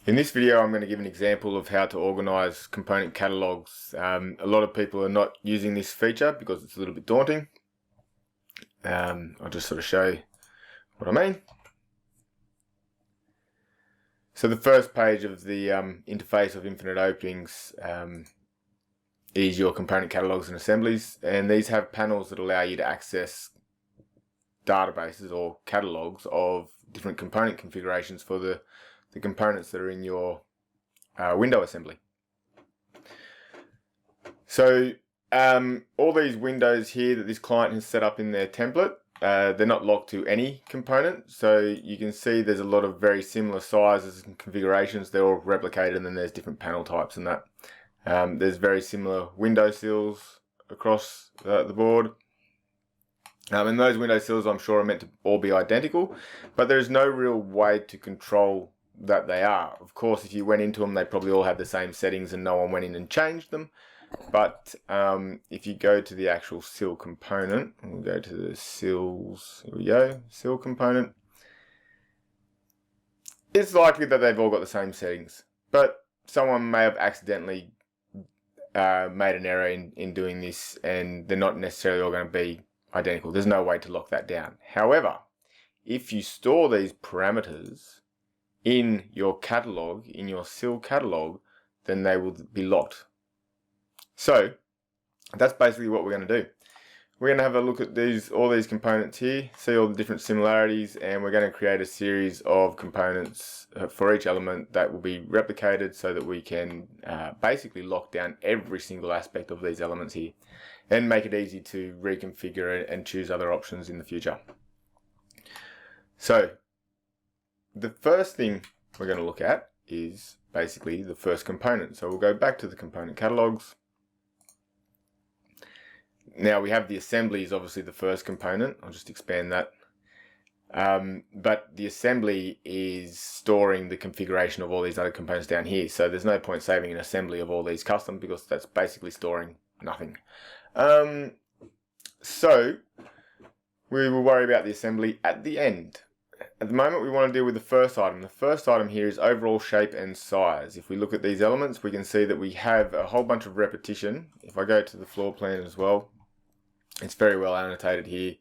In this video, I'm going to give an example of how to organize component catalogs. A lot of people are not using this feature because it's a little bit daunting. I'll just sort of show you what I mean. So the first page of the interface of Infinite Openings is your component catalogs and assemblies, and these have panels that allow you to access databases or catalogs of different component configurations for the components that are in your window assembly. So all these windows here that this client has set up in their template, they're not locked to any component. So you can see there's a lot of very similar sizes and configurations. They're all replicated, and then there's different panel types and that. There's very similar window sills across the board. And those window sills, I'm sure, are meant to all be identical, but there's no real way to control that they are. Of course, if you went into them, they probably all had the same settings and no one went in and changed them. But if you go to the actual sill component, we'll go to the sills, here we go, sill component, it's likely that they've all got the same settings, but someone may have accidentally made an error in doing this, and they're not necessarily all going to be identical. There's no way to lock that down. However, if you store these parameters in your catalog, in your sill catalog, then they will be locked. So that's basically what we're going to do. We're going to have a look at all these components here, see all the different similarities, and we're going to create a series of components for each element that will be replicated so that we can basically lock down every single aspect of these elements here and make it easy to reconfigure and choose other options in the future. So the first thing we're going to look at is basically the first component. So we'll go back to the component catalogs. Now we have the assembly is obviously the first component. I'll just expand that. But the assembly is storing the configuration of all these other components down here. So there's no point saving an assembly of all these custom because that's basically storing nothing. So we will worry about the assembly at the end. At the moment, we want to deal with the first item. The first item here is overall shape and size. If we look at these elements, we can see that we have a whole bunch of repetition. If I go to the floor plan as well, it's very well annotated here.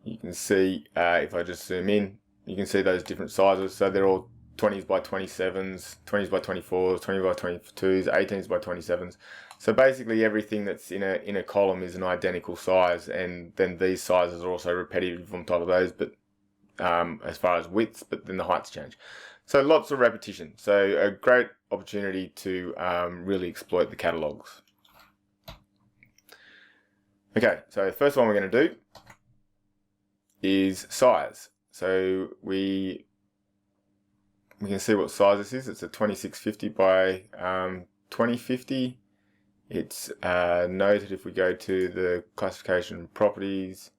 You can see, if I just zoom in, you can see those different sizes. So they're all 20s by 27s, 20s by 24s, 20s by 22s, 18s by 27s. So basically everything that's in a column is an identical size, and then these sizes are also repetitive on top of those, but as far as widths, but then the heights change. So lots of repetition. So a great opportunity to really exploit the catalogs. Okay, so the first one we're going to do is size. So we can see what size this is. It's a 2650 by 2050. It's noted, if we go to the classification properties,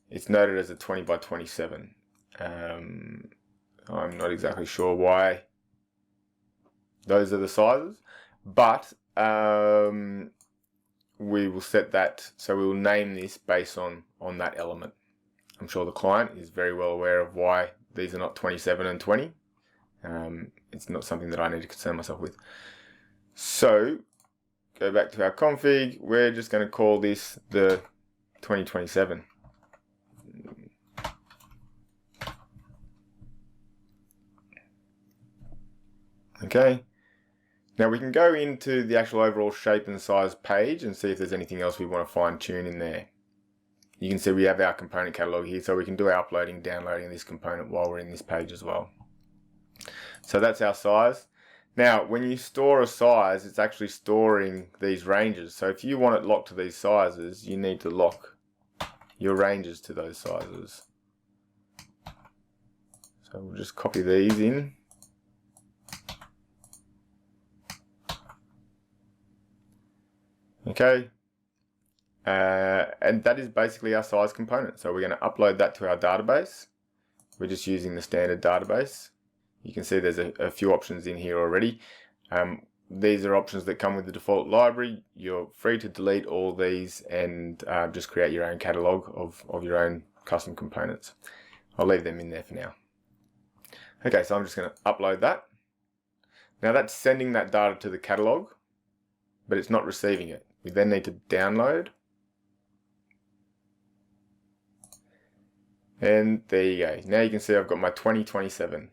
it's noted as a 20 by 27. I'm not exactly sure why those are the sizes, but we will set that, so we will name this based on that element. I'm sure the client is very well aware of why these are not 27 and 20. It's not something that I need to concern myself with. So go back to our config. We're just going to call this the 2027. Okay. Now we can go into the actual overall shape and size page and see if there's anything else we want to fine tune in there. You can see we have our component catalog here, so we can do our uploading, downloading this component while we're in this page as well. So that's our size. Now, when you store a size, it's actually storing these ranges. So if you want it locked to these sizes, you need to lock your ranges to those sizes. So we'll just copy these in. Okay. And that is basically our size component. So we're going to upload that to our database. We're just using the standard database. You can see there's a few options in here already. These are options that come with the default library. You're free to delete all these and just create your own catalog of your own custom components. I'll leave them in there for now. Okay, so I'm just going to upload that. Now that's sending that data to the catalog, but it's not receiving it. We then need to download. And there you go. Now you can see I've got my 2027.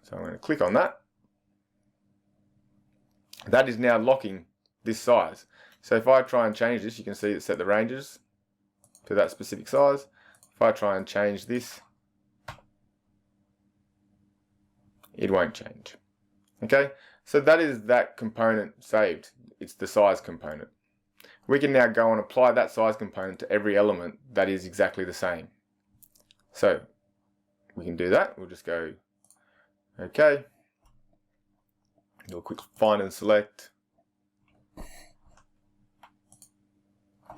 So I'm going to click on that. That is now locking this size. So if I try and change this, you can see it set the ranges to that specific size. If I try and change this, it won't change. Okay, so that is that component saved. It's the size component. We can now go and apply that size component to every element that is exactly the same. So we can do that. We'll just go OK. Do a quick find and select.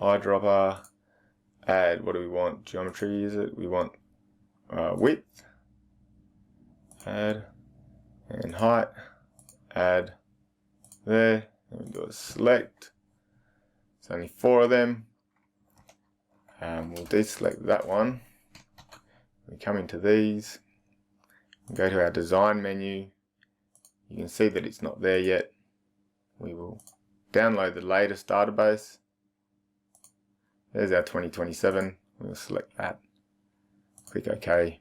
Eyedropper. Add, what do we want? Geometry, is it? We want width. Add. And height. Add. There. And we do a select. There's only 4 of them. We'll deselect that one. We come into these. We go to our design menu. You can see that it's not there yet. We will download the latest database. There's our 2027. We'll select that. Click OK.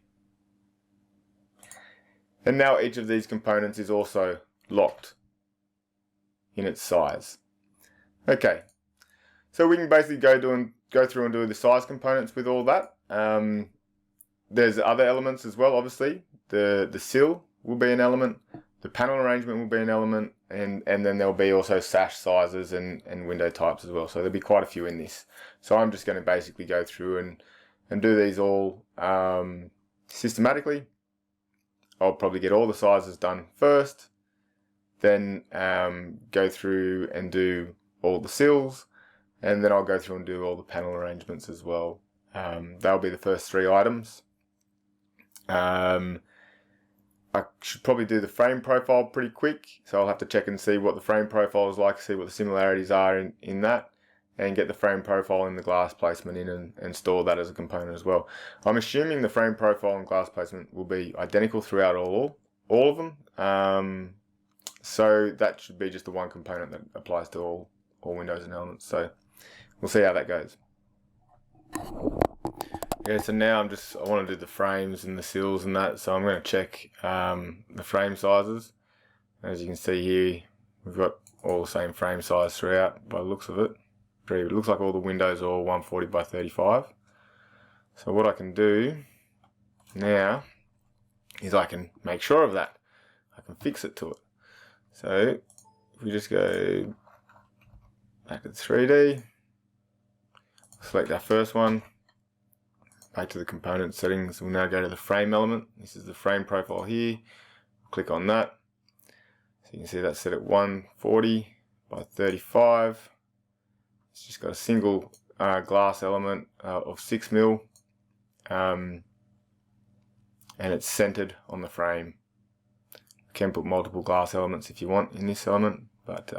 And now each of these components is also locked in its size. Okay. So we can basically go through and do the size components with all that. There's other elements as well, obviously. The sill will be an element. The panel arrangement will be an element, and then there'll be also sash sizes and window types as well. So there'll be quite a few in this. So I'm just going to basically go through and do these all systematically. I'll probably get all the sizes done first, then go through and do all the sills, and then I'll go through and do all the panel arrangements as well. That'll be the first 3 items. I should probably do the frame profile pretty quick, so I'll have to check and see what the frame profile is like, see what the similarities are in that, and get the frame profile and the glass placement in and store that as a component as well. I'm assuming the frame profile and glass placement will be identical throughout all of them, so that should be just the one component that applies to all windows and elements. So we'll see how that goes. Okay, so now I want to do the frames and the sills and that, so I'm going to check the frame sizes. As you can see here, we've got all the same frame size throughout by the looks of it. It looks like all the windows are all 140 by 35. So what I can do now is I can make sure of that. I can fix it to it. So if we just go back to the 3D, select our first one, back to the component settings. We'll now go to the frame element. This is the frame profile here. Click on that. So you can see that's set at 140 by 35. It's just got a single glass element of 6mm, and it's centered on the frame. You can put multiple glass elements if you want in this element, but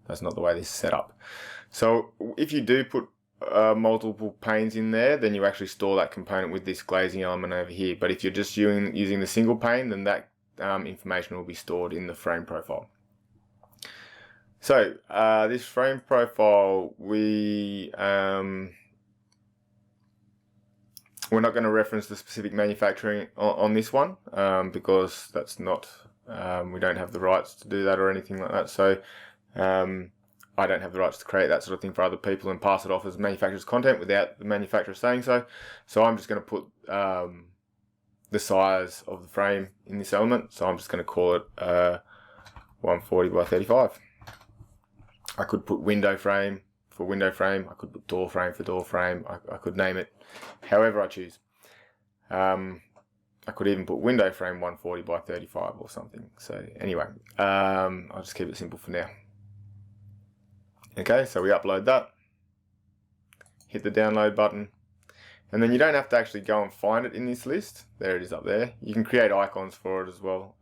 that's not the way this is set up. So if you do put multiple panes in there, then you actually store that component with this glazing element over here. But if you're just using the single pane, then that information will be stored in the frame profile. So this frame profile, we're not going to reference the specific manufacturing on this one because that's not, we don't have the rights to do that or anything like that. So I don't have the rights to create that sort of thing for other people and pass it off as manufacturer's content without the manufacturer saying so. So I'm just going to put the size of the frame in this element. So I'm just going to call it 140 by 35. I could put window frame for window frame. I could put door frame for door frame. I could name it however I choose. I could even put window frame 140 by 35 or something. So anyway, I'll just keep it simple for now. Okay, so we upload that, hit the download button, and then you don't have to actually go and find it in this list. There it is up there. You can create icons for it as well.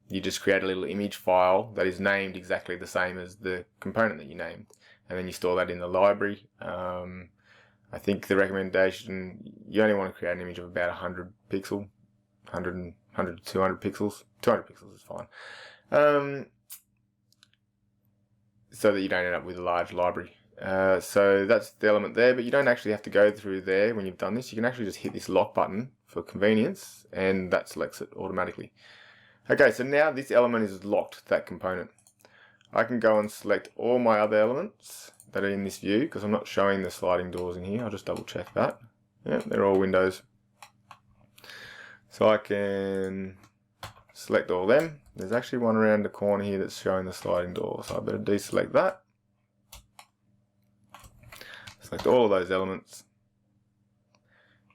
You just create a little image file that is named exactly the same as the component that you named, and then you store that in the library. I think the recommendation, you only want to create an image of about 100 pixel 100 to 200 pixels. 200 pixels is fine. So that you don't end up with a large library. So that's the element there, but you don't actually have to go through there when you've done this. You can actually just hit this lock button for convenience, and that selects it automatically. Okay, so now this element is locked to that component. I can go and select all my other elements that are in this view, because I'm not showing the sliding doors in here. I'll just double check that. Yeah, they're all windows. So I can select all them. There's actually one around the corner here that's showing the sliding door, so I better deselect that. Select all of those elements.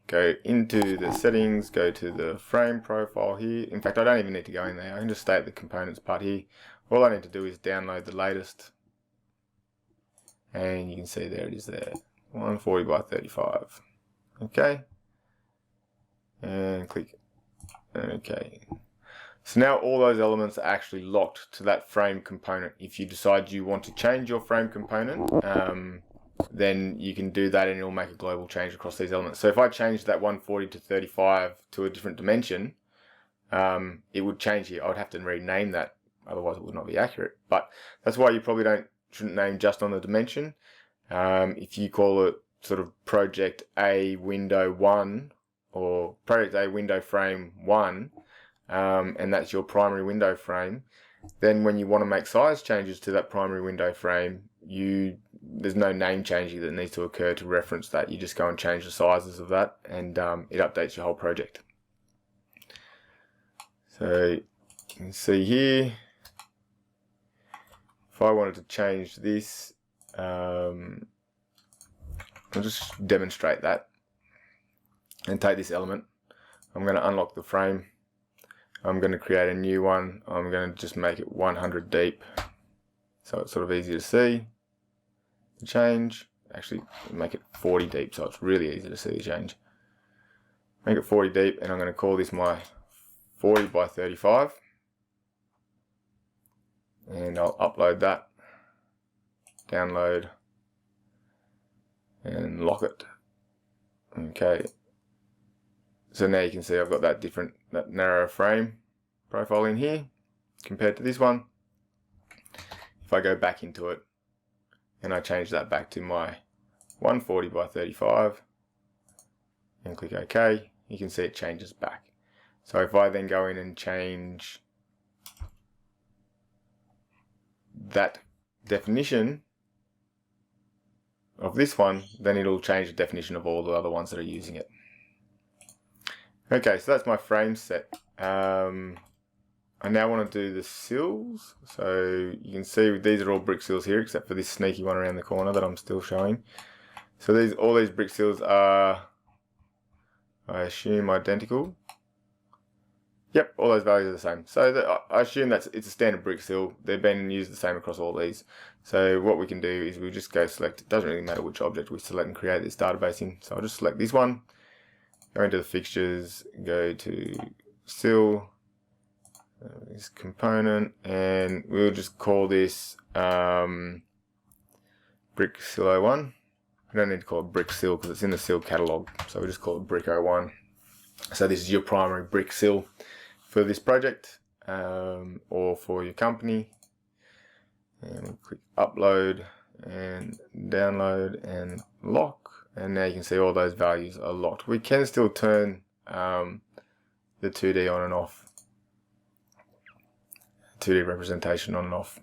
Go into the settings, go to the frame profile here. In fact, I don't even need to go in there. I can just stay at the components part here. All I need to do is download the latest. And you can see there it is there. 140 by 35. Okay. And click OK. So now all those elements are actually locked to that frame component. If you decide you want to change your frame component, then you can do that and it'll make a global change across these elements. So if I change that 140 to 35 to a different dimension, it would change here. I would have to rename that, otherwise it would not be accurate. But that's why you probably shouldn't name just on the dimension. If you call it sort of project A window 1 or project A window frame 1, and that's your primary window frame, then when you want to make size changes to that primary window frame, there's no name changing that needs to occur to reference that. You just go and change the sizes of that, and it updates your whole project. So you can see here, if I wanted to change this, I'll just demonstrate that and take this element. I'm going to unlock the frame. I'm going to create a new one. I'm going to just make it 100 deep, so it's sort of easy to see the change. Actually, make it 40 deep, so it's really easy to see the change. Make it 40 deep, and I'm going to call this my 40 by 35, and I'll upload that, download, and lock it. Okay. So now you can see I've got that narrow frame profile in here compared to this one. If I go back into it and I change that back to my 140 by 35 and click OK, you can see it changes back. So if I then go in and change that definition of this one, then it'll change the definition of all the other ones that are using it. Okay, so that's my frame set. I now want to do the sills. So you can see these are all brick sills here, except for this sneaky one around the corner that I'm still showing. So all these brick sills are, I assume, identical. Yep, all those values are the same. So I assume it's a standard brick sill. They've been used the same across all these. So what we can do is we just go select, it doesn't really matter which object we select and create this database in. So I'll just select this one. Go into the fixtures, go to sill, this component, and we'll just call this brick sill 01. We don't need to call it brick sill because it's in the sill catalog, so we'll just call it brick 01. So this is your primary brick sill for this project or for your company. And we'll click upload and download and lock. And now you can see all those values are locked. We can still turn the 2D on and off. 2D representation on and off.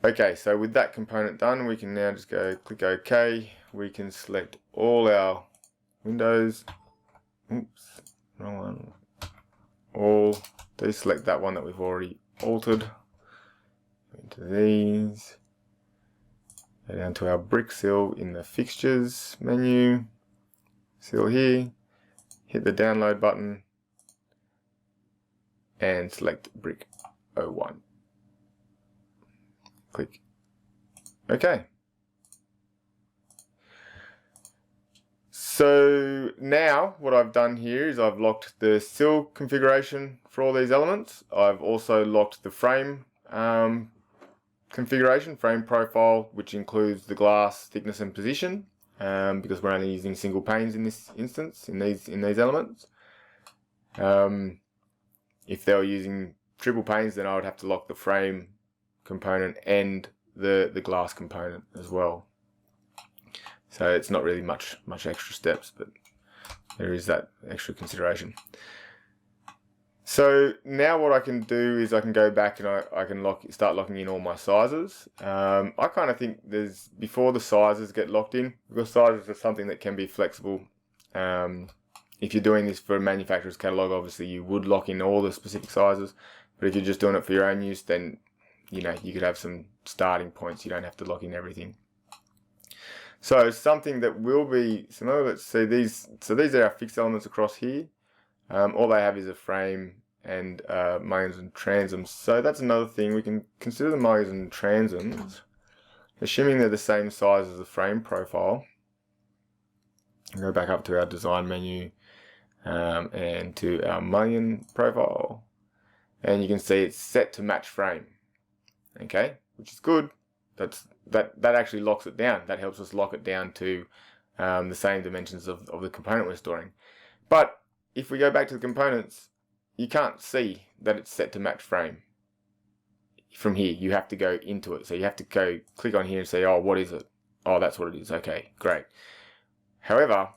Okay, so with that component done, we can now just go click OK. We can select all our windows. Oops, wrong one. All. Deselect that one that we've already altered. Into these. Go down to our brick sill in the fixtures menu, sill here, hit the download button and select brick 01. Click OK. So now what I've done here is I've locked the sill configuration for all these elements. I've also locked the frame configuration, frame profile, which includes the glass thickness and position. because we're only using single panes in this instance, in these elements. If they were using triple panes, then I would have to lock the frame component and the glass component as well. So it's not really much extra steps, but there is that extra consideration. So now what I can do is I can go back and I can start locking in all my sizes. I kind of think before the sizes get locked in, because sizes are something that can be flexible. If you're doing this for a manufacturer's catalog, obviously you would lock in all the specific sizes. But if you're just doing it for your own use, then you could have some starting points. You don't have to lock in everything. So something that will be similar, let's see these. So these are our fixed elements across here. All they have is a frame and mullions and transoms. So that's another thing. We can consider the mullions and transoms, assuming they're the same size as the frame profile. Go back up to our design menu and to our mullion profile. And you can see it's set to match frame. Okay, which is good. That actually locks it down. That helps us lock it down to the same dimensions of the component we're storing. But if we go back to the components, you can't see that it's set to match frame. From here, you have to go into it. So you have to go click on here and say, oh, what is it? Oh, that's what it is. Okay, great. However,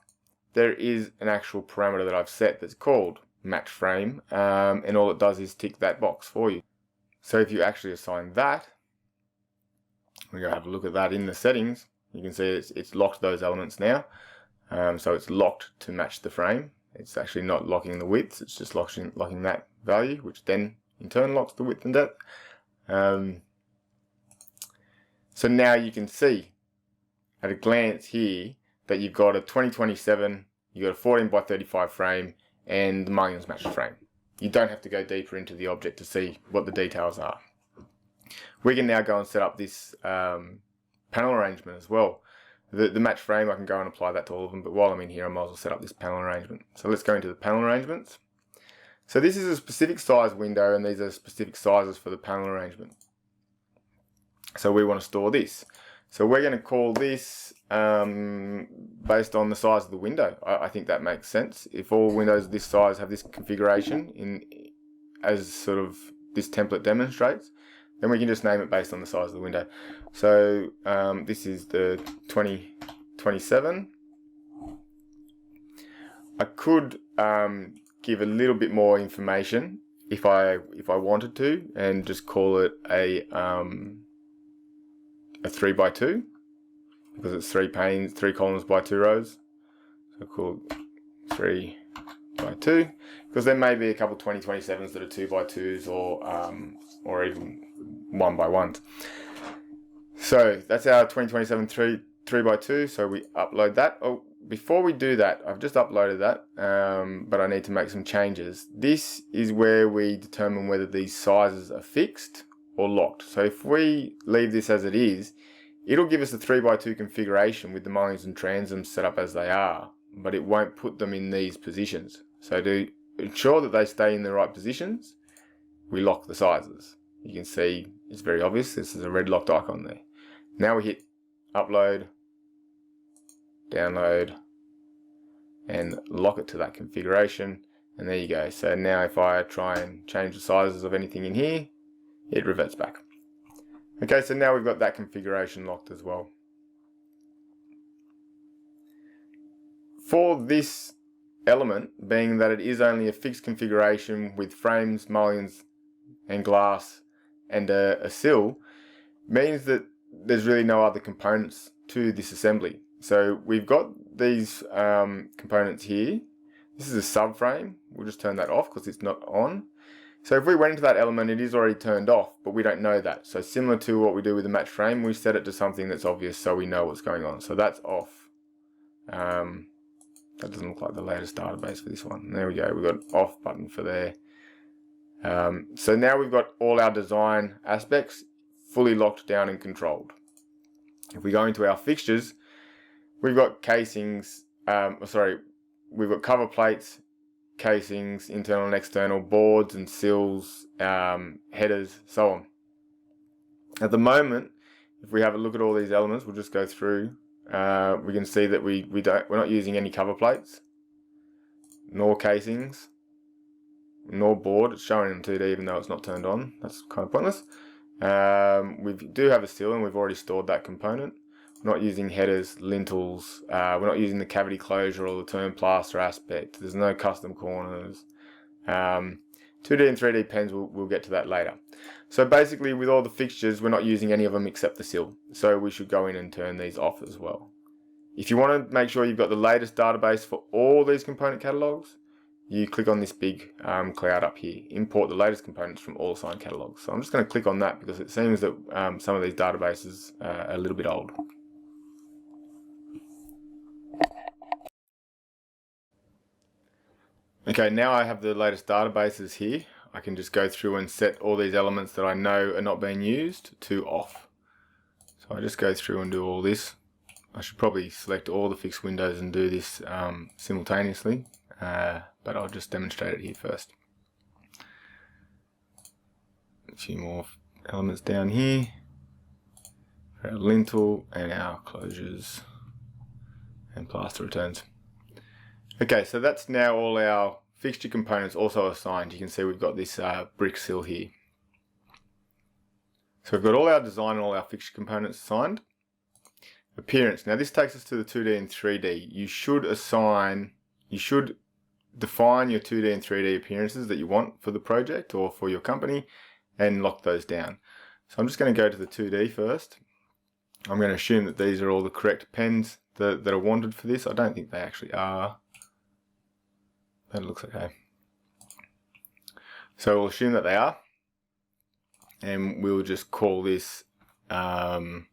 there is an actual parameter that I've set that's called match frame, and all it does is tick that box for you. So if you actually assign that, we go have a look at that in the settings. You can see it's locked those elements now. So it's locked to match the frame. It's actually not locking the widths, it's just locking that value, which then in turn locks the width and depth. So now you can see at a glance here that you've got a 2027, you've got a 14 by 35 frame, and the mullions match the frame. You don't have to go deeper into the object to see what the details are. We can now go and set up this panel arrangement as well. The match frame, I can go and apply that to all of them, but while I'm in here, I might as well set up this panel arrangement. So let's go into the panel arrangements. So this is a specific size window, and these are specific sizes for the panel arrangement. So we want to store this. So we're going to call this based on the size of the window. I think that makes sense. If all windows this size have this configuration as sort of this template demonstrates, then we can just name it based on the size of the window. So this is the 2027. I could give a little bit more information if I wanted to, and just call it a 3x2, because it's 3 panes, 3 columns by 2 rows. So call it 3x2, because there may be a couple 2027s that are 2x2s, or even 1x1s. So that's our 2027 3x2. So we upload that. Oh, before we do that, I've just uploaded that, but I need to make some changes. This is where we determine whether these sizes are fixed or locked. So if we leave this as it is, it'll give us a 3x2 configuration with the mullions and transoms set up as they are, but it won't put them in these positions. So to ensure that they stay in the right positions, we lock the sizes. You can see it's very obvious. This is a red locked icon there. Now we hit upload, download, and lock it to that configuration, and there you go. So now if I try and change the sizes of anything in here, it reverts back. Okay, so now we've got that configuration locked as well. For this element, being that it is only a fixed configuration with frames, mullions, and glass, and a sill, means that there's really no other components to this assembly. So we've got these components here. This is a subframe. We'll just turn that off because it's not on. So if we went into that element, it is already turned off, but we don't know that. So similar to what we do with the match frame, we set it to something that's obvious so we know what's going on. So that's off. That doesn't look like the latest database for this one. There we go. We've got off button for there. So now we've got all our design aspects fully locked down and controlled. If we go into our fixtures, we've got casings, we've got cover plates, casings, internal and external, boards and sills, headers, so on. At the moment, if we have a look at all these elements, we'll just go through we can see that we're not using any cover plates, nor casings, nor board. It's showing in 2D even though it's not turned on. That's kind of pointless. We do have a sill and we've already stored that component. We're not using headers, lintels, we're not using the cavity closure or the turn plaster aspect. There's no custom corners. 2D and 3D pens, we'll get to that later. So basically with all the fixtures, we're not using any of them except the sill. So we should go in and turn these off as well. If you want to make sure you've got the latest database for all these component catalogues, you click on this big cloud up here, import the latest components from all assigned catalogues. So I'm just going to click on that because it seems that some of these databases are a little bit old. Okay, now I have the latest databases here. I can just go through and set all these elements that I know are not being used to off. So I just go through and do all this. I should probably select all the fixed windows and do this simultaneously, but I'll just demonstrate it here first. A few more elements down here. Our lintel and our closures and plaster returns. Okay, so that's now all our fixture components also assigned. You can see we've got this brick sill here. So we've got all our design and all our fixture components assigned. Appearance. Now this takes us to the 2D and 3D. You should define your 2D and 3D appearances that you want for the project or for your company and lock those down. So I'm just going to go to the 2D first. I'm going to assume that these are all the correct pens that are wanted for this. I don't think they actually are. That looks okay. So we'll assume that they are, and we'll just call this 2D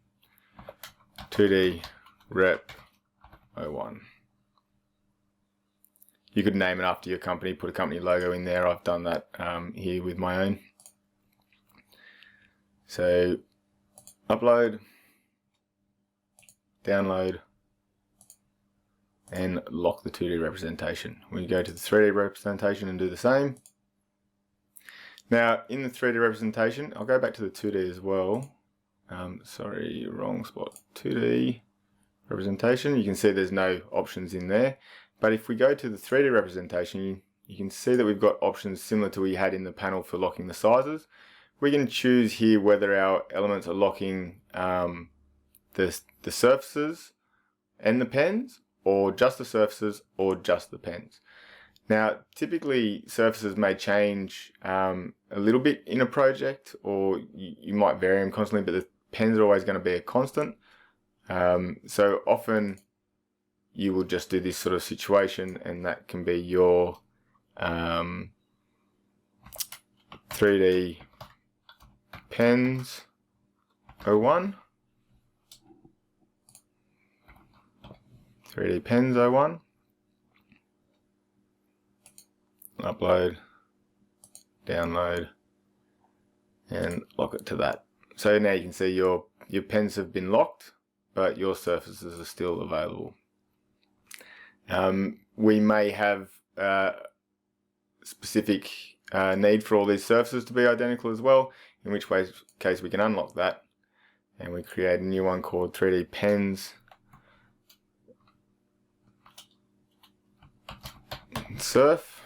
Rep 01. You could name it after your company, put a company logo in there. I've done that here with my own. So upload, download, and lock the 2D representation. We go to the 3D representation and do the same. Now in the 3D representation, I'll go back to the 2D as well. Sorry, wrong spot. 2D representation, you can see there's no options in there. But if we go to the 3D representation, you can see that we've got options similar to what we had in the panel for locking the sizes. We can choose here whether our elements are locking the surfaces and the pens, or just the surfaces, or just the pens. Now, typically surfaces may change a little bit in a project, or you might vary them constantly, but the pens are always going to be a constant. So often you will just do this sort of situation, and that can be your 3D pens 01. 3D pens 01, upload, download, and lock it to that. So now you can see your pens have been locked, but your surfaces are still available. We may have specific need for all these surfaces to be identical as well, in which case we can unlock that, and we create a new one called 3D pens surf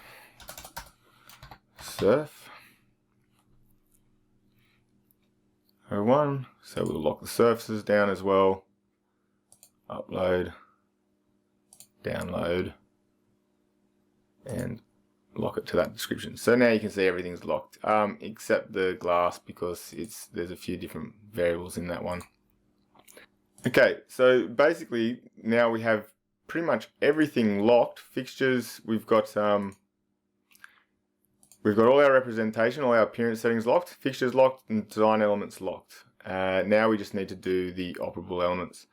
01, so we'll lock the surfaces down as well, upload, download, and lock it to that description. So now you can see everything's locked, except the glass, because there's a few different variables in that one. Okay, so basically now we have pretty much everything locked. Fixtures, we've got all our representation, all our appearance settings locked, fixtures locked, and design elements locked. Now we just need to do the operable elements.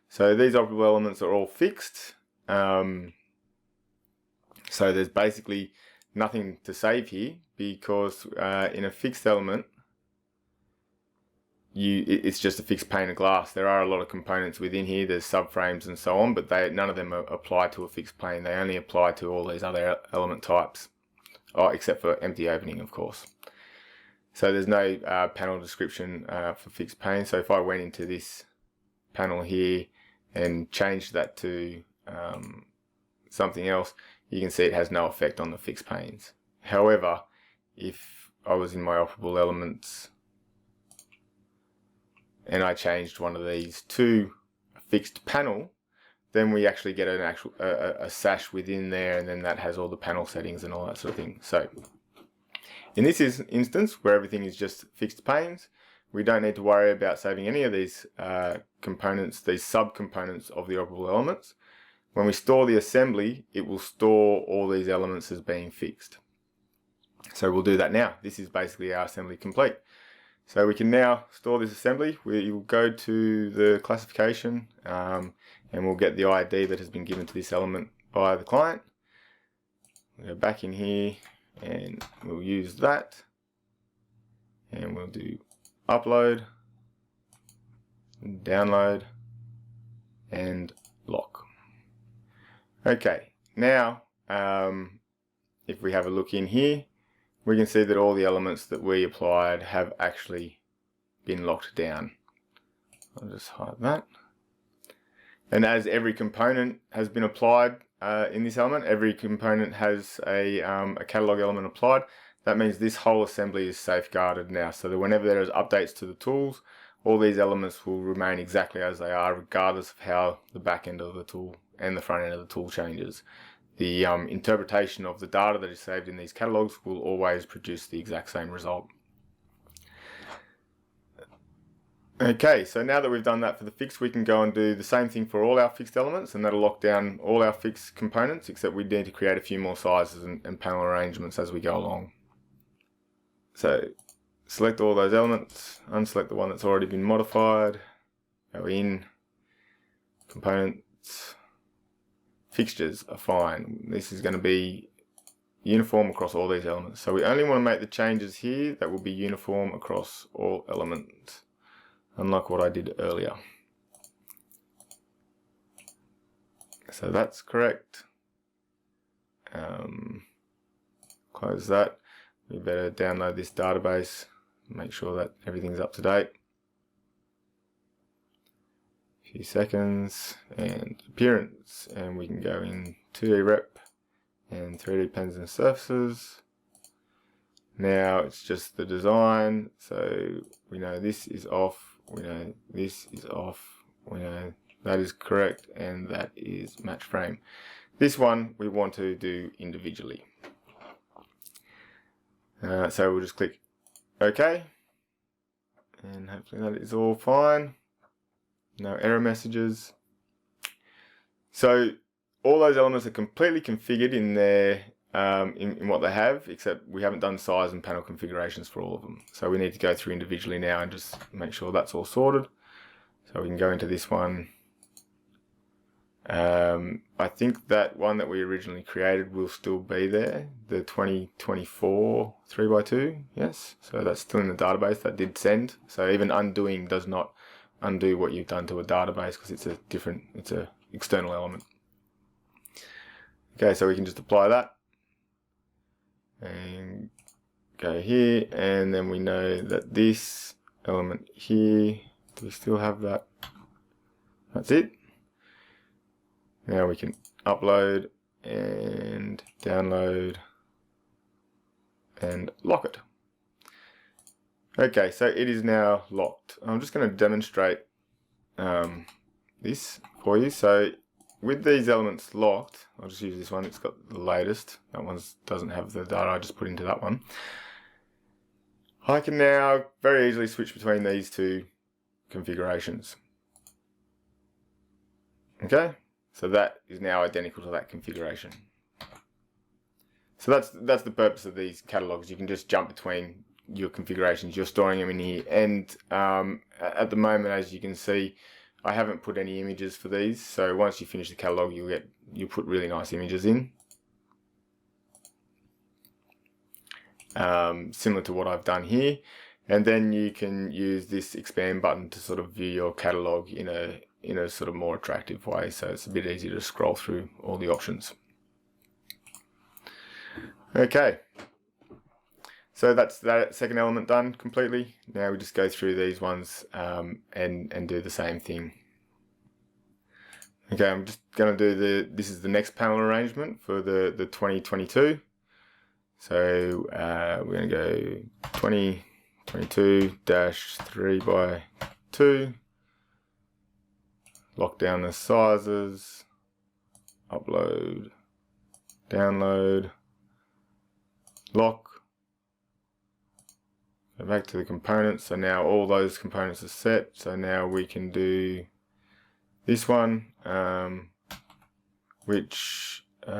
So these operable elements are all fixed. So there's basically nothing to save here, because in a fixed element, it's just a fixed pane of glass. There are a lot of components within here, there's subframes and so on, but none of them apply to a fixed pane. They only apply to all these other element types, except for empty opening, of course. So there's no panel description for fixed pane. So if I went into this panel here and change that to something else, you can see it has no effect on the fixed panes. However, if I was in my Operable Elements and I changed one of these to a fixed panel, then we actually get an actual a sash within there, and then that has all the panel settings and all that sort of thing. So in this instance, where everything is just fixed panes, we don't need to worry about saving any of these components, these sub-components of the Operable Elements. When we store the assembly, it will store all these elements as being fixed. So we'll do that now. This is basically our assembly complete. So we can now store this assembly. We will go to the classification and we'll get the ID that has been given to this element by the client. We'll go back in here and we'll use that, and we'll do upload, download, and lock. Okay, now if we have a look in here, we can see that all the elements that we applied have actually been locked down. I'll just hide that. And as every component has been applied in this element, every component has a catalog element applied. That means this whole assembly is safeguarded now, so that whenever there is updates to the tools, all these elements will remain exactly as they are, regardless of how the back end of the tool and the front end of the tool changes. The interpretation of the data that is saved in these catalogs will always produce the exact same result. Okay, so now that we've done that for the fix, we can go and do the same thing for all our fixed elements, and that'll lock down all our fixed components, except we need to create a few more sizes and panel arrangements as we go along. So select all those elements, unselect the one that's already been modified, go in, components, fixtures are fine. This is going to be uniform across all these elements. So we only want to make the changes here that will be uniform across all elements, unlike what I did earlier. So that's correct. Close that. We better download this database, make sure that everything's up to date. A few seconds, and appearance, and we can go in 2D rep and 3D pens and surfaces. Now it's just the design, so we know this is off, we know this is off, we know that is correct, and that is match frame. This one we want to do individually. So we'll just click OK, and hopefully that is all fine. No error messages. So all those elements are completely configured in their in what they have, except we haven't done size and panel configurations for all of them. So we need to go through individually now and just make sure that's all sorted. So we can go into this one. I think that one that we originally created will still be there, the 2024 3x2, yes. So that's still in the database, that did send. So even undoing does not undo what you've done to a database, because it's a external element. Okay, so we can just apply that and go here, and then we know that this element here, do we still have that? That's it. Now we can upload and download and lock it. Okay, so it is now locked. I'm just going to demonstrate this for you. So with these elements locked, I'll just use this one, it's got the latest. That one doesn't have the data I just put into that one. I can now very easily switch between these two configurations. Okay, so that is now identical to that configuration. So that's the purpose of these catalogs. You can just jump between your configurations. You're storing them in here, and at the moment, as you can see, I haven't put any images for these. So once you finish the catalog, you'll put really nice images in, similar to what I've done here. And then you can use this expand button to sort of view your catalog in a sort of more attractive way. So it's a bit easier to scroll through all the options. Okay. So that's that second element done completely. Now we just go through these ones and do the same thing. Okay, I'm just going to do this is the next panel arrangement for the 2022. So we're going to go 2022-3x2, lock down the sizes, upload, download, lock, go back to the components. So now all those components are set. So now we can do this one, which go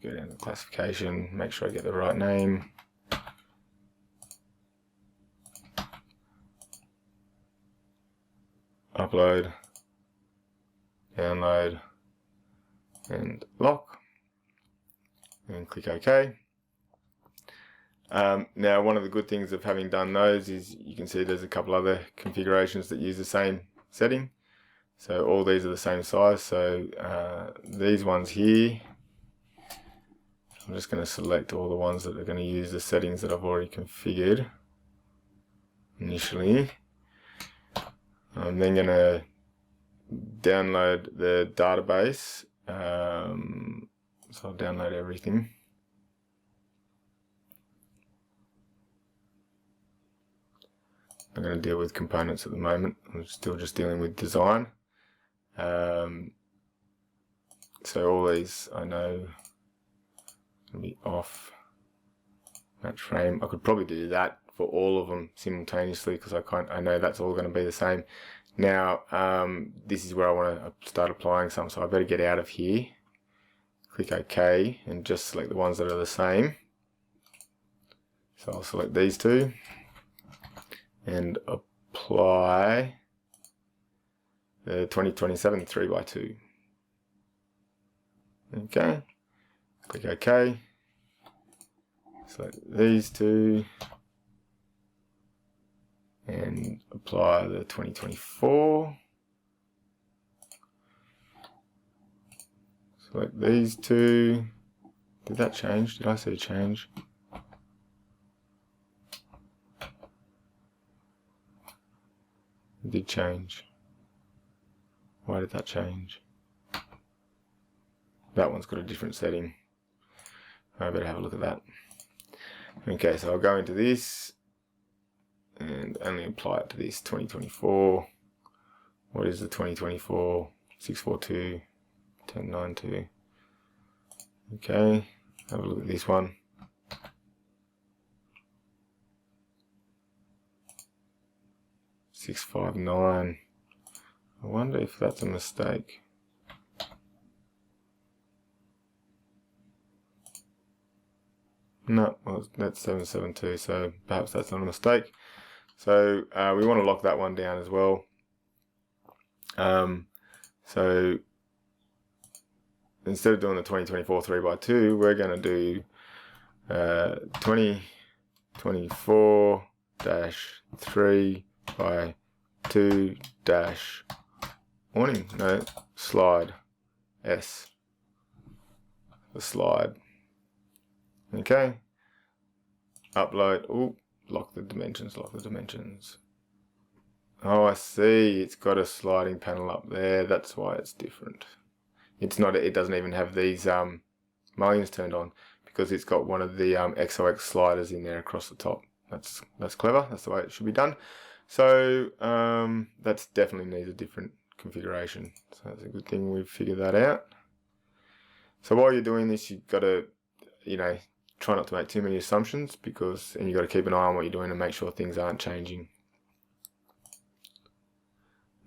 down to classification, make sure I get the right name. Upload, download, and lock, and click OK. Now, one of the good things of having done those is you can see there's a couple other configurations that use the same setting. So all these are the same size. So these ones here, I'm just going to select all the ones that are going to use the settings that I've already configured initially. I'm then going to download the database. So I'll download everything. I'm going to deal with components at the moment. I'm still just dealing with design. So all these I know can be off. Match frame. I could probably do that for all of them simultaneously because I know that's all going to be the same. Now this is where I want to start applying some, so I better get out of here. Click OK and just select the ones that are the same. So I'll select these two and apply the 2027 3x2. Okay, click OK. Select these two and apply the 2024. Select these two. Did that change? Did I see a change? It did change. Why did that change? That one's got a different setting. I better have a look at that. Okay, so I'll go into this and only apply it to this 2024. What is the 2024? 642, 1092. Okay, have a look at this one. $659. I wonder if that's a mistake. No, well, that's 772, so perhaps that's not a mistake. So we want to lock that one down as well. So instead of doing the 2024 3x2, we're going to do 2024-3x2 awning, no, slide, S, the slide. Okay, upload, oh, lock the dimensions, lock the dimensions. Oh, I see, it's got a sliding panel up there, that's why it's different. It's not, it doesn't even have these mullions turned on because it's got one of the XOX sliders in there across the top. That's clever, that's the way it should be done. So that's definitely needs a different configuration. So that's a good thing we've figured that out. So while you're doing this, you've got to, try not to make too many assumptions and you've got to keep an eye on what you're doing and make sure things aren't changing.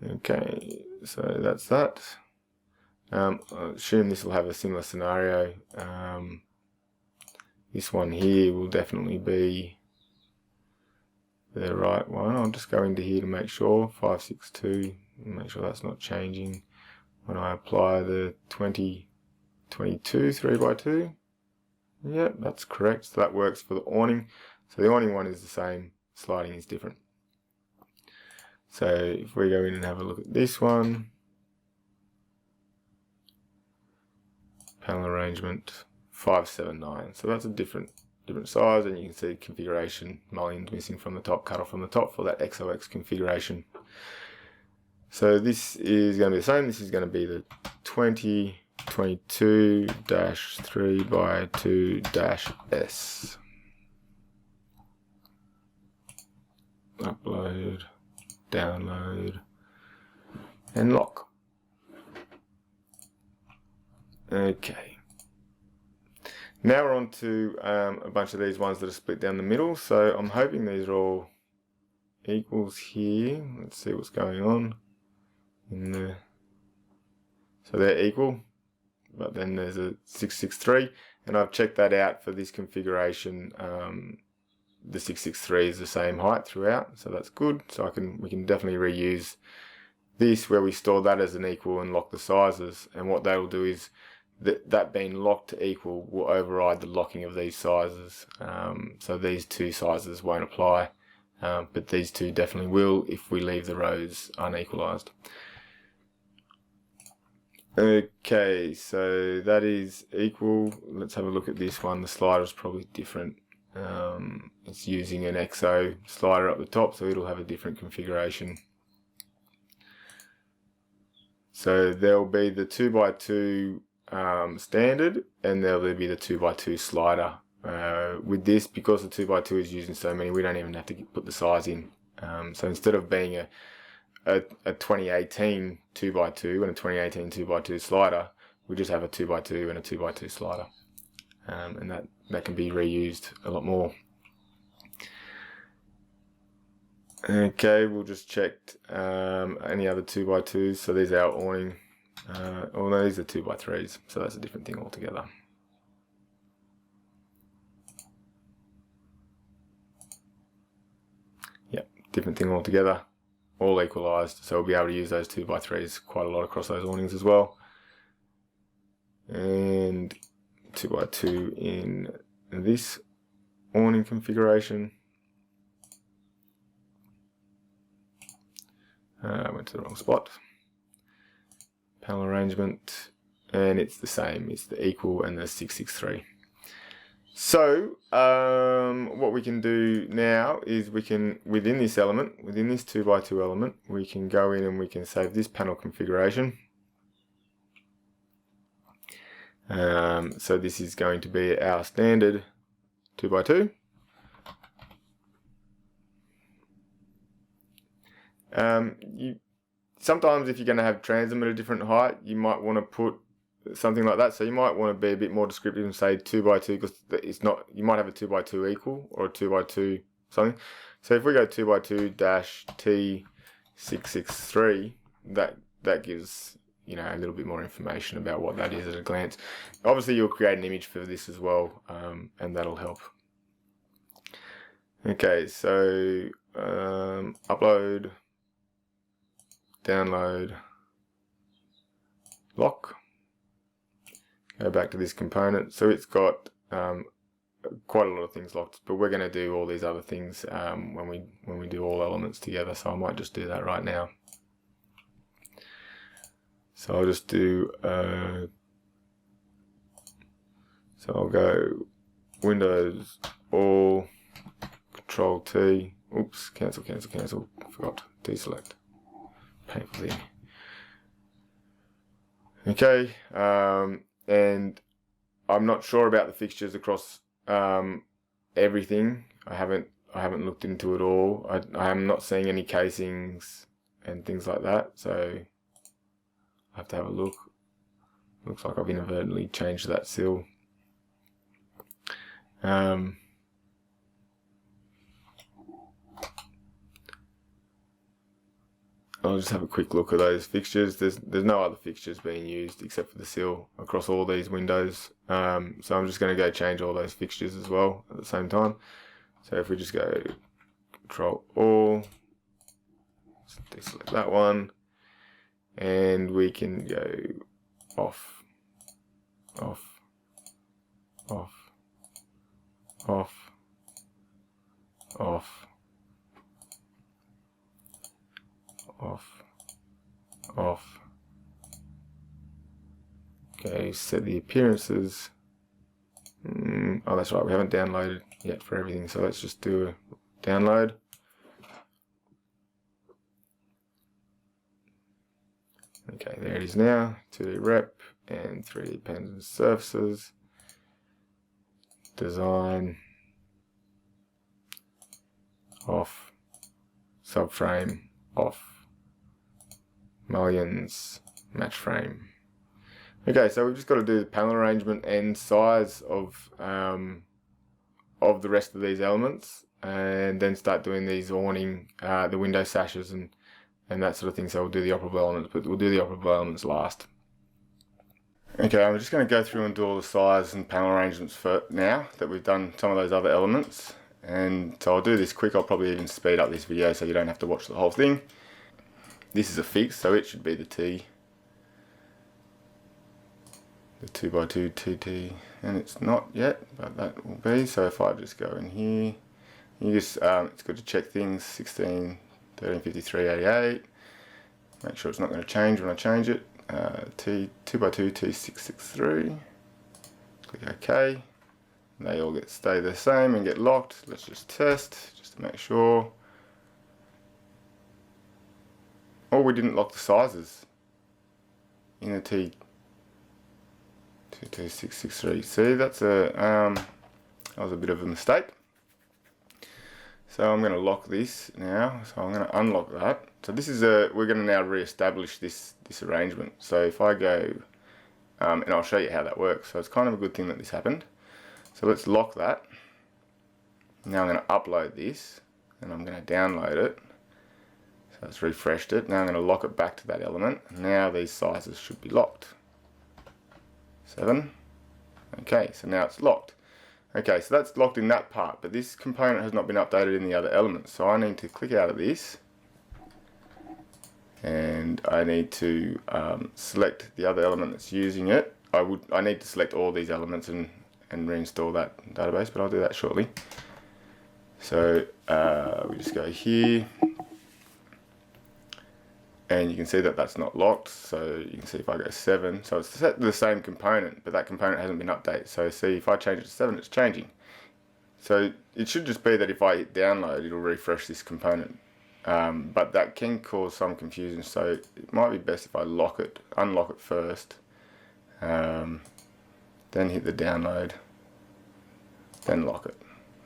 Okay, so that's that. I assume this will have a similar scenario. This one here will definitely be the right one. I'll just go into here to make sure, 562, make sure that's not changing when I apply the 2022 3x2. Yep, that's correct. So that works for the awning. So the awning one is the same, sliding is different. So if we go in and have a look at this one, panel arrangement 579. So that's a different size, and you can see configuration, mullions missing from the top, cut off from the top for that XOX configuration. So this is going to be the same. This is going to be the 2022-3x2-S. Upload, download, and lock. Okay. Now we're on to a bunch of these ones that are split down the middle. So I'm hoping these are all equals here. Let's see what's going on in the. So they're equal, but then there's a 663, and I've checked that out for this configuration. The 663 is the same height throughout, so that's good. So we can definitely reuse this where we store that as an equal and lock the sizes. And what that will do is that being locked to equal will override the locking of these sizes. So these two sizes won't apply, but these two definitely will if we leave the rows unequalized. Okay, so that is equal. Let's have a look at this one. The slider is probably different. It's using an XO slider up the top, so it'll have a different configuration. So there'll be the 2x2 standard, and there'll be the 2x2 slider. With this, because the 2x2 is using so many, we don't even have to put the size in. So instead of being a 2018 2x2 and a 2018 2x2 slider, we just have a 2x2 and a 2x2 slider, and that can be reused a lot more. Okay, we'll just check any other 2x2s. So these are our awning. Oh no, these are 2x3s, so that's a different thing altogether. Yep, different thing altogether. All equalized, so we'll be able to use those 2x3s quite a lot across those awnings as well. And 2x2 in this awning configuration. I went to the wrong spot. Panel arrangement, and it's the same. It's the equal and the 663. So what we can do now is we can, within this element, within this 2x2 element, we can go in and we can save this panel configuration. So this is going to be our standard 2x2. Sometimes if you're going to have transom at a different height, you might want to put something like that. So you might want to be a bit more descriptive and say 2x2, because it's not, you might have a 2x2 equal or a 2x2 something. So if we go 2x2-T663, that gives, you know, a little bit more information about what that is at a glance. Obviously you'll create an image for this as well, and that'll help. Okay, so upload, download, lock. Go back to this component. So it's got quite a lot of things locked, but we're going to do all these other things when we do all elements together. So I might just do that right now. So I'll just do. So I'll go Windows all, Control T. Oops, cancel. Forgot to deselect. Painful thing. Okay. And I'm not sure about the fixtures across everything. I haven't looked into it all. I am not seeing any casings and things like that, so I have to have a look. Looks like I've inadvertently changed that sill. I'll just have a quick look at those fixtures. There's no other fixtures being used except for the sill across all these windows. So I'm just going to go change all those fixtures as well at the same time. So if we just go Control All, deselect that one, and we can go off, off, off, off, off, off, off. Okay, set the appearances. Oh, that's right, we haven't downloaded yet for everything, so let's just do a download. Okay, there it is now. 2D rep and 3D pens and surfaces. Design. Off. Subframe. Off. Mullions. Match frame. Okay, so we've just got to do the panel arrangement and size of the rest of these elements, and then start doing these awning, the window sashes and that sort of thing. So we'll do the operable elements, but we'll do the operable elements last. Okay, I'm just going to go through and do all the size and panel arrangements for now that we've done some of those other elements. And so I'll do this quick. I'll probably even speed up this video so you don't have to watch the whole thing. This is a fix, so it should be the T. The 2x2 TT, and it's not yet, but that will be. So if I just go in here, you just it's good to check things. 16, 13, 53, 88. Make sure it's not going to change when I change it. T 2x2 T663. Click OK. They all stay the same and get locked. Let's just test just to make sure. Oh, we didn't lock the sizes in the T. 22663. See, that's that was a bit of a mistake. So I'm going to lock this now. So I'm going to unlock that. So this is we're going to now re-establish this arrangement. So if I go, and I'll show you how that works. So it's kind of a good thing that this happened. So let's lock that. Now I'm going to upload this, and I'm going to download it. So it's refreshed it. Now I'm going to lock it back to that element. Now these sizes should be locked. 7. Okay, so now it's locked. Okay, so that's locked in that part, but this component has not been updated in the other elements. So I need to click out of this, and I need to select the other element that's using it. I need to select all these elements and reinstall that database, but I'll do that shortly. So we just go here. And you can see that that's not locked, so you can see if I go 7, so it's set to the same component, but that component hasn't been updated. So see, if I change it to 7, it's changing. So it should just be that if I hit download, it'll refresh this component. But that can cause some confusion, so it might be best if I unlock it first, then hit the download, then lock it.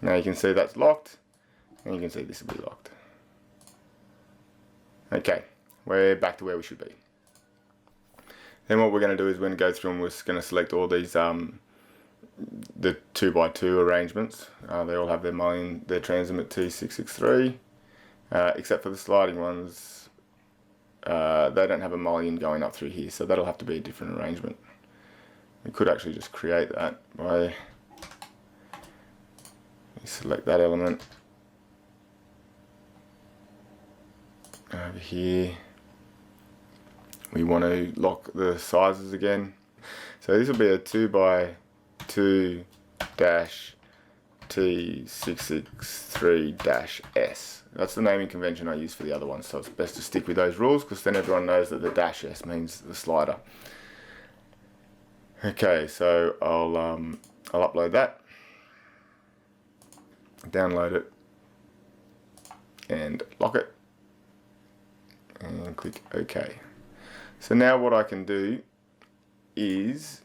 Now you can see that's locked, and you can see this will be locked. Okay. We're back to where we should be. Then what we're going to do is we're going to go through and we're going to select all these the 2x2 arrangements. They all have their mullion, their transom at T663, except for the sliding ones. They don't have a mullion going up through here, so that'll have to be a different arrangement. We could actually just create that by select that element over here. We want to lock the sizes again. So this will be a 2x2 T663-S. That's the naming convention I use for the other ones, so it's best to stick with those rules because then everyone knows that the -S means the slider. Okay, so I'll upload that, download it, and lock it, and click OK. So now what I can do is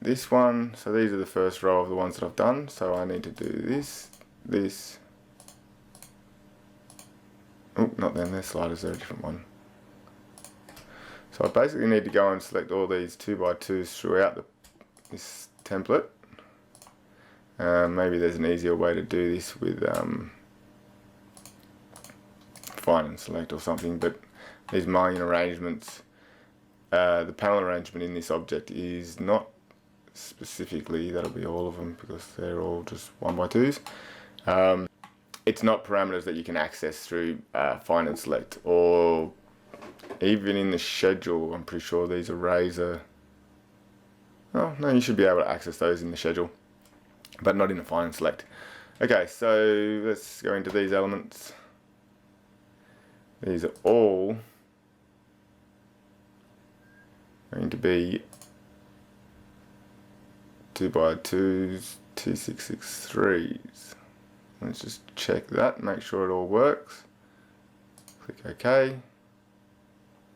this one, so these are the first row of the ones that I've done, so I need to do this, this, oh, not them, their sliders are a different one. So I basically need to go and select all these 2x2s throughout this template. Maybe there's an easier way to do this with find and select or something, but these mullion arrangements, the panel arrangement in this object is not specifically, that'll be all of them because they're all just 1x2s. It's not parameters that you can access through find and select, or even in the schedule. I'm pretty sure these arrays are, oh no, you should be able to access those in the schedule, but not in the find and select. Okay, so let's go into these elements. These are all going to be 2x2s, T663s. Let's just check that, make sure it all works. Click OK.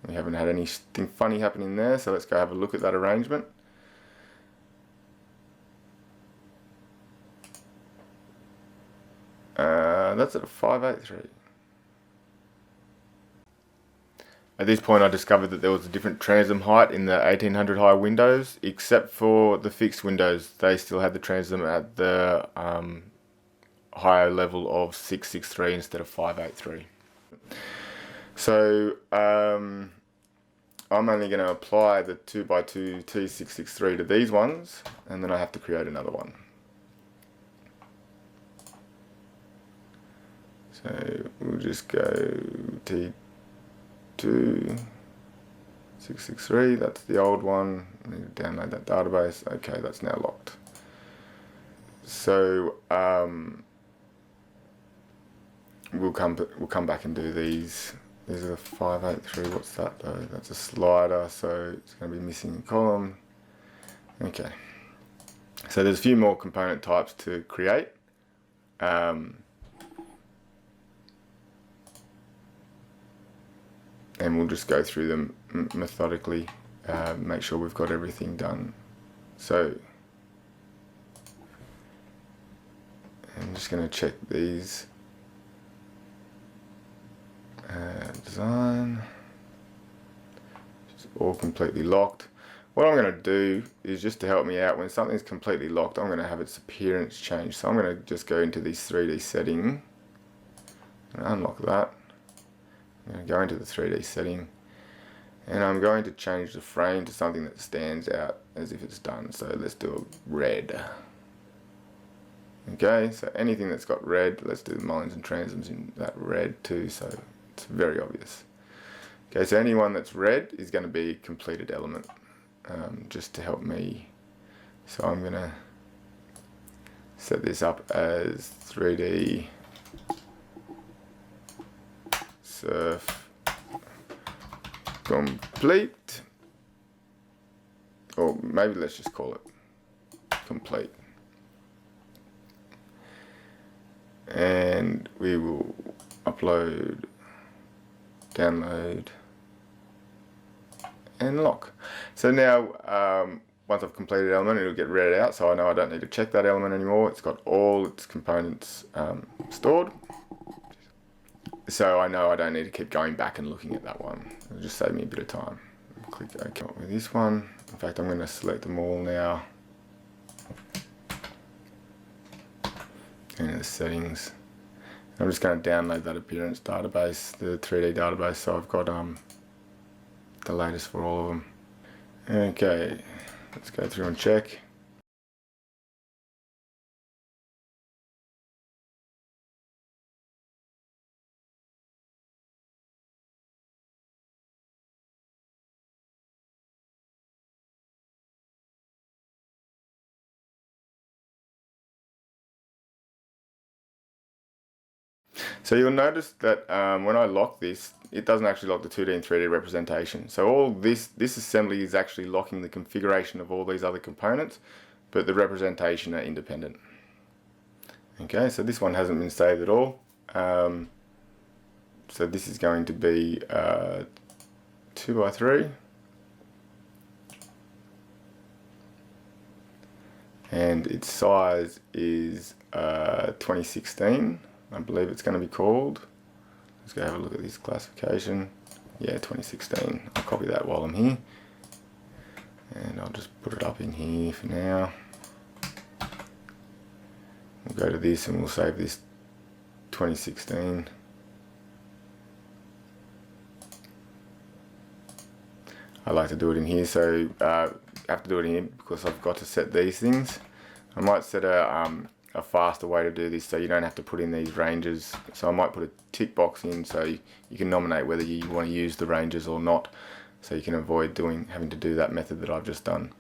We haven't had anything funny happening there, so let's go have a look at that arrangement. That's at a 583. At this point I discovered that there was a different transom height in the 1800 high windows, except for the fixed windows. They still had the transom at the higher level of 663 instead of 583. So I'm only going to apply the 2x2 T663 to these ones, and then I have to create another one. So we'll just go T2 663, that's the old one. I need to download that database. Okay, that's now locked. So we'll come back and do these. These are the 583. What's that though? That's a slider, so it's going to be missing a column. Okay. So there's a few more component types to create. And we'll just go through them methodically, make sure we've got everything done. So I'm just going to check these. Design, just all completely locked. What I'm going to do is, just to help me out, when something's completely locked, I'm going to have its appearance change. So I'm going to just go into this 3D setting and unlock that. I'm going to go into the 3D setting, and I'm going to change the frame to something that stands out as if it's done. So let's do a red. Okay, so anything that's got red, let's do the mullions and transoms in that red too, so it's very obvious. Okay, so anyone that's red is going to be a completed element, just to help me. So I'm going to set this up as 3D surf complete, or maybe let's just call it complete. And we will upload, download, and lock. So now once I've completed an element, it'll get read out, so I know I don't need to check that element anymore. It's got all its components stored, so I know I don't need to keep going back and looking at that one. It'll just save me a bit of time. Click OK with this one. In fact, I'm going to select them all now. And in the settings, I'm just going to download that appearance database, the 3D database, so I've got the latest for all of them. Okay, let's go through and check. So you'll notice that when I lock this, it doesn't actually lock the 2D and 3D representation. So all this assembly is actually locking the configuration of all these other components, but the representation are independent. Okay, so this one hasn't been saved at all. So this is going to be 2x3. And its size is 2016. I believe it's going to be called. Let's go have a look at this classification. Yeah, 2016. I'll copy that while I'm here. And I'll just put it up in here for now. We'll go to this and we'll save this 2016. I like to do it in here, so I have to do it in here because I've got to set these things. I might set a faster way to do this so you don't have to put in these ranges. So I might put a tick box in so you can nominate whether you want to use the ranges or not, so you can avoid having to do that method that I've just done.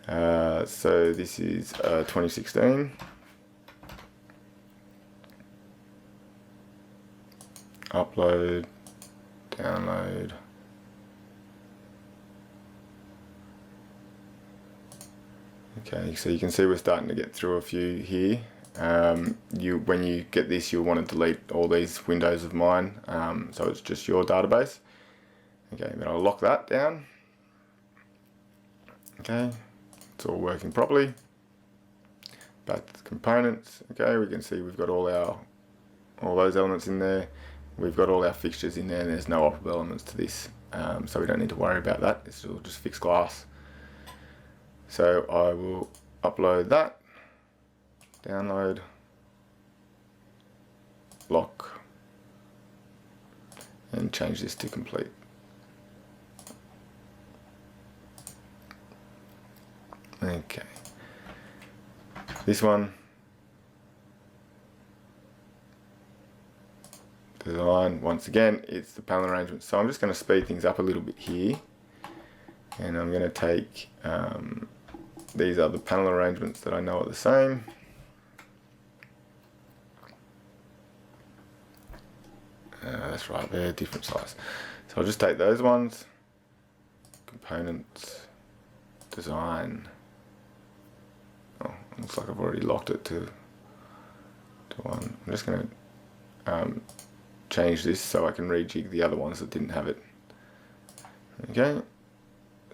So this is 2016. Upload, download. Okay, so you can see we're starting to get through a few here. When you get this, you'll want to delete all these windows of mine, so it's just your database. Okay, then I'll lock that down. Okay, it's all working properly. Back to the components. Okay, we can see we've got all those elements in there. We've got all our fixtures in there, and there's no operable elements to this, so we don't need to worry about that. It's all just fixed glass. So I will upload that, download, lock, and change this to complete. Okay, this one, design, once again, it's the panel arrangement. So I'm just going to speed things up a little bit here, and I'm going to take, these are the panel arrangements that I know are the same. That's right, they're different size. So I'll just take those ones, components, design. Oh, looks like I've already locked it to one. I'm just going to change this so I can rejig the other ones that didn't have it. Okay,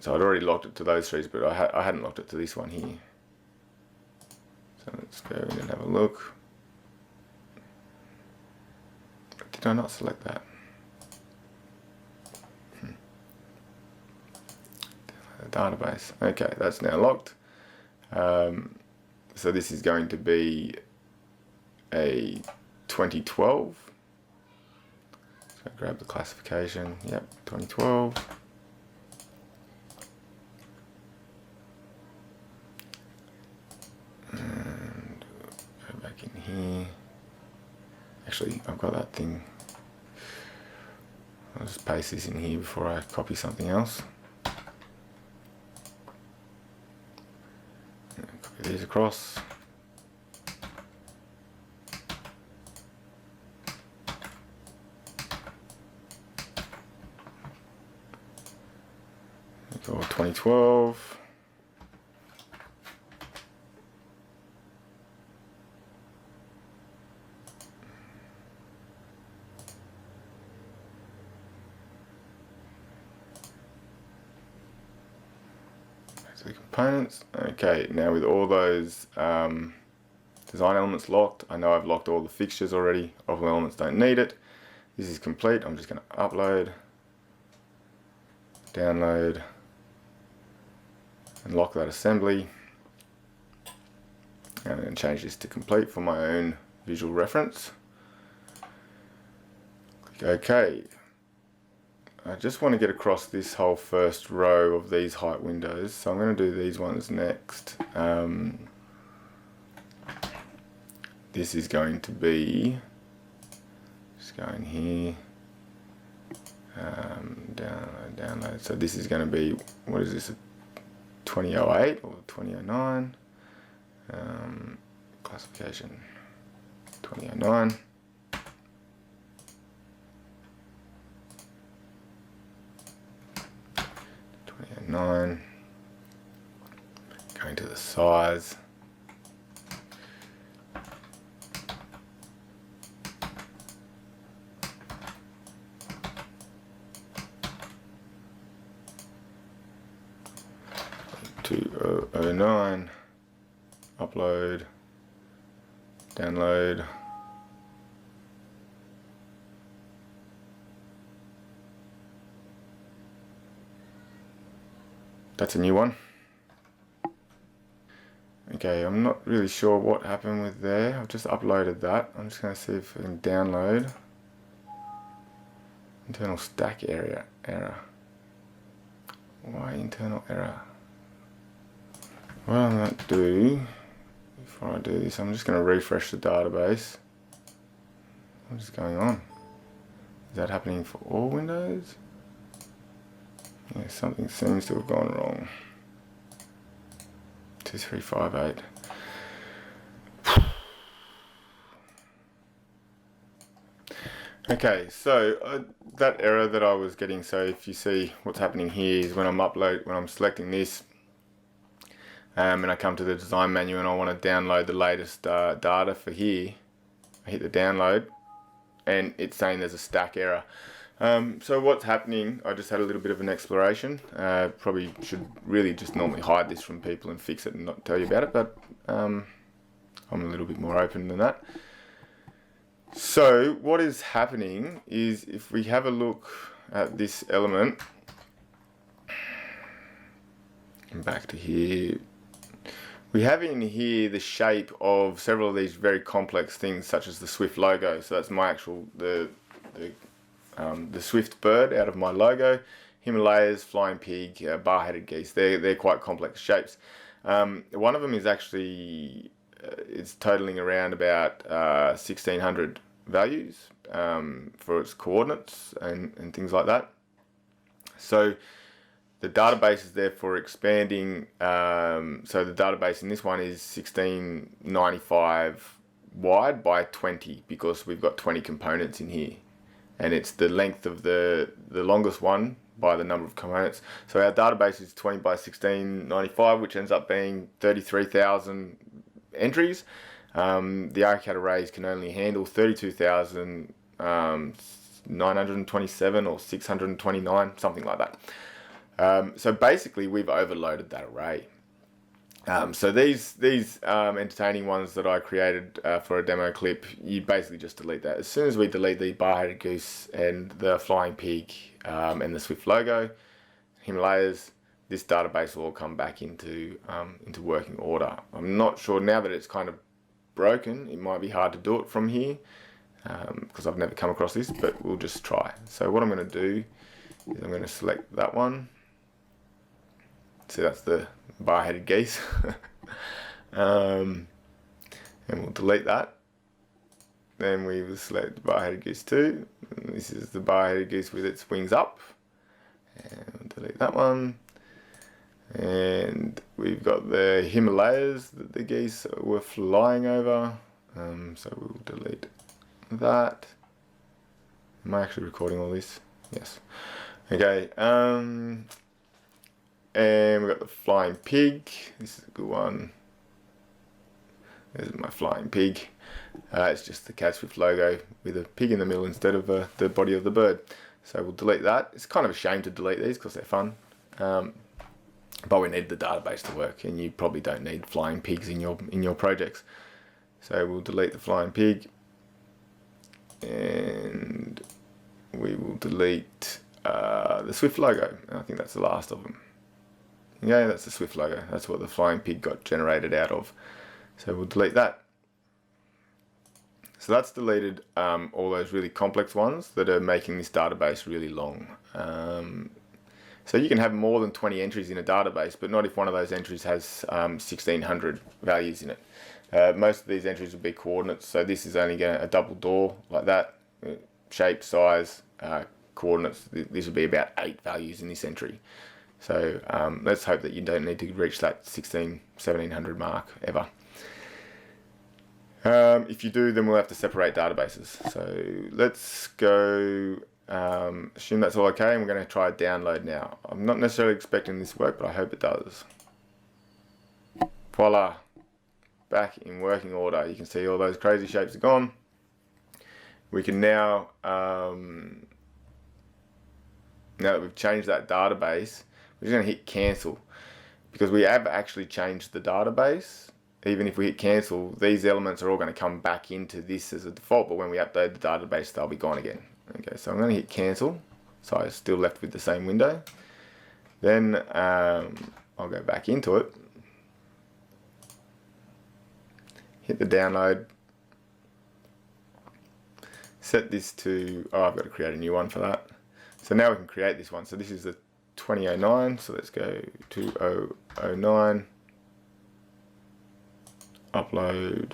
so I'd already locked it to those trees, but I hadn't locked it to this one here. So let's go in and have a look. Did I not select that? The database. Okay, that's now locked. So this is going to be a 2012. So grab the classification. Yep, 2012. And go back in here. Actually, I've got that thing. I'll just paste this in here before I copy something else. Copy these across. Go 2012. The components. Okay, now with all those design elements locked, I know I've locked all the fixtures already. Operable elements don't need it. This is complete. I'm just going to upload, download, and lock that assembly. And then change this to complete for my own visual reference. Click OK. I just want to get across this whole first row of these height windows, so I'm going to do these ones next. This is going to be, just go in here, download. So this is going to be, what is this, 2008 or 2009? Classification 2009. Going to the size, to 09, upload, download, that's a new one. Okay, I'm not really sure what happened with there. I've just uploaded that. I'm just going to see if I can download. Internal stack area error. Why internal error? What I'm going to do, before I do this, I'm just going to refresh the database. What is going on? Is that happening for all windows? Yeah, something seems to have gone wrong. 2358. Okay, so that error that I was getting, so if you see what's happening here is when I'm selecting this, and I come to the design menu and I want to download the latest data for here, I hit the download and it's saying there's a stack error. So what's happening, I just had a little bit of an exploration. Probably should really just normally hide this from people and fix it and not tell you about it, but I'm a little bit more open than that. So what is happening is, if we have a look at this element, back to here, we have in here the shape of several of these very complex things, such as the Swift logo. So that's my actual, the Swift bird out of my logo, Himalayas, flying pig, bar-headed geese. They're quite complex shapes. One of them is actually, it's totaling around about 1600 values for its coordinates and things like that. So the database is therefore expanding. So the database in this one is 1695 wide by 20, because we've got 20 components in here, and it's the length of the longest one by the number of components. So our database is 20 by 1695, which ends up being 33,000 entries. The ARCHICAD arrays can only handle 32,927 or 629, something like that. So basically we've overloaded that array. So these entertaining ones that I created for a demo clip, you basically just delete that. As soon as we delete the bar-headed goose and the flying pig and the Swift logo, Himalayas, this database will all come back into working order. I'm not sure, now that it's kind of broken, it might be hard to do it from here because I've never come across this, but we'll just try. So what I'm going to do is I'm going to select that one. So that's the bar-headed geese. And we'll delete that. Then we will select the bar-headed goose too. And this is the bar-headed goose with its wings up. And we'll delete that one. And we've got the Himalayas that the geese were flying over. So we'll delete that. Am I actually recording all this? Yes. Okay. And we've got the flying pig. This is a good one. This is my flying pig. It's just the Cadswift logo with a pig in the middle instead of the body of the bird. So we'll delete that. It's kind of a shame to delete these because they're fun. But we need the database to work, and you probably don't need flying pigs in your projects. So we'll delete the flying pig, and we will delete the Swift logo. And I think that's the last of them. Yeah, that's the Swift logo. That's what the flying pig got generated out of. So we'll delete that. So that's deleted all those really complex ones that are making this database really long. So you can have more than 20 entries in a database, but not if one of those entries has 1600 values in it. Most of these entries will be coordinates, so this is only going to a double door like that, shape, size, coordinates. This would be about 8 values in this entry. So let's hope that you don't need to reach that 1700 mark ever. If you do, then we'll have to separate databases. So let's go, assume that's all okay, and we're going to try download now. I'm not necessarily expecting this to work, but I hope it does. Voila, back in working order. You can see all those crazy shapes are gone. We can now, now that we've changed that database, we're just going to hit cancel, because we have actually changed the database. Even if we hit cancel, these elements are all going to come back into this as a default, but when we update the database, they'll be gone again. Okay, so I'm going to hit cancel, so I'm still left with the same window. Then I'll go back into it, hit the download, set this to, oh, I've got to create a new one for that. So now we can create this one. So this is the 2009, so let's go 2009, upload,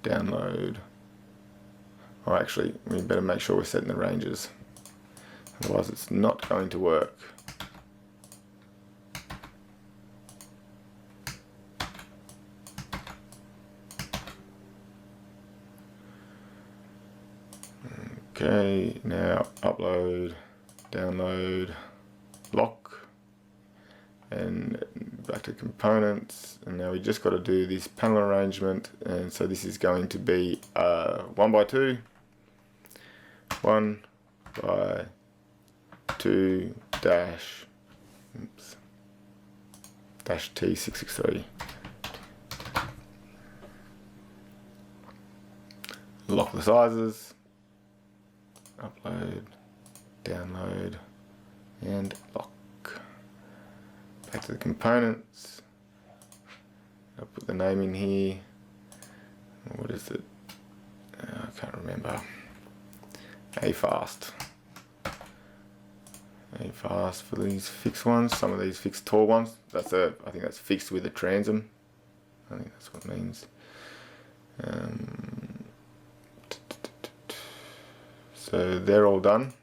download. Oh, actually, we better make sure we're setting the ranges, otherwise it's not going to work. Okay, now upload, download, lock, and back to components. And now we just got to do this panel arrangement, and so this is going to be 1 by 2, 1, by 2 dash T663. Lock the sizes, upload, download, and lock. Back to the components. I'll put the name in here. What is it? I can't remember. AFast. AFast for these fixed ones. Some of these fixed tall ones. I think that's fixed with a transom. I think that's what it means. So they're all done.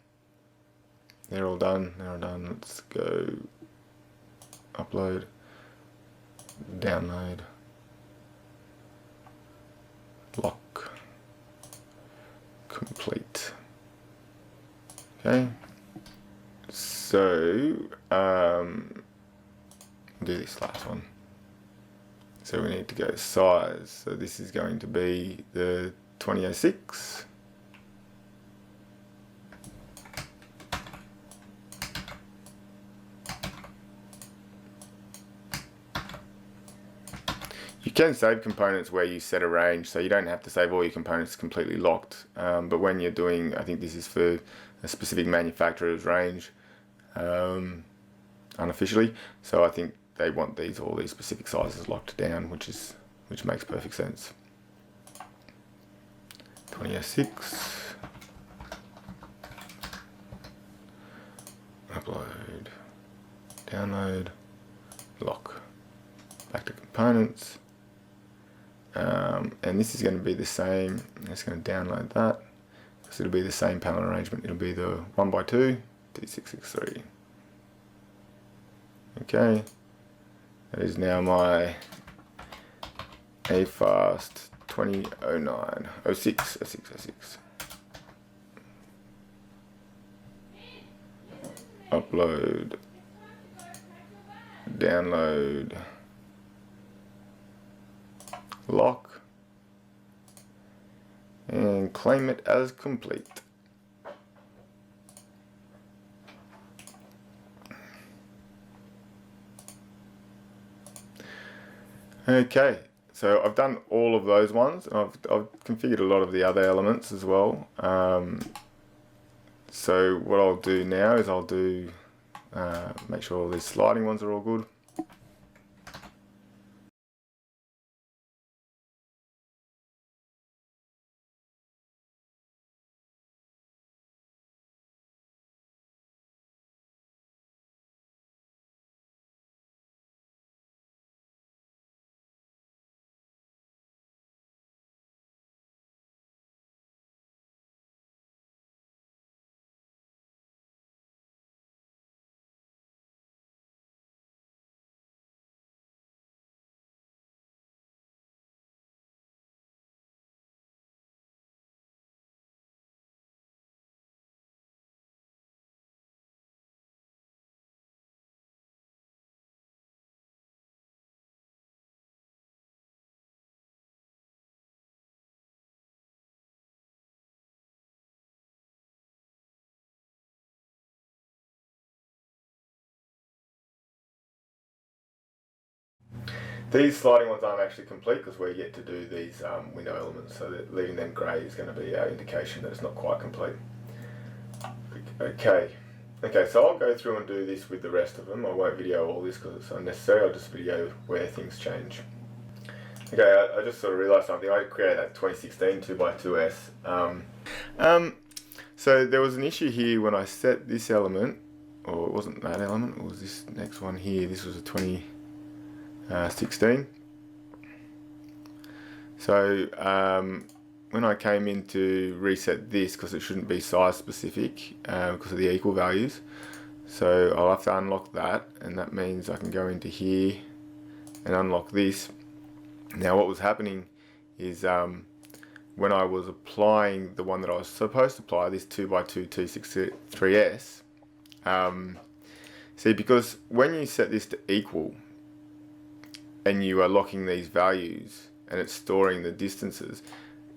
They're all done. Let's go upload, download, lock, complete. Okay. So do this last one. So we need to go size. So this is going to be the 2006. You can save components where you set a range, so you don't have to save all your components completely locked. But when you're doing, I think this is for a specific manufacturer's range, unofficially. So I think they want all these specific sizes locked down, which makes perfect sense. 2006. Upload, download, lock. Back to components. And this is going to be the same. I'm just going to download that because it'll be the same panel arrangement. It'll be the 1x2 T663. Okay, that is now my AFast 2009 06. Upload, download, lock, and claim it as complete. Okay, so I've done all of those ones, and I've configured a lot of the other elements as well. So what I'll do now is I'll do make sure all these sliding ones are all good. These sliding ones aren't actually complete because we're yet to do these window elements, so that leaving them grey is going to be our indication that it's not quite complete. Okay, so I'll go through and do this with the rest of them. I won't video all this because it's unnecessary. I'll just video where things change. Okay, I just sort of realised something. I created that 2016 2x2s. So there was an issue here when I set this element, or it wasn't that element, it was this next one here. This was a 2016. So when I came in to reset this, because it shouldn't be size specific because of the equal values, so I'll have to unlock that, and that means I can go into here and unlock this. Now what was happening is when I was applying the one that I was supposed to apply, this 2x2 T63S, see, because when you set this to equal and you are locking these values and it's storing the distances,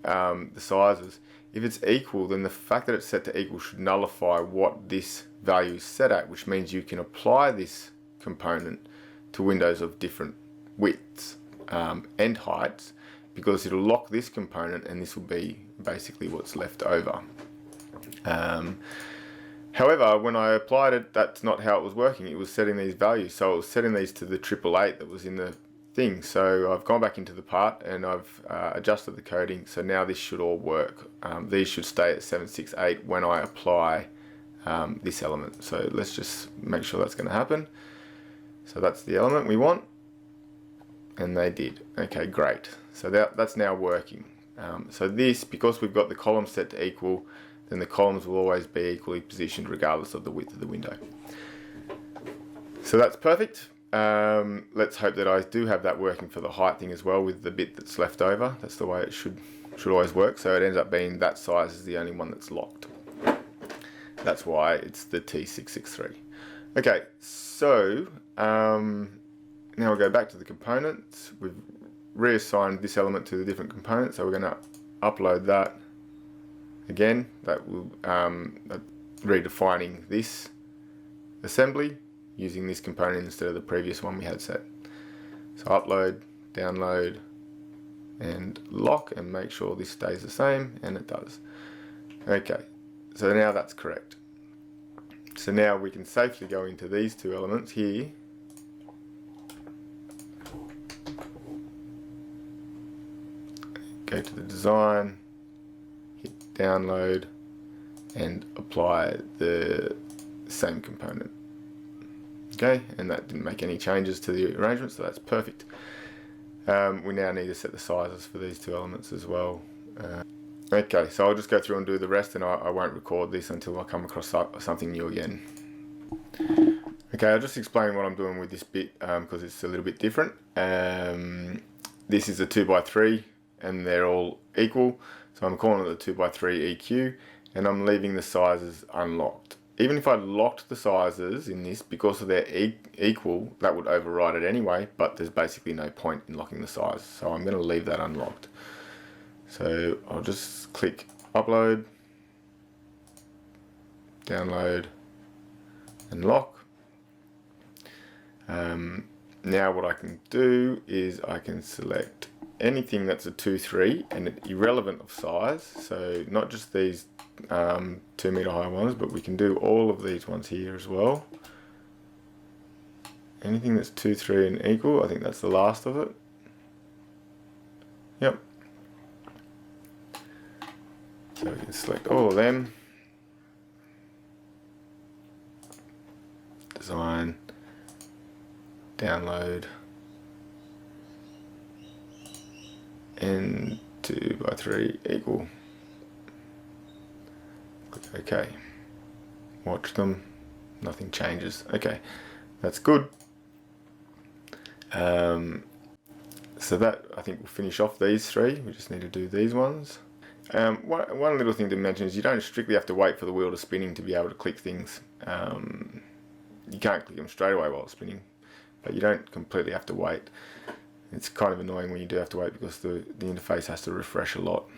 the sizes. If it's equal, then the fact that it's set to equal should nullify what this value is set at, which means you can apply this component to windows of different widths and heights, because it'll lock this component and this will be basically what's left over. However, when I applied it, that's not how it was working. It was setting these values, so it was setting these to the 888 that was in the thing. So I've gone back into the part and I've adjusted the coding, so now this should all work. These should stay at 768 when I apply this element. So let's just make sure that's going to happen. So that's the element we want, and they did. Okay, great. So that's now working. So this, because we've got the columns set to equal, then the columns will always be equally positioned regardless of the width of the window. So that's perfect. Let's hope that I do have that working for the height thing as well with the bit that's left over. That's the way it should always work. So it ends up being that size is the only one that's locked. That's why it's the T663. Okay, so now we'll go back to the components. We've reassigned this element to the different components, so we're going to upload that again. That will redefining this assembly using this component instead of the previous one we had set. So upload, download, and lock, and make sure this stays the same, and it does. Okay, so now that's correct. So now we can safely go into these two elements here, go to the design, hit download, and apply the same component. Okay, and that didn't make any changes to the arrangement, so that's perfect. We now need to set the sizes for these two elements as well. Okay, so I'll just go through and do the rest, and I won't record this until I come across something new again. Okay, I'll just explain what I'm doing with this bit because it's a little bit different. This is a 2x3 and they're all equal, so I'm calling it the 2x3 EQ, and I'm leaving the sizes unlocked. Even if I locked the sizes in this, because they're equal, that would override it anyway, but there's basically no point in locking the size, so I'm going to leave that unlocked. So I'll just click upload, download, and lock. Now what I can do is I can select anything that's a 2-3 and irrelevant of size, so not just these 2 meter high ones, but we can do all of these ones here as well. Anything that's 2-3 and equal, I think that's the last of it. Yep. So we can select all of them, design, download, and 2x3 equal. Click OK. Watch them. Nothing changes. Okay, that's good. So that, I think, we'll finish off these three. We just need to do these ones. One little thing to mention is you don't strictly have to wait for the wheel to spinning to be able to click things. You can't click them straight away while it's spinning, but you don't completely have to wait. It's kind of annoying when you do have to wait because the interface has to refresh a lot.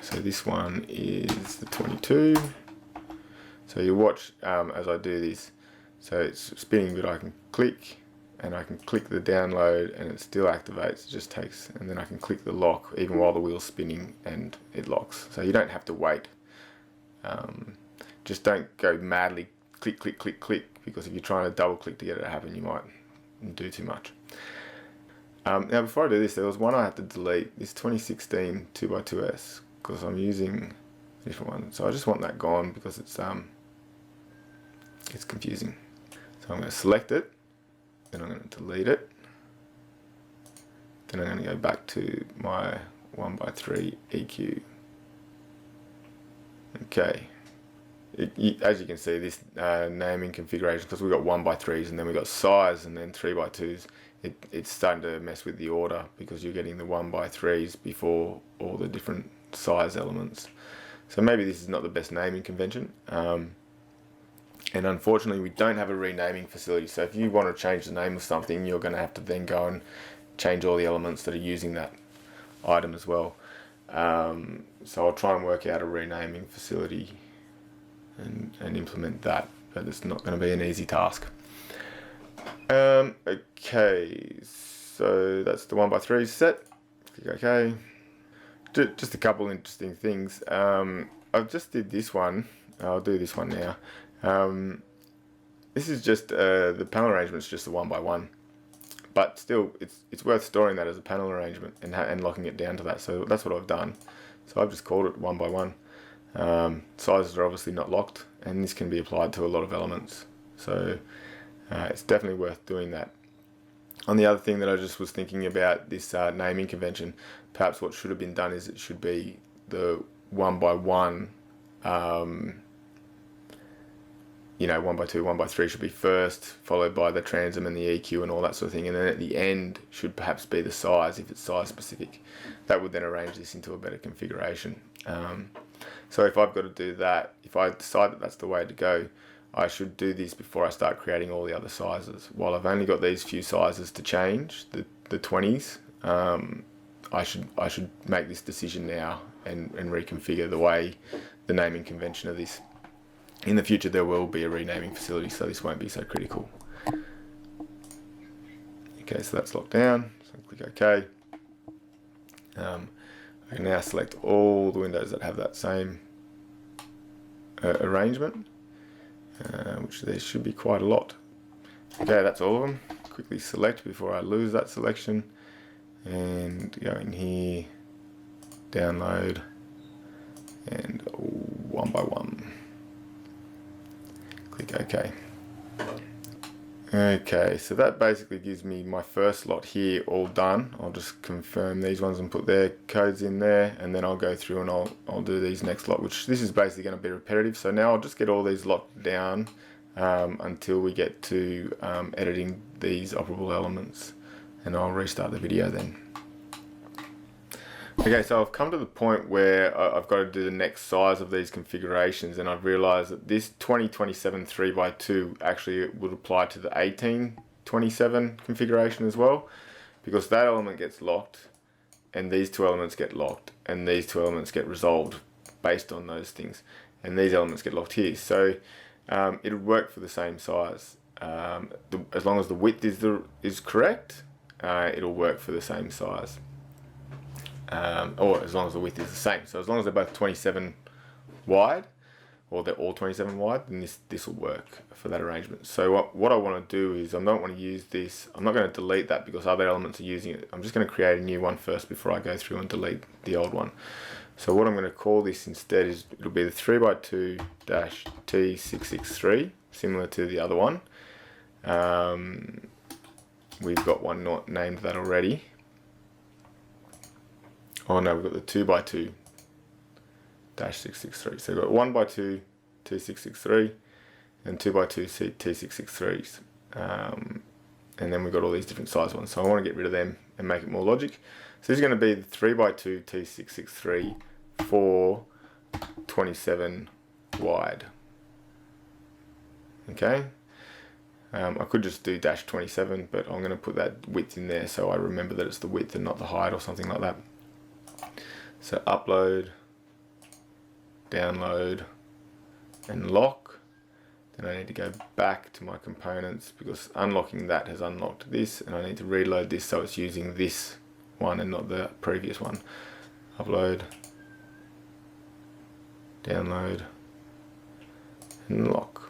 So this one is the 22. So you watch as I do this. So it's spinning, but I can click, and I can click the download and it still activates. It just takes, and then I can click the lock even while the wheel's spinning and it locks. So you don't have to wait. Just don't go madly click, click, click, click, because if you're trying to double click to get it to happen, you might do too much. Now before I do this, there was one I had to delete, this 2016 2x2s, because I'm using a different one. So I just want that gone because it's confusing. So I'm going to select it, then I'm going to delete it, then I'm going to go back to my 1x3 EQ. Okay, as you can see, this naming configuration, because we've got 1x3s and then we've got size and then 3x2s, it's starting to mess with the order because you're getting the 1x3s before all the different size elements. So maybe this is not the best naming convention. And unfortunately we don't have a renaming facility, so if you want to change the name of something, you're going to have to then go and change all the elements that are using that item as well. So I'll try and work out a renaming facility and implement that, but it's not going to be an easy task. Okay, so that's the 1x3 set. Click OK. Just a couple interesting things. I've just did this one. I'll do this one now. This is just the panel arrangement's just a 1x1, but still it's worth storing that as a panel arrangement and locking it down to that. So that's what I've done. So I've just called it 1x1. Sizes are obviously not locked, and this can be applied to a lot of elements. So it's definitely worth doing that. On the other thing that I just was thinking about, this naming convention, perhaps what should have been done is it should be the 1x1, 1x2, 1x3 should be first, followed by the transom and the EQ and all that sort of thing, and then at the end should perhaps be the size if it's size specific. That would then arrange this into a better configuration. So if I've got to do that, if I decide that that's the way to go, I should do this before I start creating all the other sizes. While I've only got these few sizes to change, the 20s, I should make this decision now and reconfigure the way the naming convention of this. In the future there will be a renaming facility, so this won't be so critical. Okay, so that's locked down, so click OK. I can now select all the windows that have that same arrangement, which there should be quite a lot. Okay, that's all of them. Quickly select before I lose that selection, and go in here, download, and 1x1. Click OK. Okay, so that basically gives me my first lot here all done. I'll just confirm these ones and put their codes in there, and then I'll go through and I'll do these next lot, which this is basically going to be repetitive. So now I'll just get all these locked down until we get to editing these operable elements, and I'll restart the video then. Okay, so I've come to the point where I've got to do the next size of these configurations, and I've realized that this 2027 3x2 actually would apply to the 1827 configuration as well, because that element gets locked, and these two elements get locked, and these two elements get resolved based on those things, and these elements get locked here. So it'll work for the same size. As long as the width is correct, it'll work for the same size. Or as long as the width is the same. So as long as they're both 27 wide, or they're all 27 wide, then this will work for that arrangement. So what I want to do is I don't want to use this. I'm not going to delete that because other elements are using it. I'm just going to create a new one first before I go through and delete the old one. So what I'm going to call this instead is, it'll be the 3x2-T663, similar to the other one. We've got one not named that already. Oh no, we've got the 2x2-663. So we've got 1x2 T663 and 2x2 T663s. And then we've got all these different size ones. So I want to get rid of them and make it more logic. So this is going to be the 3x2 T663 for 27 wide. Okay. I could just do -27, but I'm going to put that width in there so I remember that it's the width and not the height or something like that. So upload, download, and lock. Then I need to go back to my components because unlocking that has unlocked this, and I need to reload this so it's using this one and not the previous one. Upload, download, and lock.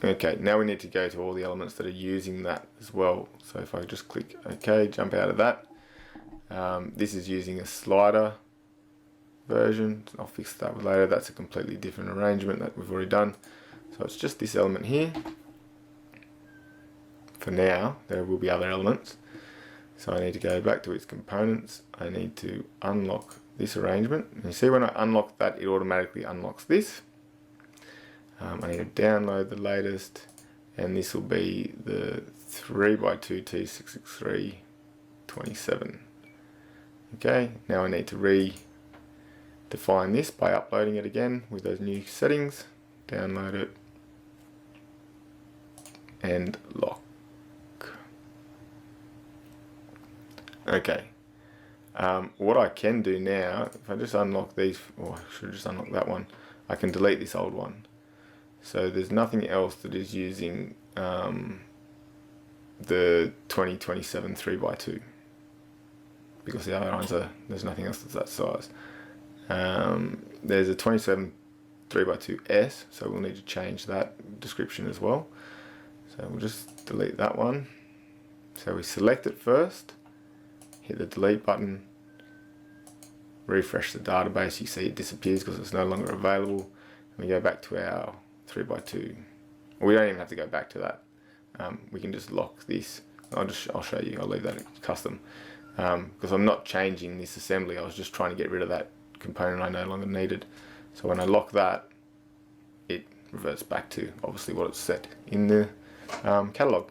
Okay, now we need to go to all the elements that are using that as well. So if I just click OK, jump out of that. This is using a slider version. I'll fix that later. That's a completely different arrangement that we've already done. So it's just this element here. For now, there will be other elements. So I need to go back to its components. I need to unlock this arrangement. And you see when I unlock that, it automatically unlocks this. I need to download the latest, and this will be the 3x2 T663 27. Okay, now I need to redefine this by uploading it again with those new settings, download it, and lock. Okay, What I can do now, if I just unlock these, or I should just unlock that one, I can delete this old one. So there's nothing else that is using the 2027 3x2, because the other ones there's nothing else that's that size. There's a 27 3x2S, so we'll need to change that description as well. So we'll just delete that one. So we select it first, hit the delete button, refresh the database. You see it disappears because it's no longer available. And we go back to our 3x2. We don't even have to go back to that. We can just lock this. I'll show you. I'll leave that custom because I'm not changing this assembly. I was just trying to get rid of that component I no longer needed. So when I lock that, it reverts back to obviously what it's set in the catalog.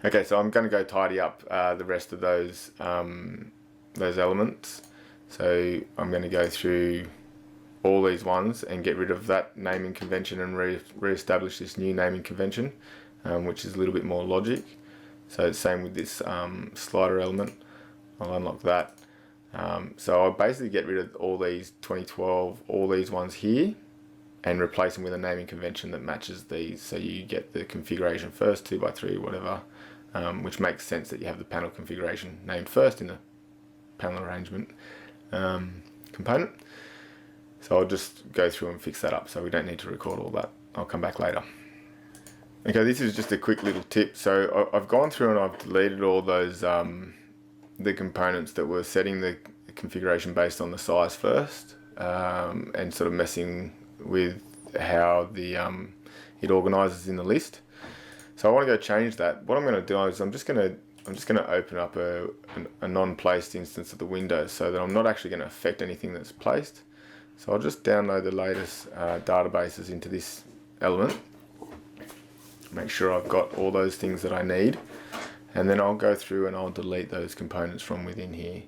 Okay, so I'm going to go tidy up the rest of those elements. So I'm going to go through all these ones and get rid of that naming convention and re-establish this new naming convention, which is a little bit more logic. So it's same with this slider element. I'll unlock that. So I'll basically get rid of all these 2012, all these ones here, and replace them with a naming convention that matches these. So you get the configuration first, 2x3, whatever, which makes sense that you have the panel configuration named first in the panel arrangement component. So I'll just go through and fix that up, so we don't need to record all that. I'll come back later. Okay, this is just a quick little tip. So I've gone through and I've deleted all those the components that were setting the configuration based on the size first, and sort of messing with how the it organizes in the list. So I want to go change that. What I'm going to do is I'm just going to open up a non-placed instance of the window, so that I'm not actually going to affect anything that's placed. So I'll just download the latest databases into this element, make sure I've got all those things that I need, and then I'll go through and I'll delete those components from within here.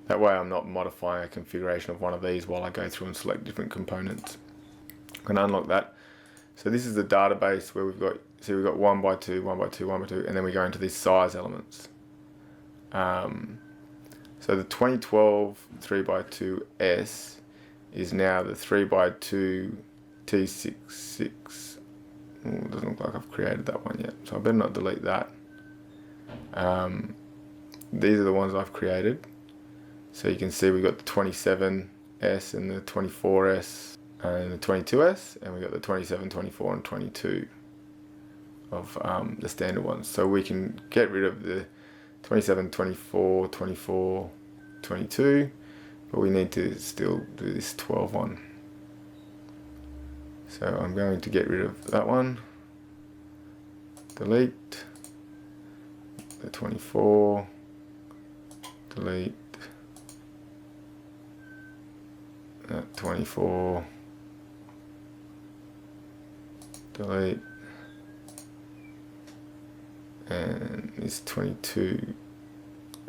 That way I'm not modifying a configuration of one of these while I go through and select different components. I'm going to unlock that. So this is the database where we've got 1x2, 1x2, 1x2, and then we go into these size elements. So the 2012 3x2S is now the 3x2 T66. It doesn't look like I've created that one yet, so I better not delete that. These are the ones I've created. So you can see we've got the 27S and the 24S and the 22S, and we've got the 27, 24 and 22 of the standard ones. So we can get rid of the 27, 24, 24, 22, but we need to still do this 12 one. So I'm going to get rid of that one, delete the 24, delete that 24, delete, and this 22.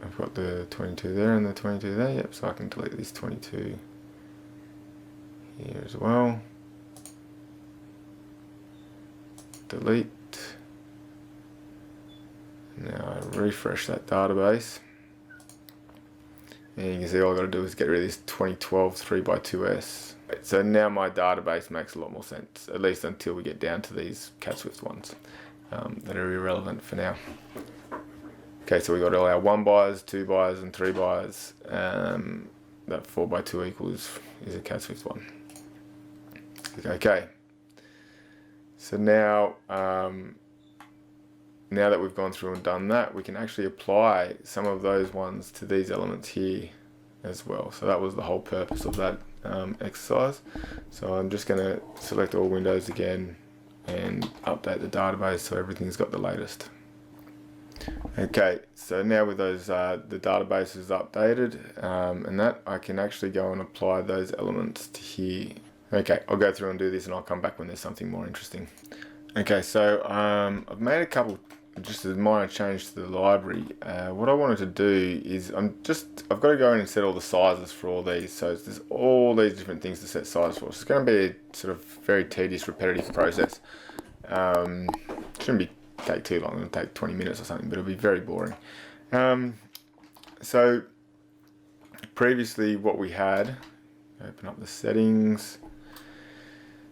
I've got the 22 there and the 22 there, yep, so I can delete this 22 here as well. Delete. Now I refresh that database, and you can see all I've got to do is get rid of this 2012 3x2S. So now my database makes a lot more sense, at least until we get down to these Cadswift ones that are irrelevant for now. Okay, so we got all our 1x, 2x and 3x. That 4x2 equals is a Cadswift one. Okay. So now, now that we've gone through and done that, we can actually apply some of those ones to these elements here as well. So that was the whole purpose of that exercise. So I'm just going to select all windows again and update the database so everything's got the latest. Okay, so now with those the database is updated, and that I can actually go and apply those elements to here. Okay, I'll go through and do this, and I'll come back when there's something more interesting. Okay, so I've made a couple, just a minor change to the library. What I wanted to do is I've got to go in and set all the sizes for all these. So there's all these different things to set sizes for. So it's going to be a sort of very tedious, repetitive process. Shouldn't take too long. It'll take 20 minutes or something, but it'll be very boring. So previously what we had, open up the settings.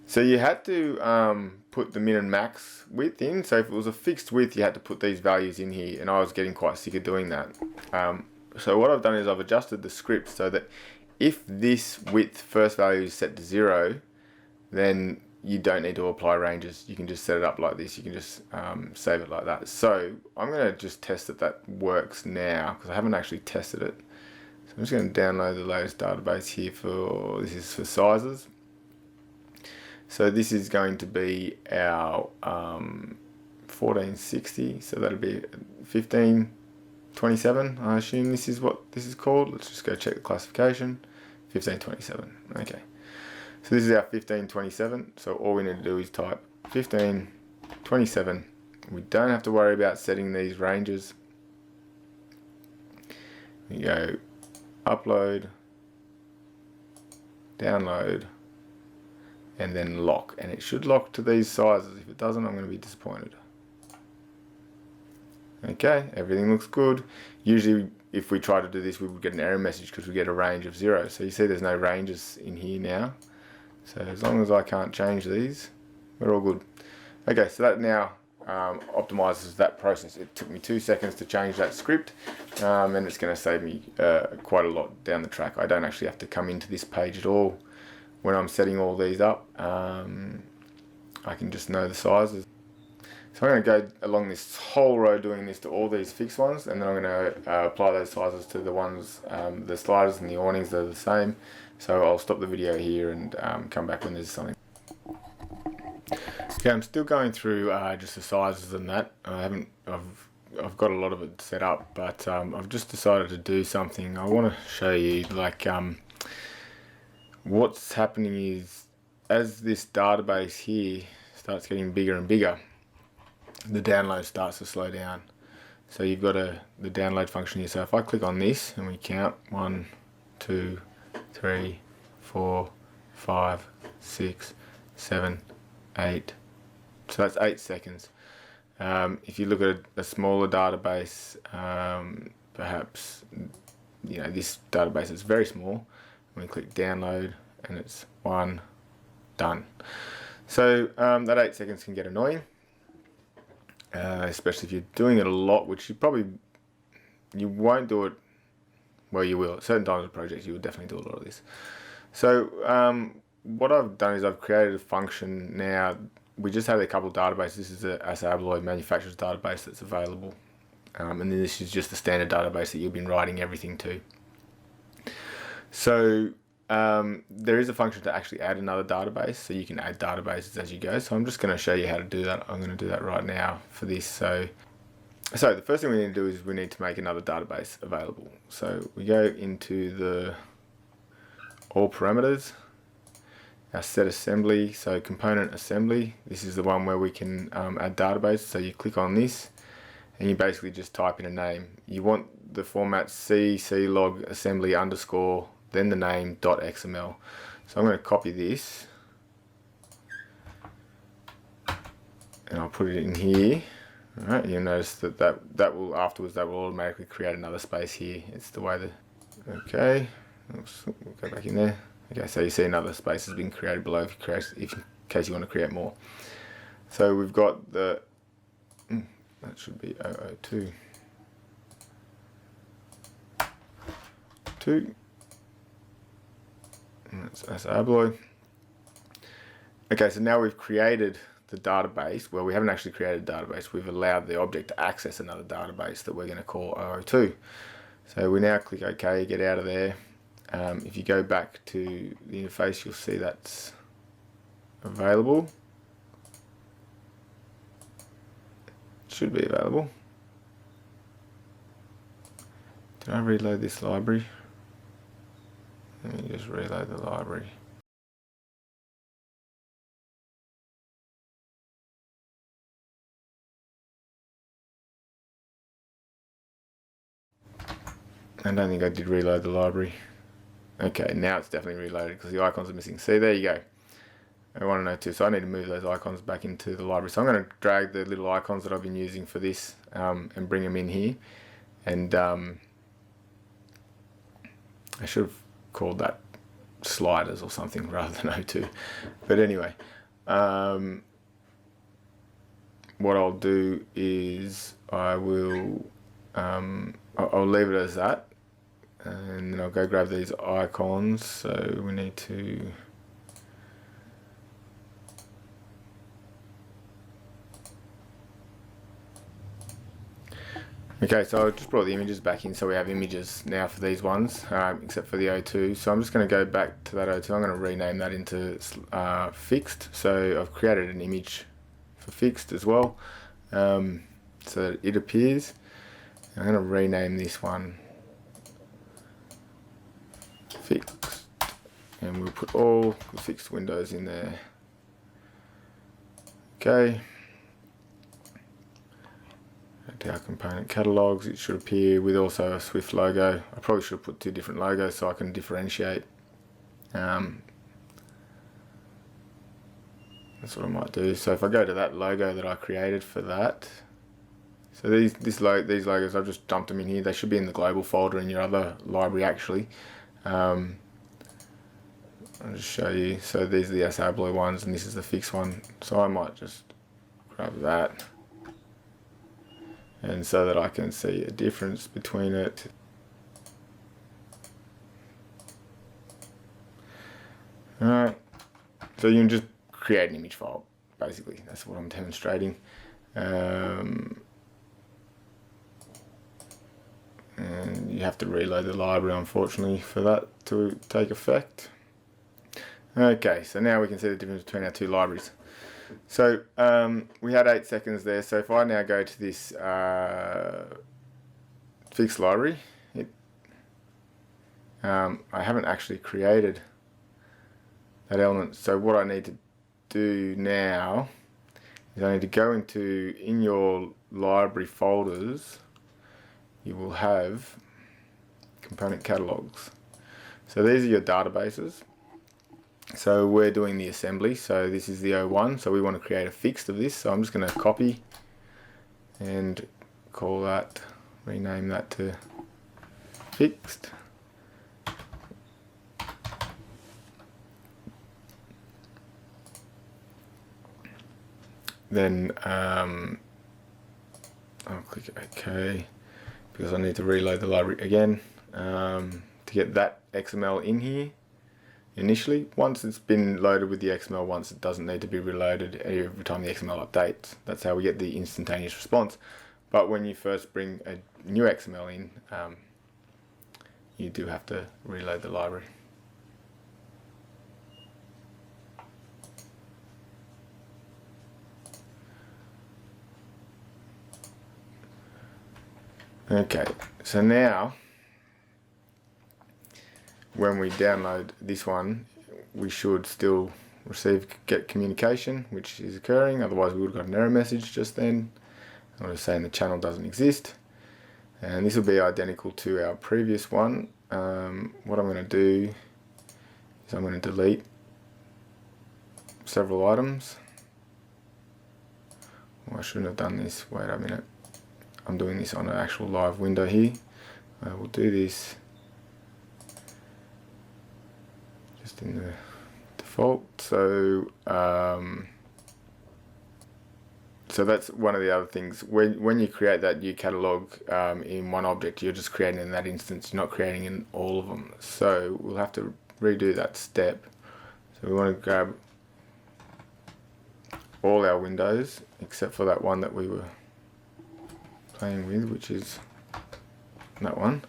So you had to put the min and max width in. So if it was a fixed width, you had to put these values in here, and I was getting quite sick of doing that. So what I've done is I've adjusted the script so that if this width first value is set to 0, then you don't need to apply ranges. You can just set it up like this. You can just save it like that. So I'm going to just test that that works now, because I haven't actually tested it. So I'm just going to download the latest database here for, this is for sizes. So this is going to be our 1460. So that'll be 1527. I assume this is what this is called. Let's just go check the classification. 1527. Okay. So this is our 1527. So all we need to do is type 1527. We don't have to worry about setting these ranges. We go upload, download, and then lock. And it should lock to these sizes. If it doesn't, I'm going to be disappointed. Okay, everything looks good. Usually if we try to do this, we would get an error message because we get a range of 0. So you see there's no ranges in here now. So as long as I can't change these, we're all good. Okay, so that now optimizes that process. It took me 2 seconds to change that script, and it's going to save me quite a lot down the track. I don't actually have to come into this page at all when I'm setting all these up. I can just know the sizes. So I'm going to go along this whole row doing this to all these fixed ones, and then I'm going to apply those sizes to the ones, the sliders and the awnings, they're the same. So I'll stop the video here and come back when there's something. Okay, I'm still going through just the sizes and that. I've got a lot of it set up, but I've just decided to do something. I want to show you, like, what's happening is as this database here starts getting bigger and bigger, the download starts to slow down. So you've got the download function here. So if I click on this and we count 1, 2, 3, 4, 5, 6, 7, 8. So that's 8 seconds. If you look at a smaller database, perhaps, you know, this database is very small. We click download and it's 1, done. So that 8 seconds can get annoying, especially if you're doing it a lot, which you won't do it. Well, you will. At certain times of projects, you will definitely do a lot of this. So what I've done is I've created a function now. We just have a couple of databases. This is a Abloy manufacturer's database that's available. And then this is just the standard database that you've been writing everything to. So there is a function to actually add another database. So you can add databases as you go. So I'm just going to show you how to do that. I'm going to do that right now for this. So the first thing we need to do is we need to make another database available. So we go into the all parameters, our set assembly, so component assembly. This is the one where we can add database. So you click on this and you basically just type in a name. You want the format clog assembly underscore, then the name .xml. So I'm going to copy this and I'll put it in here. Alright, you'll notice that will automatically create another space here. It's the way okay, oops, we'll go back in there. Okay, so you see another space has been created below in case you want to create more. So we've got that should be 002. 2. And that's Abloy. Okay, so now we've created the database. Well, we haven't actually created a database. We've allowed the object to access another database that we're going to call 002. So we now click OK, get out of there. If you go back to the interface, you'll see that's available. It should be available. Did I reload this library? Let me just reload the library. I don't think I did reload the library. Okay, now it's definitely reloaded because the icons are missing. See, there you go. I want to know too, so I need to move those icons back into the library. So I'm going to drag the little icons that I've been using for this and bring them in here. And I should have called that sliders or something rather than O2. But anyway, what I'll do is I will I'll leave it as that, and then I'll go grab these icons. So we need to okay, so I just brought the images back in, so we have images now for these ones, except for the O2. So I'm just going to go back to that O2. I'm going to rename that into fixed. So I've created an image for fixed as well, so that it appears. I'm going to rename this one fixed, and we'll put all the fixed windows in there. Okay. To our component catalogues, it should appear with also a Swift logo. I probably should have put 2 different logos so I can differentiate. That's what I might do. So if I go to that logo that I created for that, so these logos, I've just dumped them in here. They should be in the global folder in your other library actually. I'll just show you. So these are the assembly ones, and this is the fixed one. So I might just grab that, and so that I can see a difference between it. Alright, so you can just create an image file, basically. That's what I'm demonstrating. And you have to reload the library, unfortunately, for that to take effect. Okay, so now we can see the difference between our 2 libraries. So we had 8 seconds there. So if I now go to this fixed library, I haven't actually created that element. So what I need to do now is I need to go in your library folders. You will have component catalogues. So these are your databases. So we're doing the assembly, so this is the O1, so we want to create a fixed of this, so I'm just going to copy and call that, rename that to fixed. Then I'll click OK, because I need to reload the library again to get that XML in here. Initially, once it's been loaded with the XML once, it doesn't need to be reloaded every time the XML updates. That's how we get the instantaneous response. But when you first bring a new XML in, you do have to reload the library. Okay, so now when we download this one, we should still get communication, which is occurring. Otherwise we would have got an error message just then. I'm just saying the channel doesn't exist, and this will be identical to our previous one. What I'm going to do is I'm going to delete several items. Oh, I shouldn't have done this. Wait a minute. I'm doing this on an actual live window here. I will do this just in the default. So so that's one of the other things. When you create that new catalog in one object, you're just creating in that instance. You're not creating in all of them. So we'll have to redo that step. So we want to grab all our windows except for that one that we were playing with, which is that one.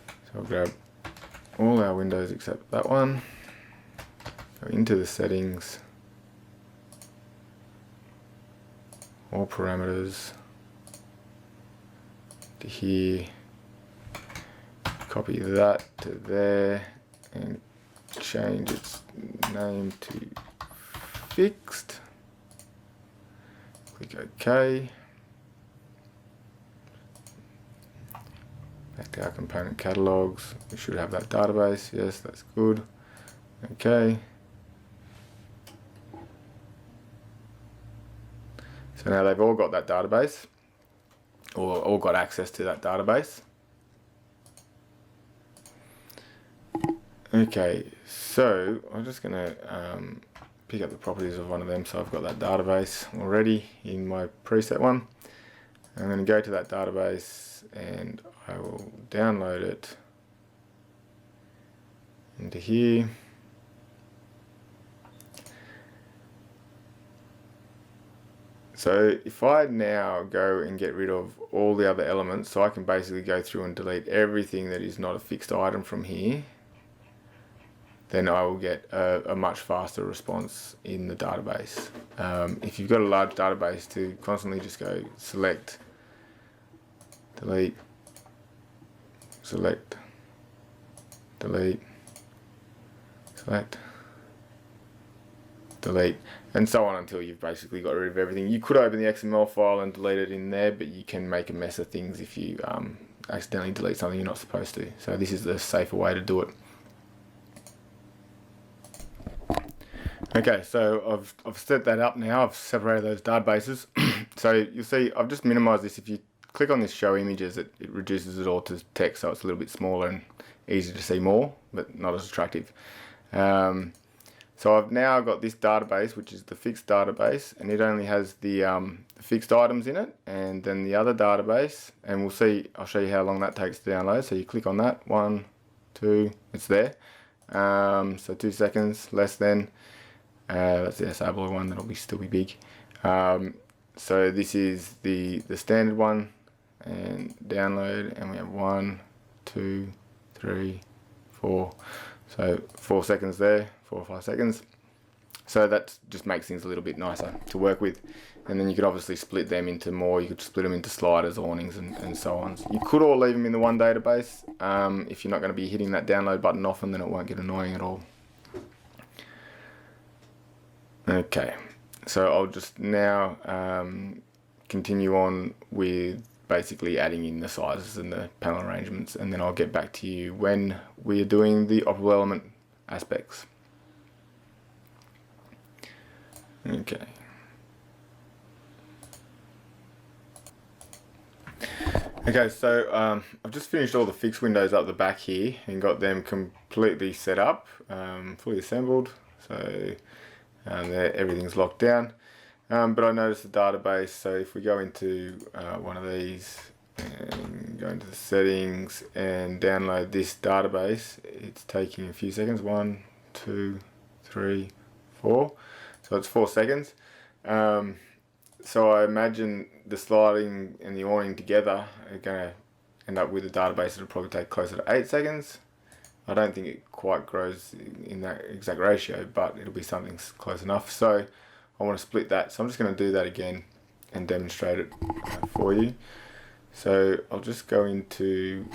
So I'll grab all our windows except that one, go into the settings, all parameters, to here, copy that to there, and change its name to fixed. Click OK. Back to our component catalogues. We should have that database. Yes, that's good. Okay. So now they've all got that database, or all got access to that database. Okay, so I'm just going to pick up the properties of one of them. So I've got that database already in my preset one. I'm going to go to that database and I will download it into here. So if I now go and get rid of all the other elements, so I can basically go through and delete everything that is not a fixed item from here, then I will get a much faster response in the database. If you've got a large database, to constantly just go select, delete, select, delete, select, delete, and so on until you've basically got rid of everything. You could open the XML file and delete it in there, but you can make a mess of things if you accidentally delete something you're not supposed to. So this is the safer way to do it. Okay, so I've set that up now. I've separated those databases. So you'll see I've just minimized this. If you click on this show images, it reduces it all to text, so it's a little bit smaller and easier to see more, but not as attractive. So I've now got this database, which is the fixed database, and it only has the fixed items in it, and then the other database, and I'll show you how long that takes to download. So you click on that, 1, 2, it's there. So 2 seconds, less than. That's the Operable one, that'll still be big. So this is the standard one, and download, and we have 1, 2, 3, 4. So 4 seconds there, 4 or 5 seconds. So that just makes things a little bit nicer to work with. And then you could obviously split them into more. You could split them into sliders, awnings, and so on. So you could all leave them in the one database. If you're not going to be hitting that download button often, then it won't get annoying at all. Okay, so I'll just now continue on with basically adding in the sizes and the panel arrangements, and then I'll get back to you when we are doing the operable element aspects. Okay. Okay, so I've just finished all the fixed windows up the back here and got them completely set up, fully assembled. So everything's locked down. But I noticed the database, so if we go into one of these and go into the settings and download this database, it's taking a few seconds. 1, 2, 3, 4. So it's 4 seconds. So I imagine the sliding and the awning together are going to end up with a database that'll probably take closer to 8 seconds. I don't think it quite grows in that exact ratio, but it'll be something close enough. So I want to split that. So I'm just going to do that again and demonstrate it for you. So I'll just go into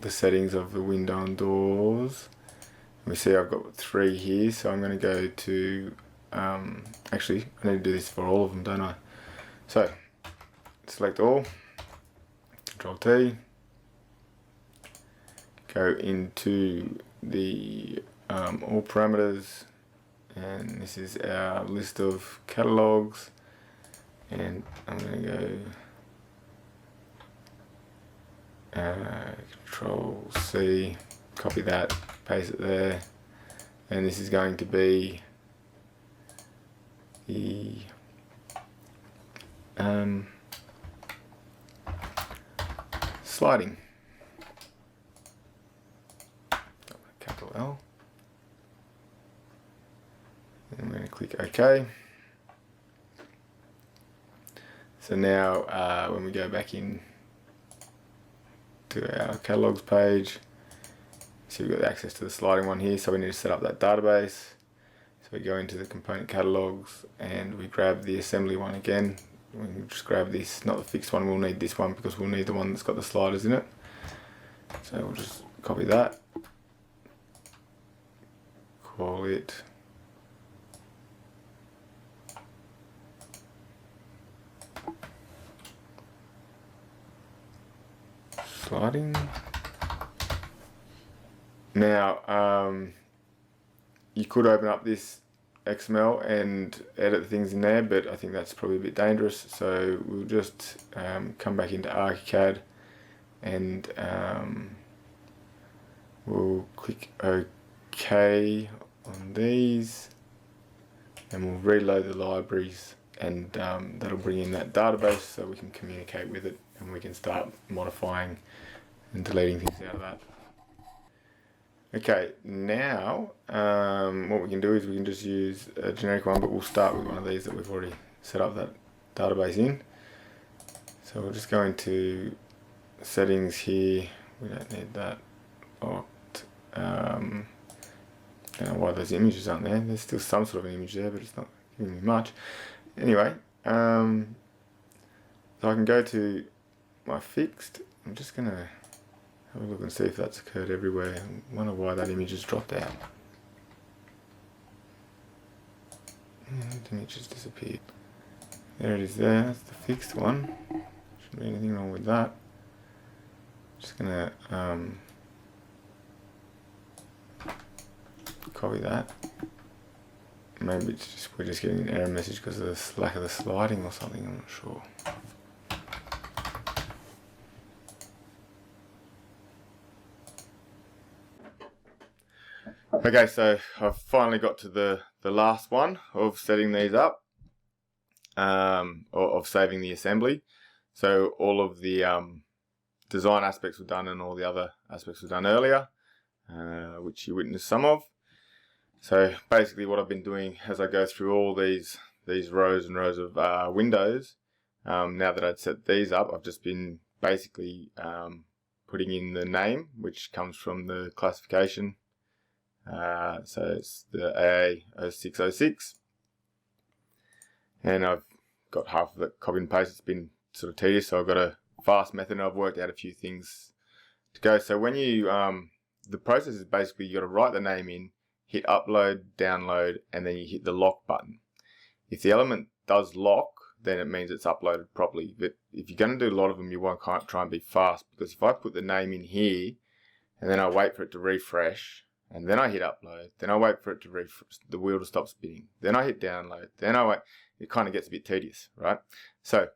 the settings of the window and doors. We see I've got 3 here, so I'm going to go to, actually I need to do this for all of them, don't I? So select all, Control T, go into the all parameters, and this is our list of catalogues, and I'm going to go Control C, copy that, paste it there, and this is going to be the sliding, capital L, and I'm going to click OK. So now when we go back in to our catalogues page, so we've got access to the sliding one here, so we need to set up that database. So we go into the component catalogues and we grab the assembly one again. We can just grab this, not the fixed one, we'll need this one because we'll need the one that's got the sliders in it. So we'll just copy that, call it sliding. Now you could open up this XML and edit things in there, but I think that's probably a bit dangerous, so we'll just come back into ARCHICAD and we'll click OK on these, and we'll reload the libraries, and that'll bring in that database so we can communicate with it, and we can start modifying and deleting things out of that. Okay, now what we can do is we can just use a generic one, but we'll start with one of these that we've already set up that database in. So we'll just go into settings here. We don't need that. Don't know why those images aren't there. There's still some sort of an image there, but it's not giving me much. Anyway, so I can go to my fixed. I'm just gonna have a look and see if that's occurred everywhere. I wonder why that image has dropped out. The image has disappeared. There it is there, that's the fixed one. Shouldn't be anything wrong with that. Just gonna copy that. Maybe it's just, we're just getting an error message because of the lack of the sliding or something, I'm not sure. Okay, so I've finally got to the last one of setting these up, or of saving the assembly. So all of the design aspects were done and all the other aspects were done earlier, which you witnessed some of. So basically what I've been doing as I go through all these rows and rows of windows, now that I'd set these up, I've just been basically putting in the name, which comes from the classification. So it's the AA0606, and I've got half of it copied and pasted. It's been sort of tedious, so I've got a fast method and I've worked out a few things to go. So when you, the process is basically you got to write the name in, hit upload, download, and then you hit the lock button. If the element does lock, then it means it's uploaded properly. But if you're going to do a lot of them, you want to try and be fast, because if I put the name in here and then I wait for it to refresh, and then I hit upload, then I wait for it to refresh, the wheel to stop spinning, then I hit download, then I wait, it kind of gets a bit tedious, right? So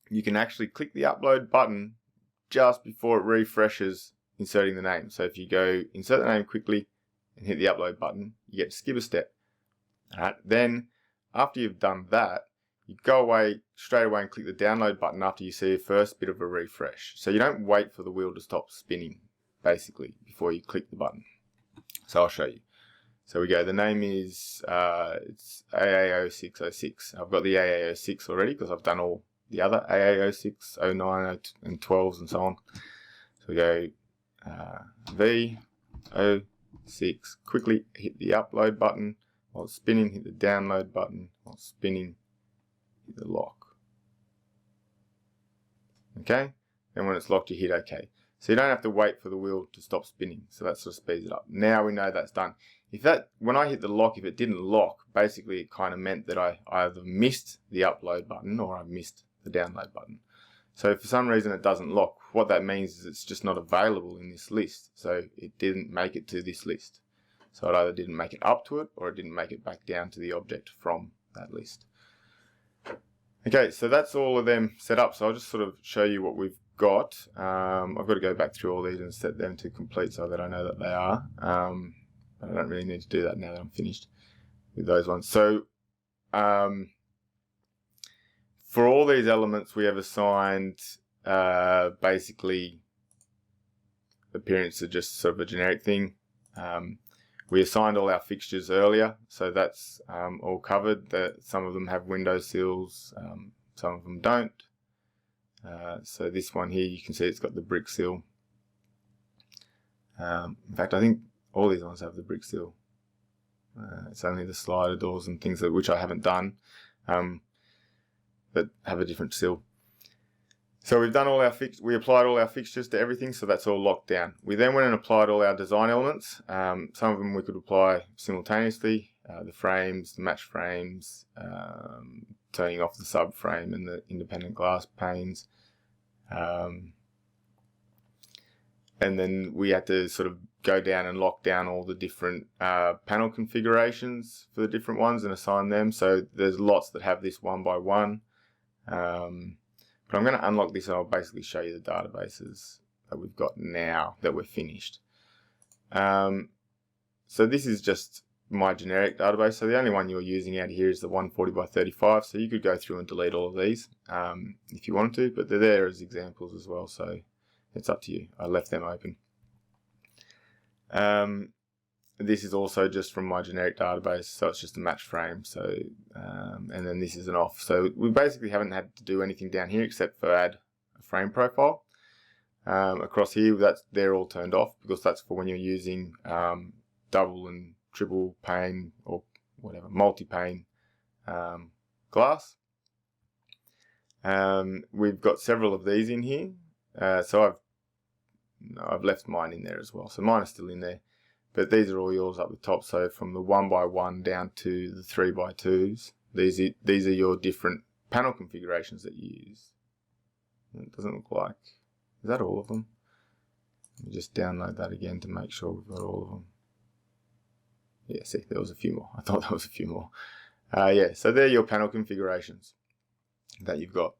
you can actually click the upload button just before it refreshes inserting the name. So if you go insert the name quickly and hit the upload button, you get to skip a step. Alright, then after you've done that, you go away straight away and click the download button after you see the first bit of a refresh. So you don't wait for the wheel to stop spinning, basically, before you click the button. So I'll show you. So we go, the name is it's AA0606. I've got the AA06 already because I've done all the other AA06, 09, and 12s and so on. So we go V06, quickly hit the upload button, while it's spinning hit the download button, while it's spinning hit the lock. Okay, then when it's locked you hit OK. So you don't have to wait for the wheel to stop spinning, so that sort of speeds it up. Now we know that's done. If that, when I hit the lock, if it didn't lock, basically it kind of meant that I either missed the upload button or I missed the download button. So if for some reason it doesn't lock, what that means is it's just not available in this list. So it didn't make it to this list. So it either didn't make it up to it or it didn't make it back down to the object from that list. Okay, so that's all of them set up. So I'll just sort of show you what we've got. I've got to go back through all these and set them to complete so that I know that they are. But I don't really need to do that now that I'm finished with those ones. So for all these elements we have assigned basically appearance are just sort of a generic thing. We assigned all our fixtures earlier, so that's all covered. Some of them have window sills, some of them don't. So this one here, you can see it's got the brick sill. In fact, I think all these ones have the brick sill. It's only the slider doors and things which I haven't done, that have a different sill. So we've done all our we applied all our fixtures to everything, so that's all locked down. We then went and applied all our design elements. Some of them we could apply simultaneously, the frames, the match frames, turning off the subframe and the independent glass panes. And then we had to sort of go down and lock down all the different panel configurations for the different ones and assign them. So there's lots that have this one by one. But I'm going to unlock this and I'll basically show you the databases that we've got now that we're finished. So this is just my generic database. So the only one you're using out here is the 140 by 35. So you could go through and delete all of these if you wanted to, but they're there as examples as well. So it's up to you. I left them open. This is also just from my generic database, so it's just a match frame. So, and then this is an off. So we basically haven't had to do anything down here except for add a frame profile. Across here, they're all turned off because that's for when you're using double and triple pane or whatever, multi-pane glass. We've got several of these in here. So I've left mine in there as well. So mine is still in there. But these are all yours up the top. So from the 1x1 down to the 3x2s, these are your different panel configurations that you use. It doesn't look like. Is that all of them? Let me just download that again to make sure we've got all of them. Yeah, see, there was a few more. I thought there was a few more. Yeah, so they're your panel configurations that you've got.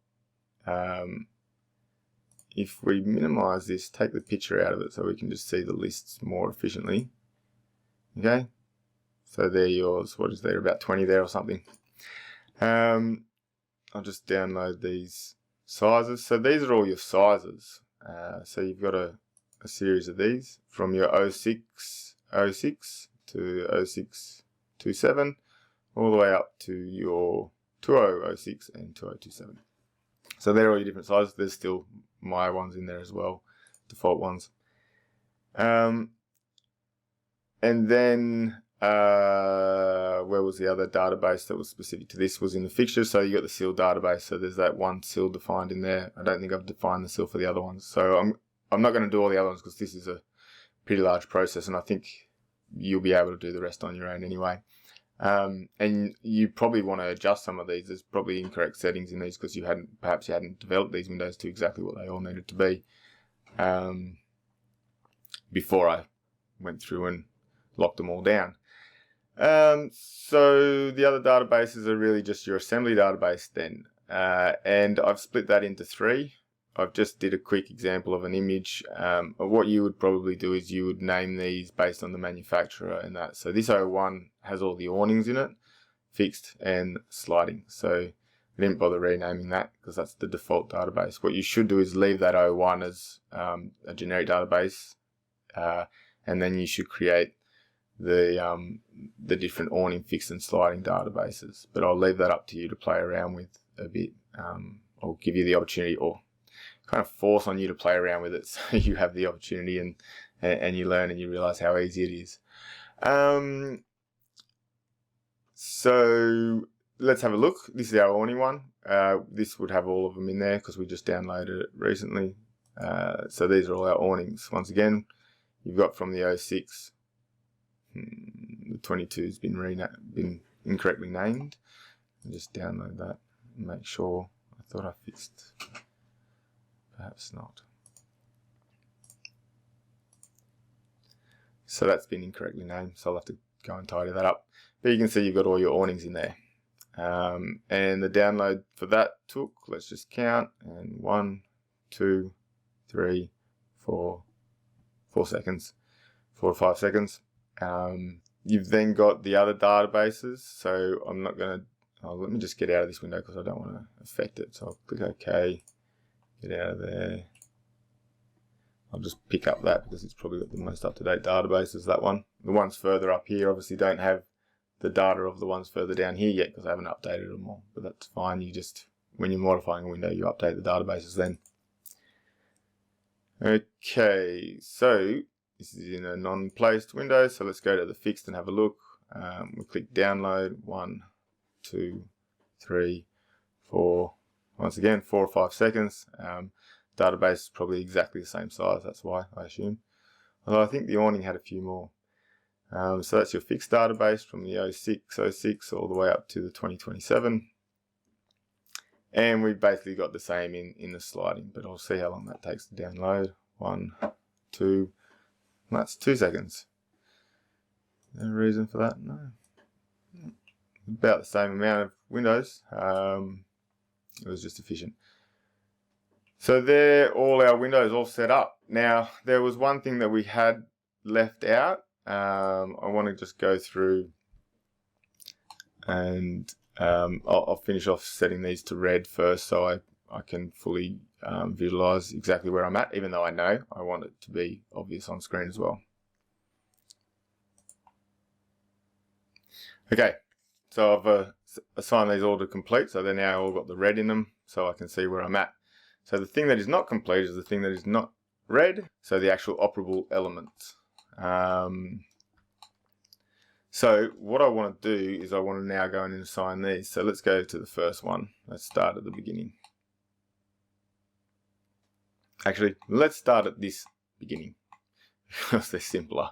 If we minimize this, take the picture out of it so we can just see the lists more efficiently. Okay, so they're yours. What is there? About 20 there or something. I'll just download these sizes. So these are all your sizes. So you've got a series of these from your 06 to 0627 all the way up to your 2006 and 2027. So they're all your different sizes. There's still my ones in there as well, default ones. And then where was the other database that was specific to this? Was in the fixtures. So you got the seal database. So there's that one seal defined in there. I don't think I've defined the seal for the other ones. So I'm not going to do all the other ones because this is a pretty large process, and I think you'll be able to do the rest on your own anyway. And you probably want to adjust some of these. There's probably incorrect settings in these because perhaps you hadn't developed these windows to exactly what they all needed to be before I went through and locked them all down. So the other databases are really just your assembly database then, and I've split that into three. I've just did a quick example of an image. What you would probably do is you would name these based on the manufacturer and that. So this 01 has all the awnings in it, fixed and sliding. So I didn't bother renaming that because that's the default database. What you should do is leave that 01 as a generic database, and then you should create the different awning, fixed and sliding databases. But I'll leave that up to you to play around with a bit. I'll give you the opportunity, or kind of force on you to play around with it, so you have the opportunity and you learn and you realize how easy it is. So let's have a look. This is our awning one. This would have all of them in there because we just downloaded it recently. So these are all our awnings. Once again, you've got from the 06. The 22 has been incorrectly named. I'll just download that and make sure. I thought I fixed. Perhaps not. So that's been incorrectly named, so I'll have to go and tidy that up. But you can see you've got all your awnings in there. And the download for that took, let's just count, and 1, 2, 3, 4 seconds, 4 to 5 seconds. You've then got the other databases, so I'm not going to, let me just get out of this window because I don't want to affect it. So I'll click OK, get out of there. I'll just pick up that because it's probably got the most up-to-date databases, that one. The ones further up here obviously don't have the data of the ones further down here yet because I haven't updated them all, but that's fine. You just, when you're modifying a window, you update the databases then. Okay, so this is in a non-placed window, so let's go to the fixed and have a look. We click download, 1, 2, 3, 4. Once again, 4 or 5 seconds. Database is probably exactly the same size, that's why, I assume. Although I think the awning had a few more. So that's your fixed database from the 06 all the way up to the 2027. And we've basically got the same in the sliding, but I'll see how long that takes to download. 1, 2, that's 2 seconds. No reason for that? No. About the same amount of windows. It was just efficient. So they're all our windows all set up. Now, there was one thing that we had left out. I want to just go through and I'll finish off setting these to red first, so I can fully visualize exactly where I'm at, even though I know I want it to be obvious on screen as well. Okay, so I've assigned these all to complete, so they're now all got the red in them, so I can see where I'm at. So the thing that is not complete is the thing that is not red, so the actual operable elements. So what I want to do is I want to now go in and assign these. So let's go to the first one. Let's start at the beginning. Actually, let's start at this beginning because they're simpler.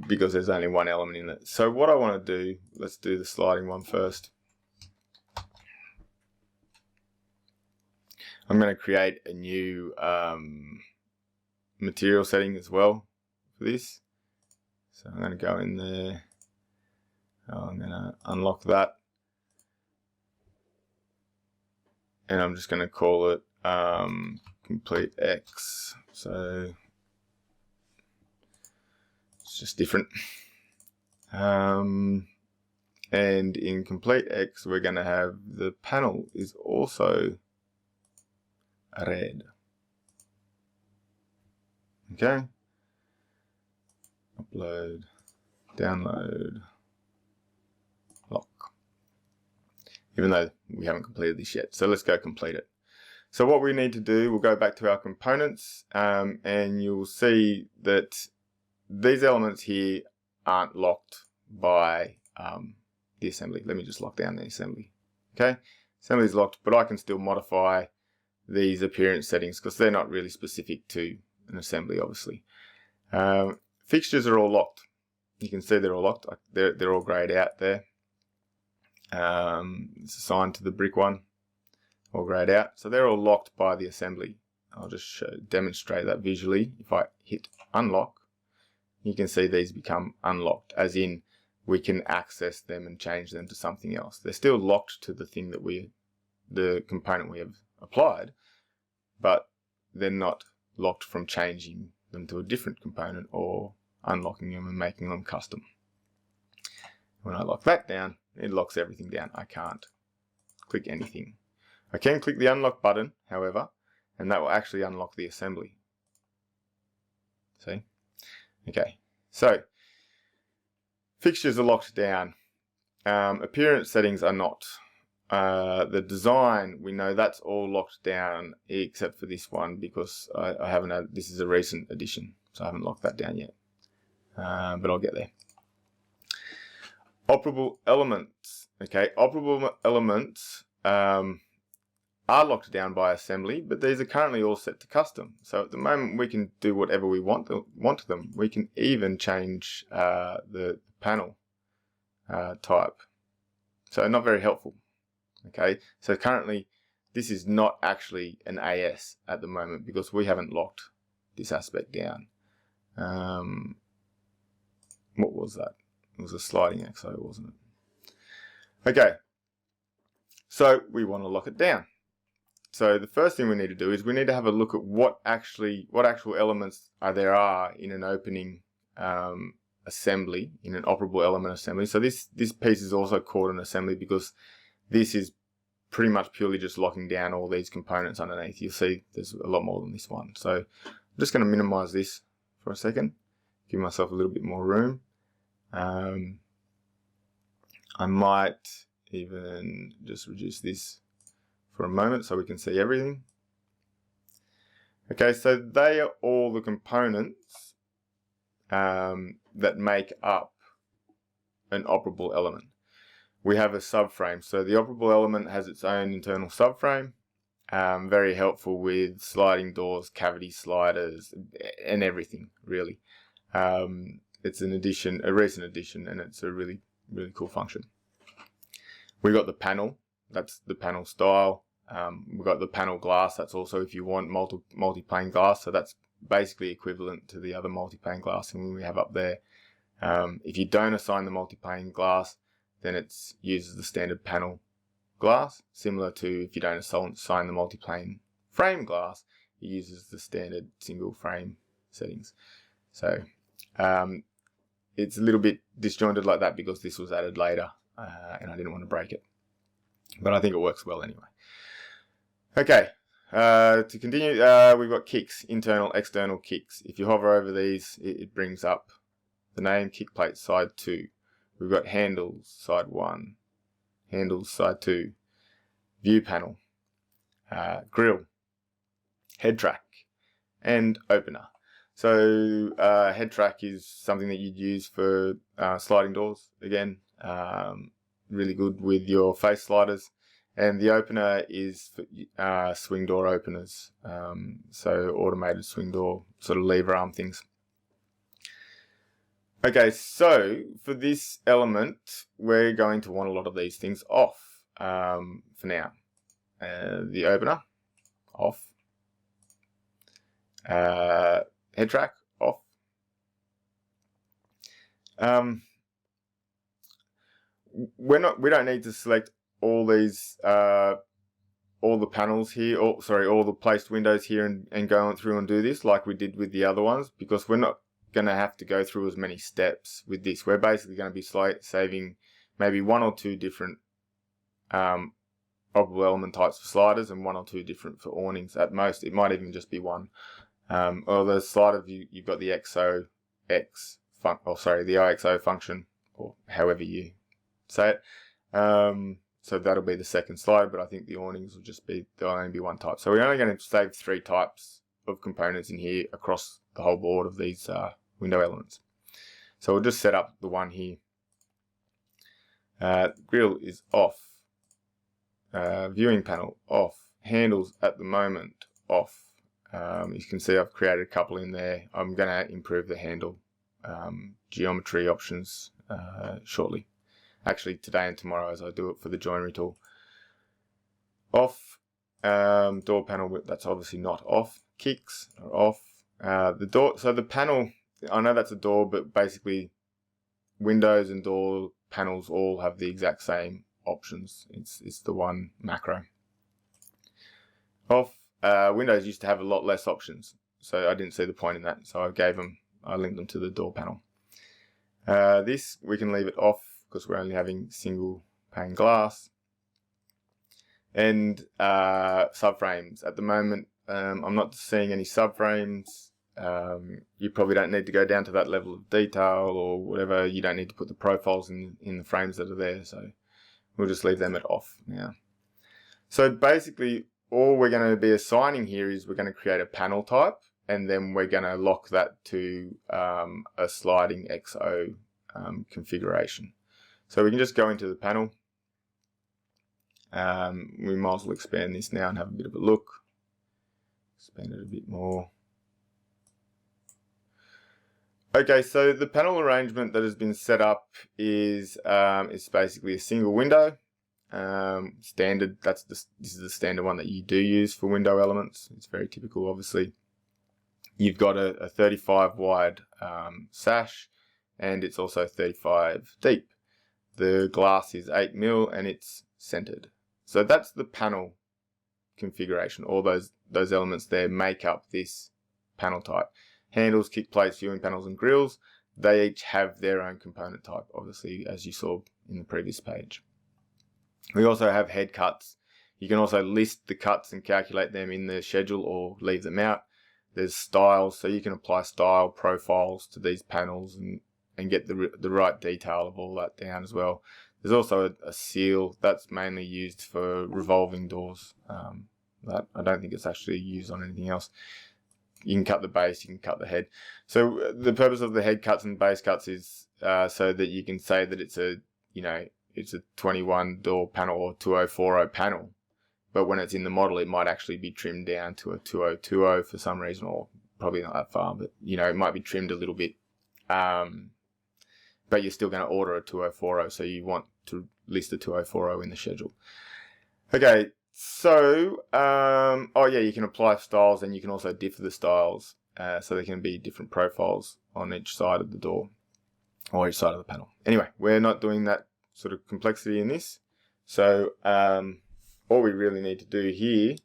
Because there's only one element in it. So what I want to do, let's do the sliding one first. I'm going to create a new material setting as well for this. So I'm going to go in there. I'm going to unlock that. And I'm just going to call it complete X. So it's just different. And in complete X, we're going to have the panel is also red. Okay. Upload, download, lock. Even though we haven't completed this yet. So let's go complete it. So what we need to do, we'll go back to our components and you'll see that these elements here aren't locked by the assembly. Let me just lock down the assembly. Okay, assembly is locked, but I can still modify these appearance settings because they're not really specific to an assembly, obviously. Fixtures are all locked. You can see they're all locked. They're all grayed out there. It's assigned to the brick one, all grayed out. So they're all locked by the assembly. I'll just demonstrate that visually. If I hit unlock, you can see these become unlocked, as in we can access them and change them to something else. They're still locked to the thing that the component we have applied, but they're not locked from changing them to a different component or unlocking them and making them custom. When I lock that down, it locks everything down. I can't click anything. I can click the unlock button, however, and that will actually unlock the assembly. See? Okay, so fixtures are locked down. Appearance settings are not. The design, we know that's all locked down except for this one because I haven't had, this is a recent addition, so I haven't locked that down yet. But I'll get there. Operable elements. Okay, operable elements are locked down by assembly, but these are currently all set to custom. So at the moment we can do whatever we want to them. We can even change the panel type. So not very helpful. Okay, so currently this is not actually an AS at the moment because we haven't locked this aspect down. What was that? It was a sliding XO, wasn't it? Okay, so we want to lock it down. So the first thing we need to do is we need to have a look at what actual elements there are in an opening assembly, in an operable element assembly. So this piece is also called an assembly because this is pretty much purely just locking down all these components underneath. You'll see there's a lot more than this one. So I'm just going to minimize this for a second, give myself a little bit more room. I might even just reduce this for a moment so we can see everything. Okay, so they are all the components that make up an operable element. We have a subframe, so the operable element has its own internal subframe, very helpful with sliding doors, cavity sliders, and everything really. It's an addition, a recent addition, and it's a really cool function. We've got the panel, that's the panel style. We've got the panel glass, that's also if you want multi-pane glass, so that's basically equivalent to the other multi-pane glass we have up there. If you don't assign the multi-pane glass, then it uses the standard panel glass, similar to if you don't assign the multi-pane frame glass, it uses the standard single frame settings. So it's a little bit disjointed like that because this was added later and I didn't want to break it. But I think it works well anyway. Okay, to continue, we've got kicks, internal, external kicks. If you hover over these, it brings up the name, kick plate side 2. We've got handles, side 1, handles, side 2, view panel, grill, head track, and opener. So head track is something that you'd use for sliding doors, again, really good with your face sliders. And the opener is for swing door openers, so automated swing door sort of lever arm things. Okay, so for this element, we're going to want a lot of these things off for now. The opener, off. Head track, off. We don't need to select all these, all the panels here, all the placed windows here and go on through and do this like we did with the other ones, because we're not going to have to go through as many steps with this. We're basically going to be saving maybe 1 or 2 different operable element types for sliders and 1 or 2 different for awnings at most. It might even just be 1. Or the slider view, you've got the the IXO function, or however you say it. So that'll be the second slider, but I think the awnings will just be, there'll only be 1 type. So we're only going to save 3 types of components in here across the whole board of these window elements. So we'll just set up the one here. Grill is off. Viewing panel off. Handles at the moment off. You can see I've created a couple in there. I'm going to improve the handle geometry options shortly. Actually today and tomorrow as I do it for the joinery tool. Off. Door panel, that's obviously not off. Kicks are off. The door, so the panel, I know that's a door, but basically windows and door panels all have the exact same options. It's the one macro. Off. Windows used to have a lot less options, so I didn't see the point in that, so I linked them to the door panel. This, we can leave it off because we're only having single pane glass. And subframes. At the moment, I'm not seeing any subframes. You probably don't need to go down to that level of detail or whatever. You don't need to put the profiles in the frames that are there, so we'll just leave them at off now. So basically, all we're going to be assigning here is we're going to create a panel type, and then we're going to lock that to a sliding XO configuration. So we can just go into the panel. We might as well expand this now and have a bit of a look. Expand it a bit more. Okay, so the panel arrangement that has been set up is basically a single window. Standard. This is the standard one that you do use for window elements. It's very typical, obviously. You've got a 35 wide sash, and it's also 35 deep. The glass is 8 mil and it's centered. So that's the panel configuration. All those elements there make up this panel type. Handles, kick plates, viewing panels, and grills, they each have their own component type, obviously, as you saw in the previous page. We also have head cuts. You can also list the cuts and calculate them in the schedule or leave them out. There's styles, so you can apply style profiles to these panels and get the right detail of all that down as well. There's also a seal that's mainly used for revolving doors. That I don't think it's actually used on anything else. You can cut the base, you can cut the head. So the purpose of the head cuts and base cuts is so that you can say that it's a 21 door panel or 2040 panel, but when it's in the model, it might actually be trimmed down to a 2020 for some reason, or probably not that far, but it might be trimmed a little bit. But you're still going to order a 2040, so you want to list a 2040 in the schedule. Okay, so, you can apply styles, and you can also differ the styles, so there can be different profiles on each side of the door, or each side of the panel. Anyway, we're not doing that sort of complexity in this, so all we really need to do here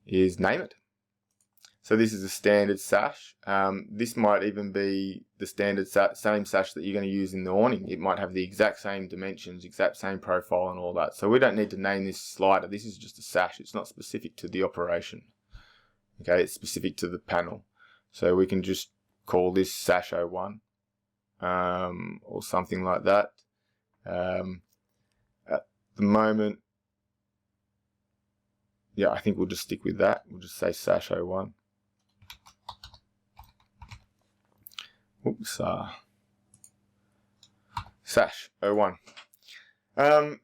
is name it. So this is a standard sash. This might even be the standard same sash that you're going to use in the awning. It might have the exact same dimensions, exact same profile and all that. So we don't need to name this slider. This is just a sash. It's not specific to the operation. Okay, it's specific to the panel. So we can just call this sash 01 or something like that. At the moment, yeah, I think we'll just stick with that. We'll just say sash 01. Oops, sash 01.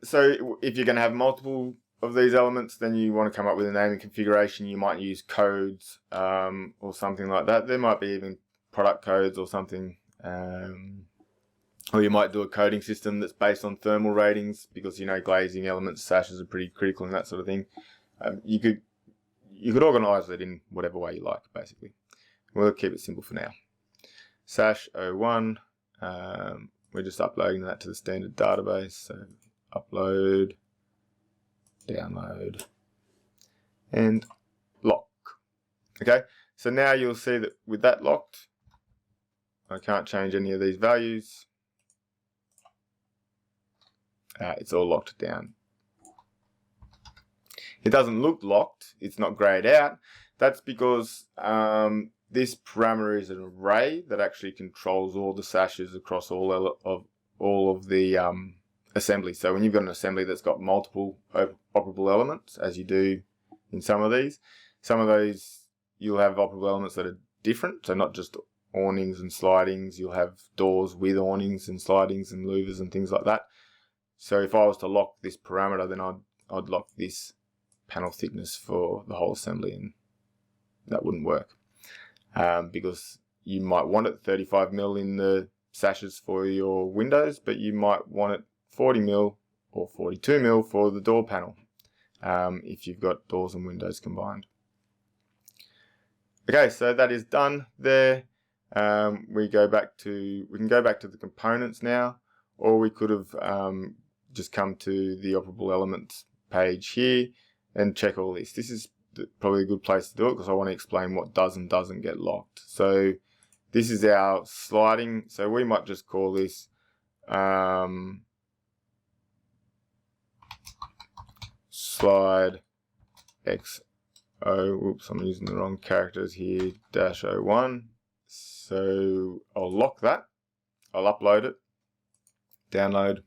So if you're going to have multiple of these elements, then you want to come up with a naming configuration. You might use codes or something like that. There might be even product codes or something. Or you might do a coding system that's based on thermal ratings, because you know glazing elements, sashes are pretty critical and that sort of thing. You could organise it in whatever way you like, basically. We'll keep it simple for now. Sash 01, we're just uploading that to the standard database. So upload, download, and lock. Okay, so now you'll see that with that locked, I can't change any of these values. It's all locked down. It doesn't look locked, it's not grayed out. That's because this parameter is an array that actually controls all the sashes across all of the assemblies. So when you've got an assembly that's got multiple operable elements, as you do in some of these, some of those you'll have operable elements that are different. So not just awnings and slidings, you'll have doors with awnings and slidings and louvers and things like that. So if I was to lock this parameter, then I'd lock this panel thickness for the whole assembly, and that wouldn't work. Because you might want it 35mm in the sashes for your windows, but you might want it 40mm or 42mm for the door panel, if you've got doors and windows combined. Okay, so that is done there. We can go back to the components now, or we could have just come to the Operable Elements page here and check all this. This is probably a good place to do it, because I want to explain what does and doesn't get locked. So this is our sliding. So we might just call this slide XO. Oops, I'm using the wrong characters here. -01. So I'll lock that. I'll upload it, download,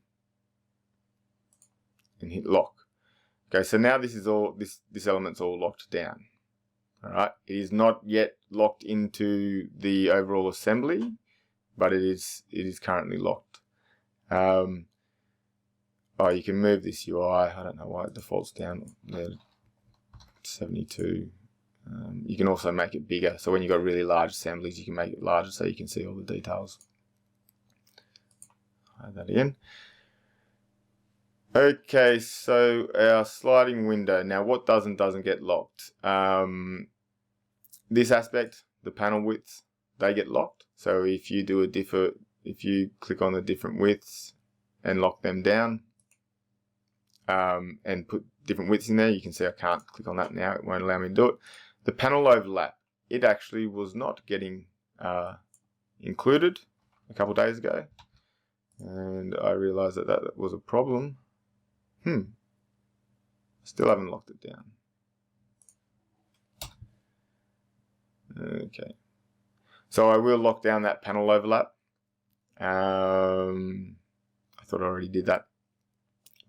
and hit lock. Okay, so now this is all this element's all locked down. All right, it is not yet locked into the overall assembly, but it is currently locked. Oh, you can move this UI. I don't know why it defaults down there. 72. You can also make it bigger. So when you've got really large assemblies, you can make it larger so you can see all the details. Hide that in. Okay, so our sliding window. Now, what does and doesn't get locked? This aspect, the panel widths, they get locked. So if you do if you click on the different widths and lock them down, and put different widths in there, you can see I can't click on that now. It won't allow me to do it. The panel overlap, it actually was not getting included a couple of days ago, and I realized that that was a problem. Still haven't locked it down. Okay, so I will lock down that panel overlap. I thought I already did that,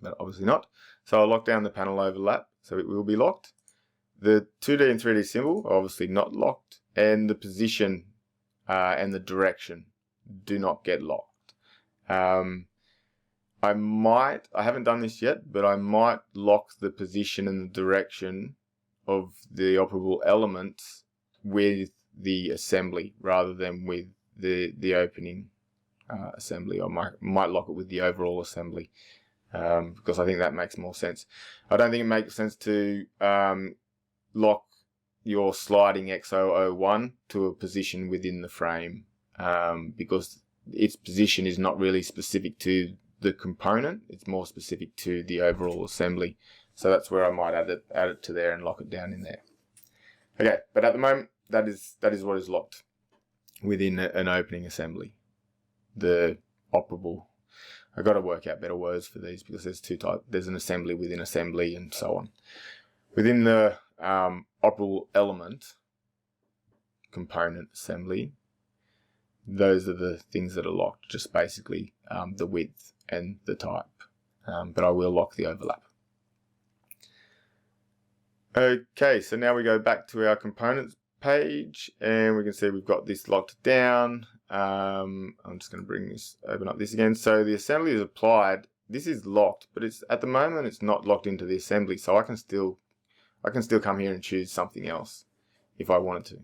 but obviously not. So I'll lock down the panel overlap, so it will be locked. The 2D and 3D symbol are obviously not locked, and the position and the direction do not get locked. I haven't done this yet, but I might lock the position and the direction of the operable elements with the assembly rather than with the opening assembly. I might lock it with the overall assembly, because I think that makes more sense. I don't think it makes sense to lock your sliding X001 to a position within the frame, because its position is not really specific to the component, it's more specific to the overall assembly. So that's where I might add it to there and lock it down in there. Okay, but at the moment, that is what is locked within an opening assembly. The operable. I've got to work out better words for these because there's two types. There's an assembly within assembly and so on. Within the operable element component assembly, those are the things that are locked, just basically the width and the type. But I will lock the overlap. Okay, so now we go back to our components page and we can see we've got this locked down. I'm just going to open up this again. So the assembly is applied. This is locked, but it's at the moment it's not locked into the assembly, so I can still come here and choose something else if I wanted to.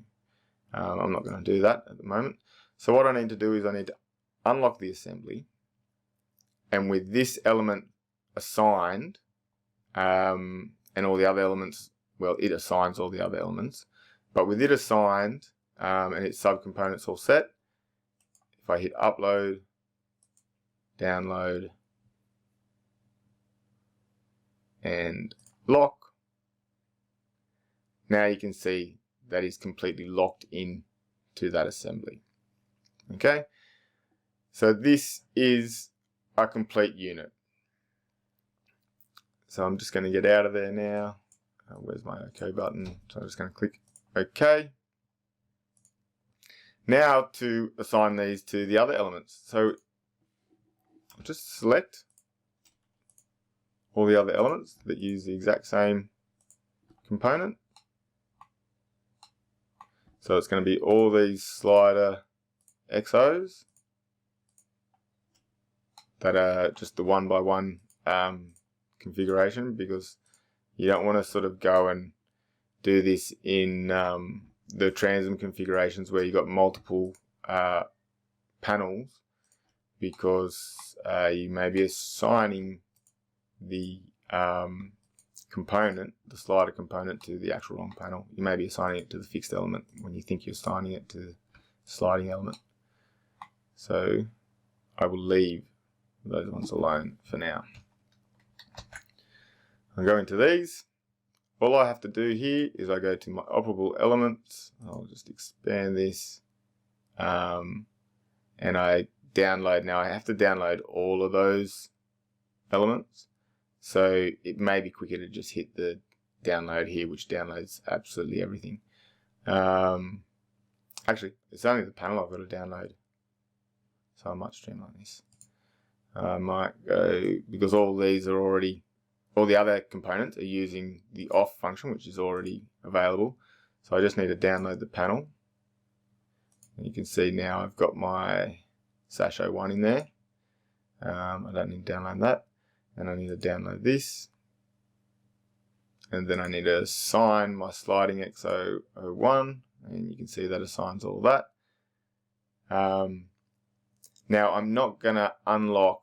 I'm not going to do that at the moment. So what I need to do is I need to unlock the assembly, and with this element assigned, and all the other elements, well, it assigns all the other elements, but with it assigned and its subcomponents all set, if I hit upload, download, and lock, now you can see that is completely locked in to that assembly. Okay, so this is a complete unit. So I'm just going to get out of there now. Where's my OK button? So I'm just going to click OK. Now to assign these to the other elements. So I'll just select all the other elements that use the exact same component. So it's going to be all these slider XOs that are just the one by one configuration, because you don't want to sort of go and do this in the transom configurations where you've got multiple panels, because you may be assigning the component, the slider component, to the actual wrong panel. You may be assigning it to the fixed element when you think you're assigning it to the sliding element. So I will leave those ones alone for now. I'll go into these. All I have to do here is I go to my Operable Elements. I'll just expand this, and I download. Now I have to download all of those elements, so it may be quicker to just hit the download here, which downloads absolutely everything. Actually, it's only the panel I've got to download, so I might streamline this. I might go, because all these are already, all the other components are using the off function, which is already available. So I just need to download the panel. And you can see now I've got my /01 in there. I don't need to download that. And I need to download this. And then I need to assign my sliding XO01. And you can see that assigns all that. Now I'm not going to unlock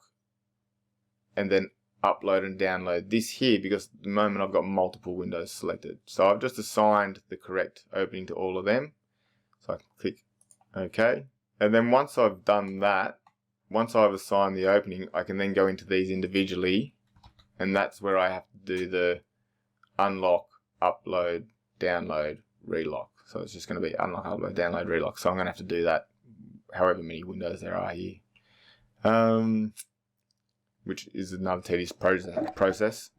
and then upload and download this here, because at the moment I've got multiple windows selected. So I've just assigned the correct opening to all of them. So I can click OK. And then once I've done that, once I've assigned the opening, I can then go into these individually, and that's where I have to do the unlock, upload, download, relock. So it's just going to be unlock, upload, download, relock. So I'm going to have to do that however many windows there are here, which is another tedious process.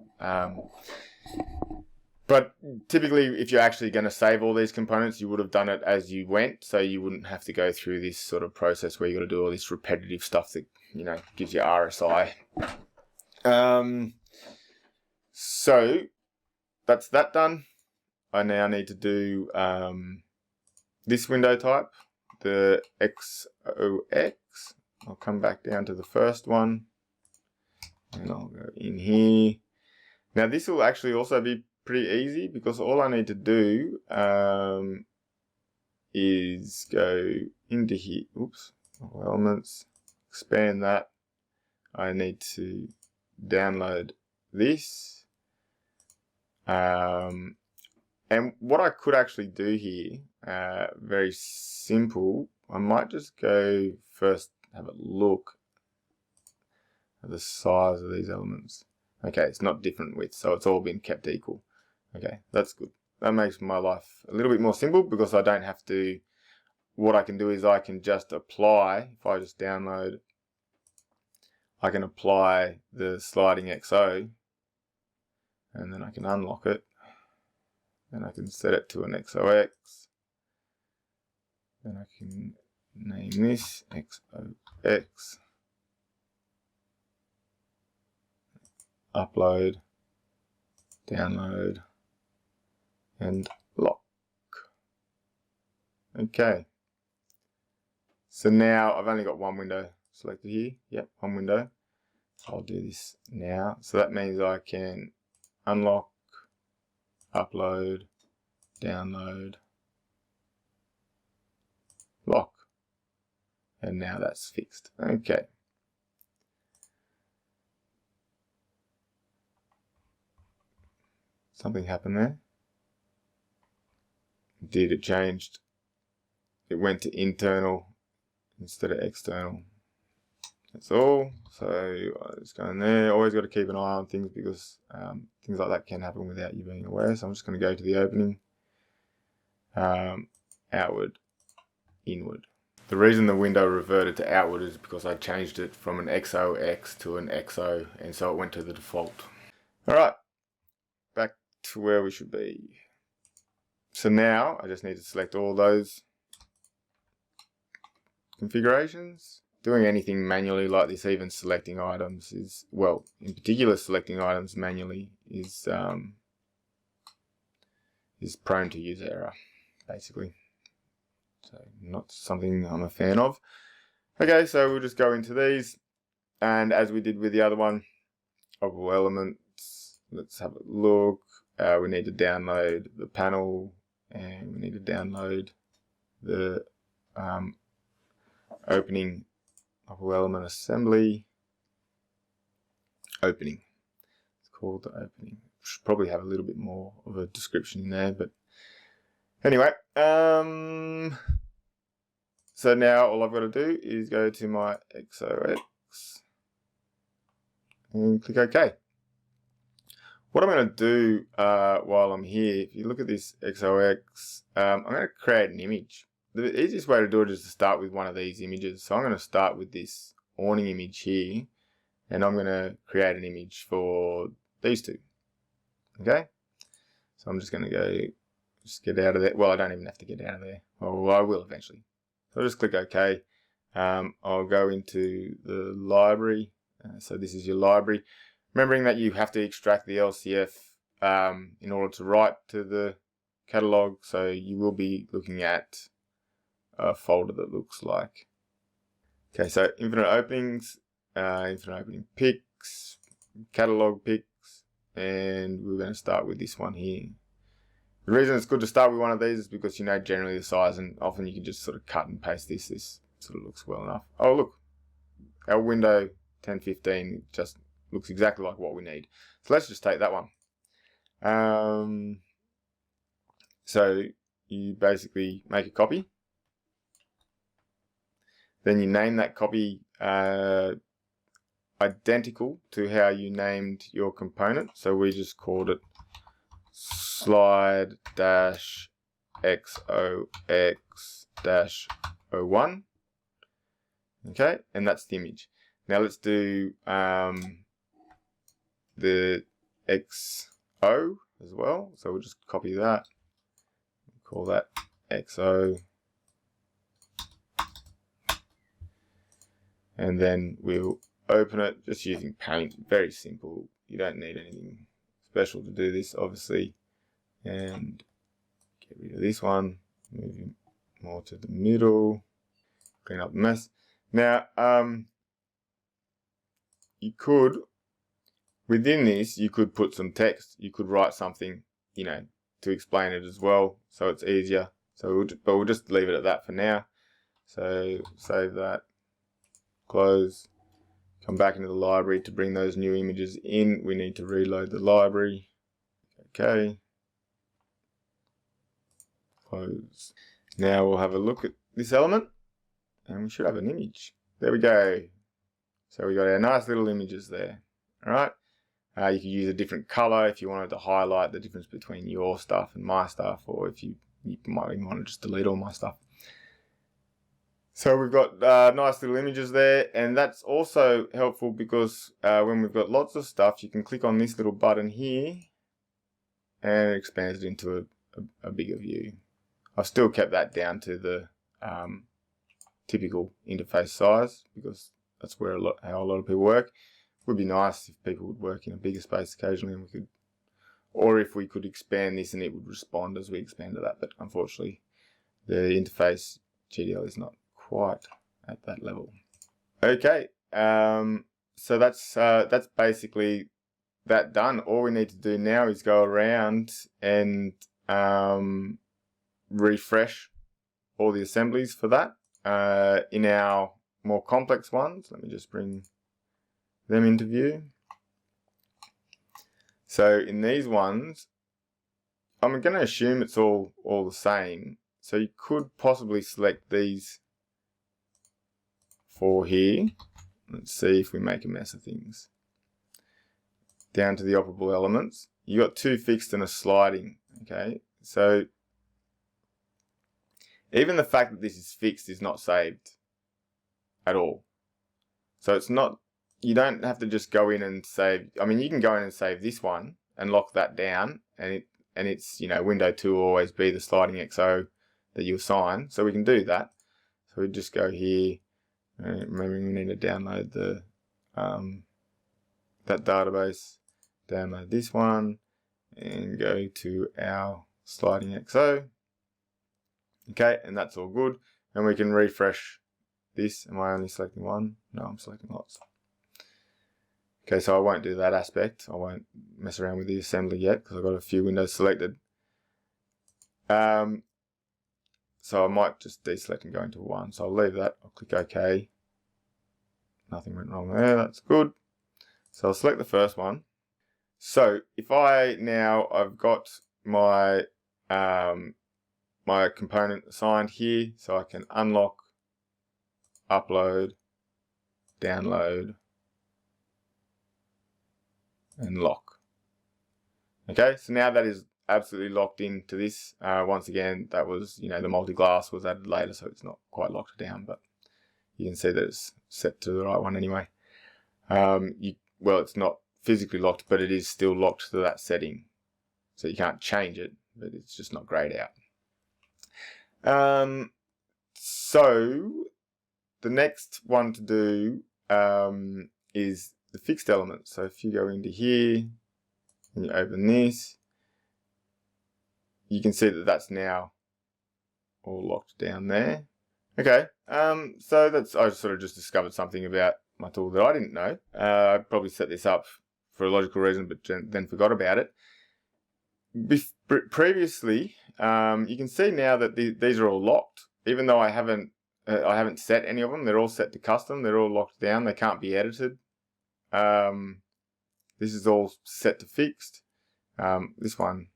But typically, if you're actually going to save all these components, you would have done it as you went, so you wouldn't have to go through this sort of process where you got to do all this repetitive stuff that, you know, gives you RSI. So that's that done. I now need to do this window type, the XOX. I'll come back down to the first one, and I'll go in here. Now this will actually also be pretty easy, because all I need to do is go into here, oops, elements, expand that. I need to download this, and what I could actually do here, very simple, I might just go first have a look at the size of these elements. Okay, it's not different width, so it's all been kept equal. Okay, that's good. that makes my life a little bit more simple because I don't have to, what I can do is I can just apply, if I just download, I can apply the sliding XO and then I can unlock it and I can set it to an XOX. Then I can name this XOX, upload, download, and lock. Okay. So now I've only got one window selected here. Yep, one window. I'll do this now. So that means I can unlock, upload, download, lock. And now that's fixed. Okay. Something happened there. Indeed, it changed. It went to internal instead of external. That's all. So I just go in there. Always got to keep an eye on things because things like that can happen without you being aware. So I'm just going to go to the opening. Outward, inward. The reason the window reverted to outward is because I changed it from an XOX to an XO, and so it went to the default. Alright, back to where we should be. So now I just need to select all those configurations. Doing anything manually like this, even selecting items, is, well, in particular selecting items manually is prone to user error, basically. So not something I'm a fan of. Okay, so we'll just go into these, and as we did with the other one, Operable Elements, let's have a look. We need to download the panel, and we need to download the opening Operable Element assembly. Opening. It's called the opening. Should probably have a little bit more of a description in there, but anyway, so now all I've got to do is go to my XOX and click OK. What I'm going to do while I'm here, if you look at this XOX, I'm going to create an image. The easiest way to do it is to start with one of these images. So I'm going to start with this awning image here, and I'm going to create an image for these two. Okay? So I'm just going to go, just get out of there. Well, I don't even have to get out of there. Well, I will eventually. So I'll just click OK. I'll go into the library. So this is your library. Remembering that you have to extract the LCF in order to write to the catalog. So you will be looking at a folder that looks like. Okay, so infinite openings, infinite opening picks, catalog picks, and we're going to start with this one here. The reason it's good to start with one of these is because you know generally the size, and often you can just sort of cut and paste this. This sort of looks well enough. Oh look, our window 1015 just looks exactly like what we need. So let's just take that one. So you basically make a copy. Then you name that copy identical to how you named your component. So we just called it slide-xox-01. Okay, and that's the image. Now let's do the XO as well. So we'll just copy that, call that XO, and then we'll open it just using Paint. Very simple. You don't need anything special to do this, obviously. And get rid of this one, move him more to the middle, clean up the mess. Now, you could, within this, you could put some text. You could write something, you know, to explain it as well, so it's easier. So, we'll just leave it at that for now. So, save that, close, come back into the library. To bring those new images in, we need to reload the library. Okay. Close. Now we'll have a look at this element, and we should have an image. There we go. So we got our nice little images there. All right. You could use a different color if you wanted to highlight the difference between your stuff and my stuff, or if you might even want to just delete all my stuff. So we've got nice little images there, and that's also helpful because when we've got lots of stuff, you can click on this little button here and it expands it into a bigger view. I've still kept that down to the typical interface size because that's where how a lot of people work. Would be nice if people would work in a bigger space occasionally, and we could, or if we could expand this and it would respond as we expanded that. But unfortunately, the interface GDL is not quite at that level. Okay, so that's basically that done. All we need to do now is go around and refresh all the assemblies for that. In our more complex ones, let me just bring them into view. So in these ones, I'm going to assume it's all the same. So you could possibly select these 4 here. Let's see if we make a mess of things. Down to the operable elements. You got 2 fixed and a sliding. Okay, so even the fact that this is fixed is not saved at all. So it's not, you don't have to just go in and save. I mean, you can go in and save this one and lock that down, and it's, you know, window 2 will always be the sliding XO that you assign. So we can do that. So we just go here. Remember, we need to download the that database. Download this one and go to our sliding XO. Okay, and that's all good. And we can refresh this. Am I only selecting one? No, I'm selecting lots. Okay, so I won't do that aspect. I won't mess around with the assembly yet because I've got a few windows selected. So I might just deselect and go into 1. So I'll leave that. I'll click OK. Nothing went wrong there. That's good. So I'll select the first one. So if I've got my my component assigned here, so I can unlock, upload, download, and lock. Okay, so now that is absolutely locked into this. Once again, that was, you know, the multi-glass was added later, so it's not quite locked down, but you can see that it's set to the right one anyway. Well, it's not physically locked, but it is still locked to that setting. So you can't change it, but it's just not grayed out. So the next one to do is the fixed elements. So if you go into here and you open this, you can see that that's now all locked down there. Okay, so I sort of just discovered something about my tool that I didn't know. I probably set this up for a logical reason, but then forgot about it. Previously, you can see now that these are all locked, even though I haven't set any of them. They're all set to custom. They're all locked down. They can't be edited. This is all set to fixed. This one.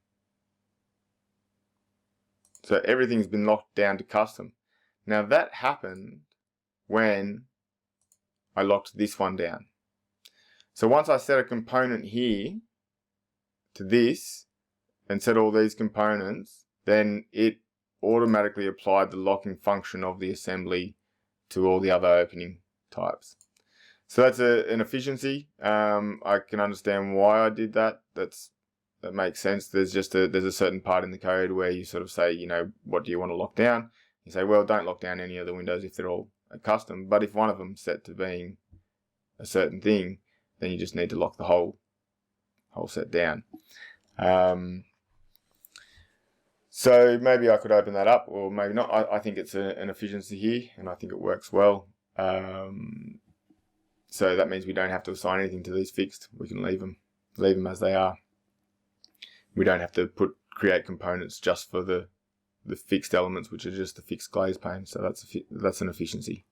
So everything's been locked down to custom. Now that happened when I locked this one down. So once I set a component here to this and set all these components, then it automatically applied the locking function of the assembly to all the other opening types. So that's an efficiency. I can understand why I did that. That makes sense. There's a certain part in the code where you sort of say, you know, what do you want to lock down? You say, well, don't lock down any of the windows if they're all custom. But if one of them's set to being a certain thing, then you just need to lock the whole set down. So maybe I could open that up, or maybe not. I think it's an efficiency here, and I think it works well. So that means we don't have to assign anything to these fixed. We can leave them as they are. We don't have to create components just for the fixed elements, which are just the fixed glaze pane. So that's an efficiency.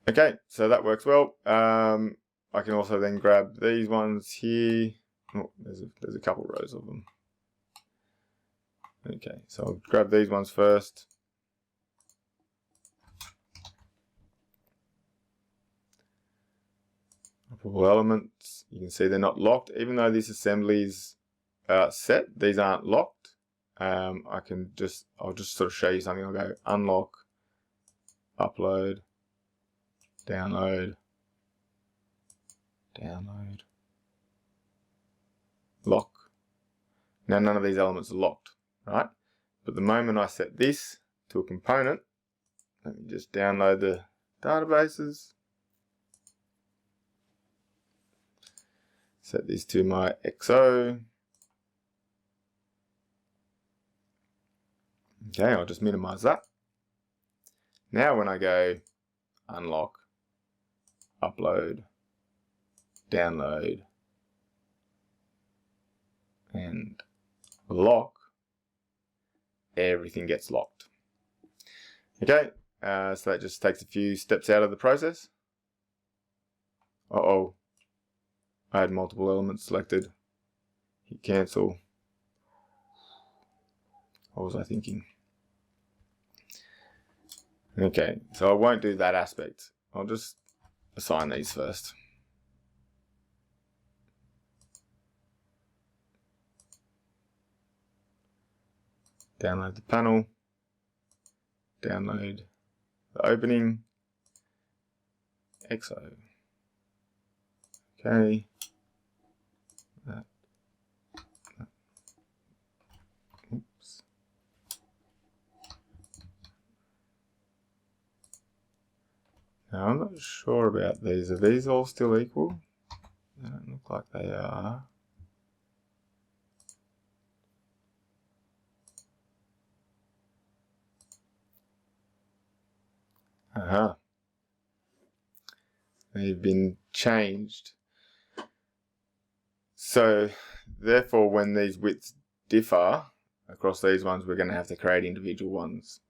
Okay, so that works well. I can also then grab these ones here. Oh, there's a couple rows of them. Okay, so I'll grab these ones first. Operable Elements. You can see they're not locked, even though this assembly's set. These aren't locked. I'll just sort of show you something. I'll go unlock, upload, download, lock. Now none of these elements are locked, right? But the moment I set this to a component, let me just download the databases. Set this to my XO. Okay, I'll just minimize that. Now when I go unlock, upload, download, and lock, everything gets locked. Okay, so that just takes a few steps out of the process. Uh-oh, I had multiple elements selected. Hit cancel. What was I thinking? Okay, so I won't do that aspect. I'll just assign these first. Download the panel. Download the opening. XO. Okay. Oops. Now I'm not sure about these. Are these all still equal? They don't look like they are. Aha. They've been changed. So therefore when these widths differ across these ones, we're going to have to create individual ones,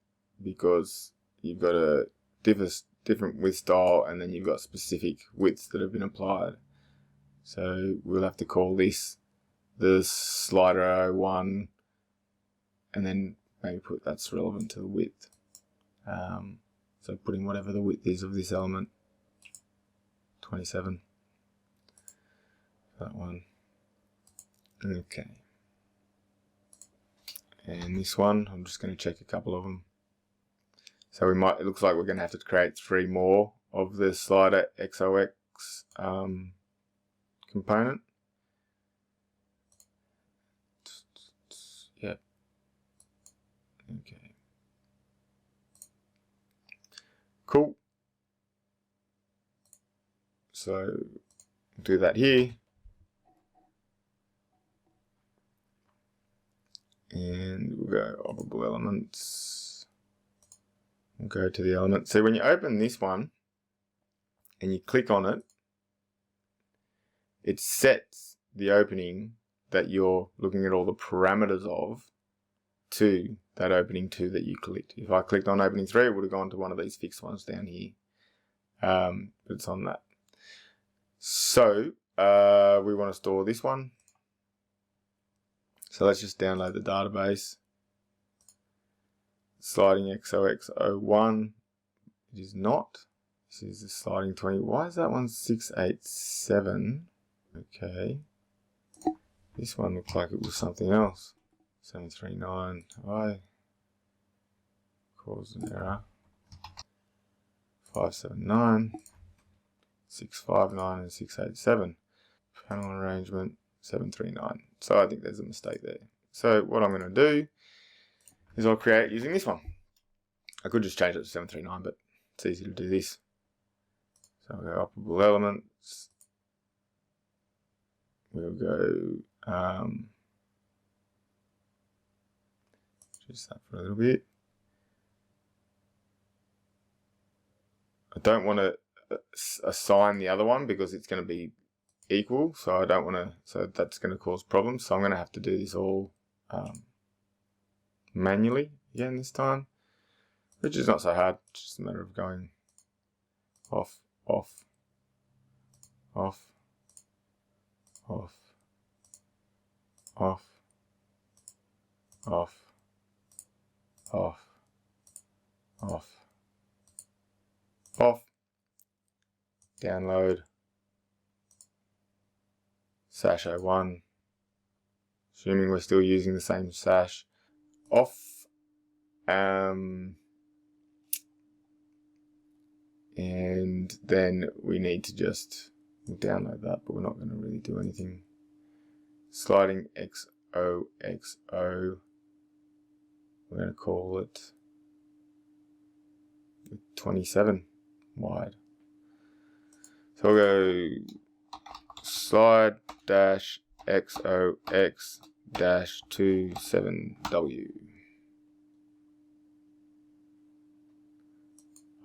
because you've got a different width style and then you've got specific widths that have been applied. So we'll have to call this the slider 01 and then maybe put that's relevant to the width. So putting whatever the width is of this element, 27, that one. Okay. And this one, I'm just going to check a couple of them. So it looks like we're going to have to create 3 more of the slider XOX component. Yep. Okay. Cool. So do that here. And we'll go Operable Elements. We'll go to the element. So when you open this one and you click on it, it sets the opening that you're looking at all the parameters of to that opening 2 that you clicked. If I clicked on opening 3, it would have gone to one of these fixed ones down here. But it's on that. So we want to store this one. So let's just download the database. Sliding XOX01. It is not. This is the sliding 20. Why is that one 687? Okay. This one looks like it was something else. 739. I caused an error. 579. 659 and 687. Panel arrangement 739. So I think there's a mistake there. So what I'm going to do is I'll create using this one. I could just change it to 739, but it's easy to do this. So I'll go Operable Elements. We'll go just that for a little bit. I don't want to assign the other one because it's going to be equal, so I don't want to, so that's going to cause problems. So I'm going to have to do this all manually again this time, which is not so hard. It's just a matter of going off, off, off, off, off, off, off, off, off, download, sash 01, assuming we're still using the same sash, off, and then we need to just download that, but we're not going to really do anything. Sliding XOXO, we're going to call it 27 wide. So we'll go slide dash XOX dash 27W.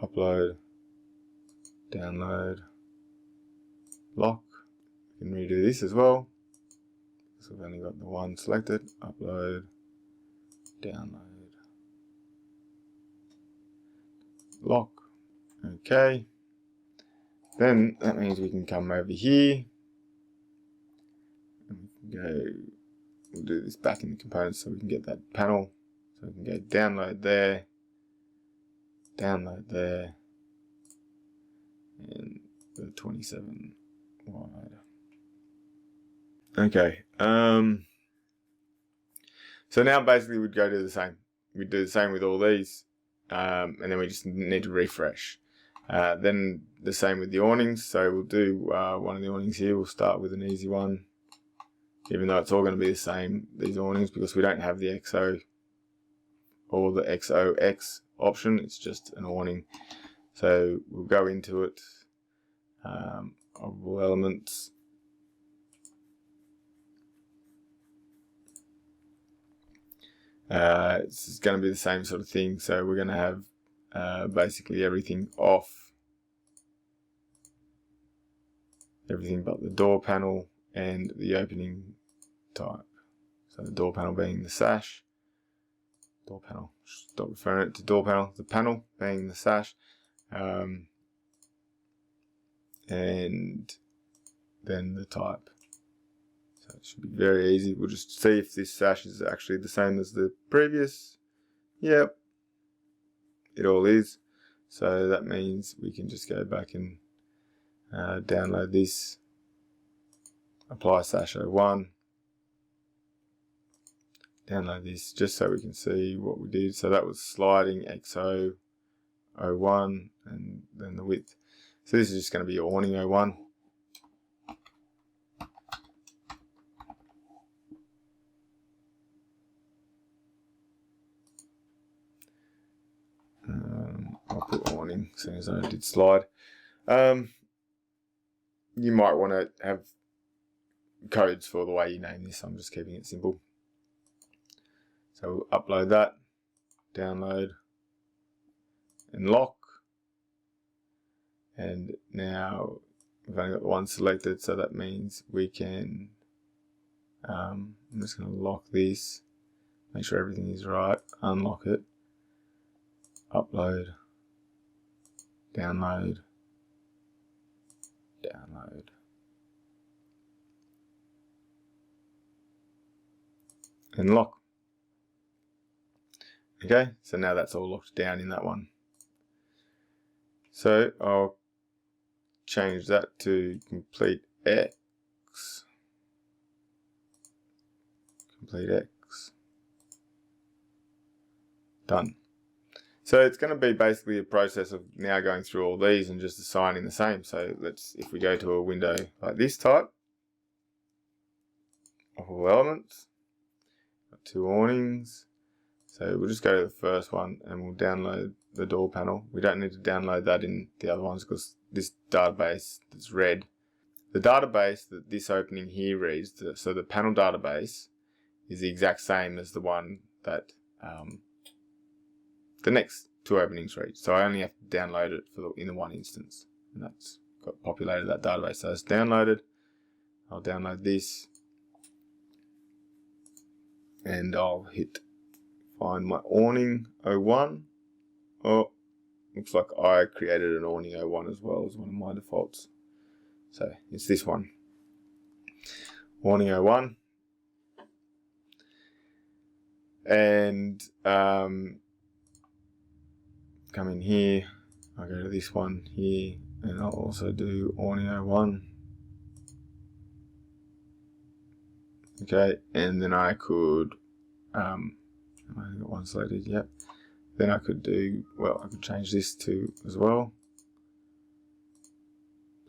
Upload, download, lock. We can redo this as well. So we've only got the one selected. Upload, download, lock. Okay. Then that means we can come over here and we can go, we'll do this back in the components so we can get that panel. So we can go download there, and the 27 wide. Okay, so now basically we'd go do the same. We'd do the same with all these, and then we just need to refresh. Then the same with the awnings, so we'll do one of the awnings here. We'll start with an easy one, even though it's all going to be the same, these awnings, because we don't have the XO or the XOX option, it's just an awning. So we'll go into it, Operable Elements, it's going to be the same sort of thing, so we're going to have basically everything off, everything but the door panel and the opening type. So the door panel being the sash, door panel, stop referring it to door panel, the panel being the sash, and then the type. So it should be very easy. We'll just see if this sash is actually the same as the previous. Yep, it all is. So that means we can just go back and download this, apply sash 01, download this just so we can see what we did. So that was sliding XO 01 and then the width. So this is just going to be awning 01. I'll put awning as soon as I did slide. You might want to have codes for the way you name this. I'm just keeping it simple. So we'll upload that, download, and lock. And now we've only got the one selected, so that means we can, I'm just going to lock this, make sure everything is right, unlock it, upload, download, and lock. Okay, so now that's all locked down in that one. So I'll change that to complete X. Done. So it's going to be basically a process of now going through all these and just assigning the same. So if we go to a window like this type, All Elements, got two awnings. So we'll just go to the first one and we'll download the door panel. We don't need to download that in the other ones because this database that's red, the database that this opening here reads, so the panel database is the exact same as the one that the next two openings read. So I only have to download it in the one instance, and that's got populated that database. So it's downloaded. I'll download this, and I'll hit find my awning 01. Oh, looks like I created an awning 01 as well as one of my defaults. So it's this one, awning 01, and come in here. I'll go to this one here, and I'll also do awning 01. Okay, and then I could, I got one selected, yep. Then I could do, well, I could change this to as well.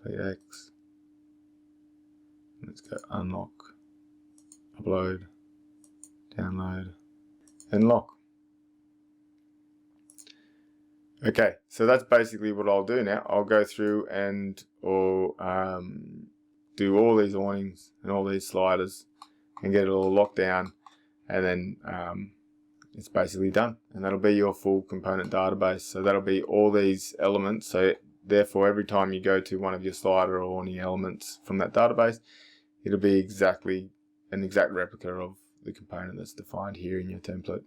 Play X. Let's go unlock, upload, download, and lock. Okay, so that's basically what I'll do now. I'll go through and do all these awnings and all these sliders and get it all locked down, and then it's basically done. And that'll be your full component database. So that'll be all these elements. So therefore, every time you go to one of your slider or awning elements from that database, it'll be exactly an exact replica of the component that's defined here in your template.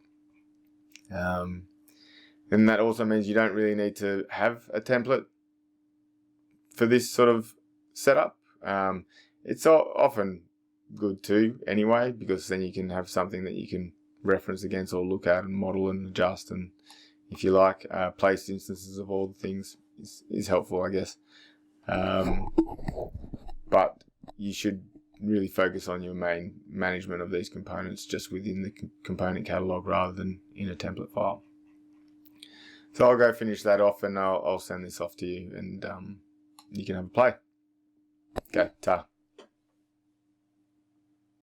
And that also means you don't really need to have a template for this sort of setup. It's often good too anyway, because then you can have something that you can reference against or look at and model and adjust, and if you like, place instances of all the things is helpful, I guess. But you should really focus on your main management of these components just within the component catalog rather than in a template file. So I'll go finish that off, and I'll send this off to you, and you can have a play. Okay, ta.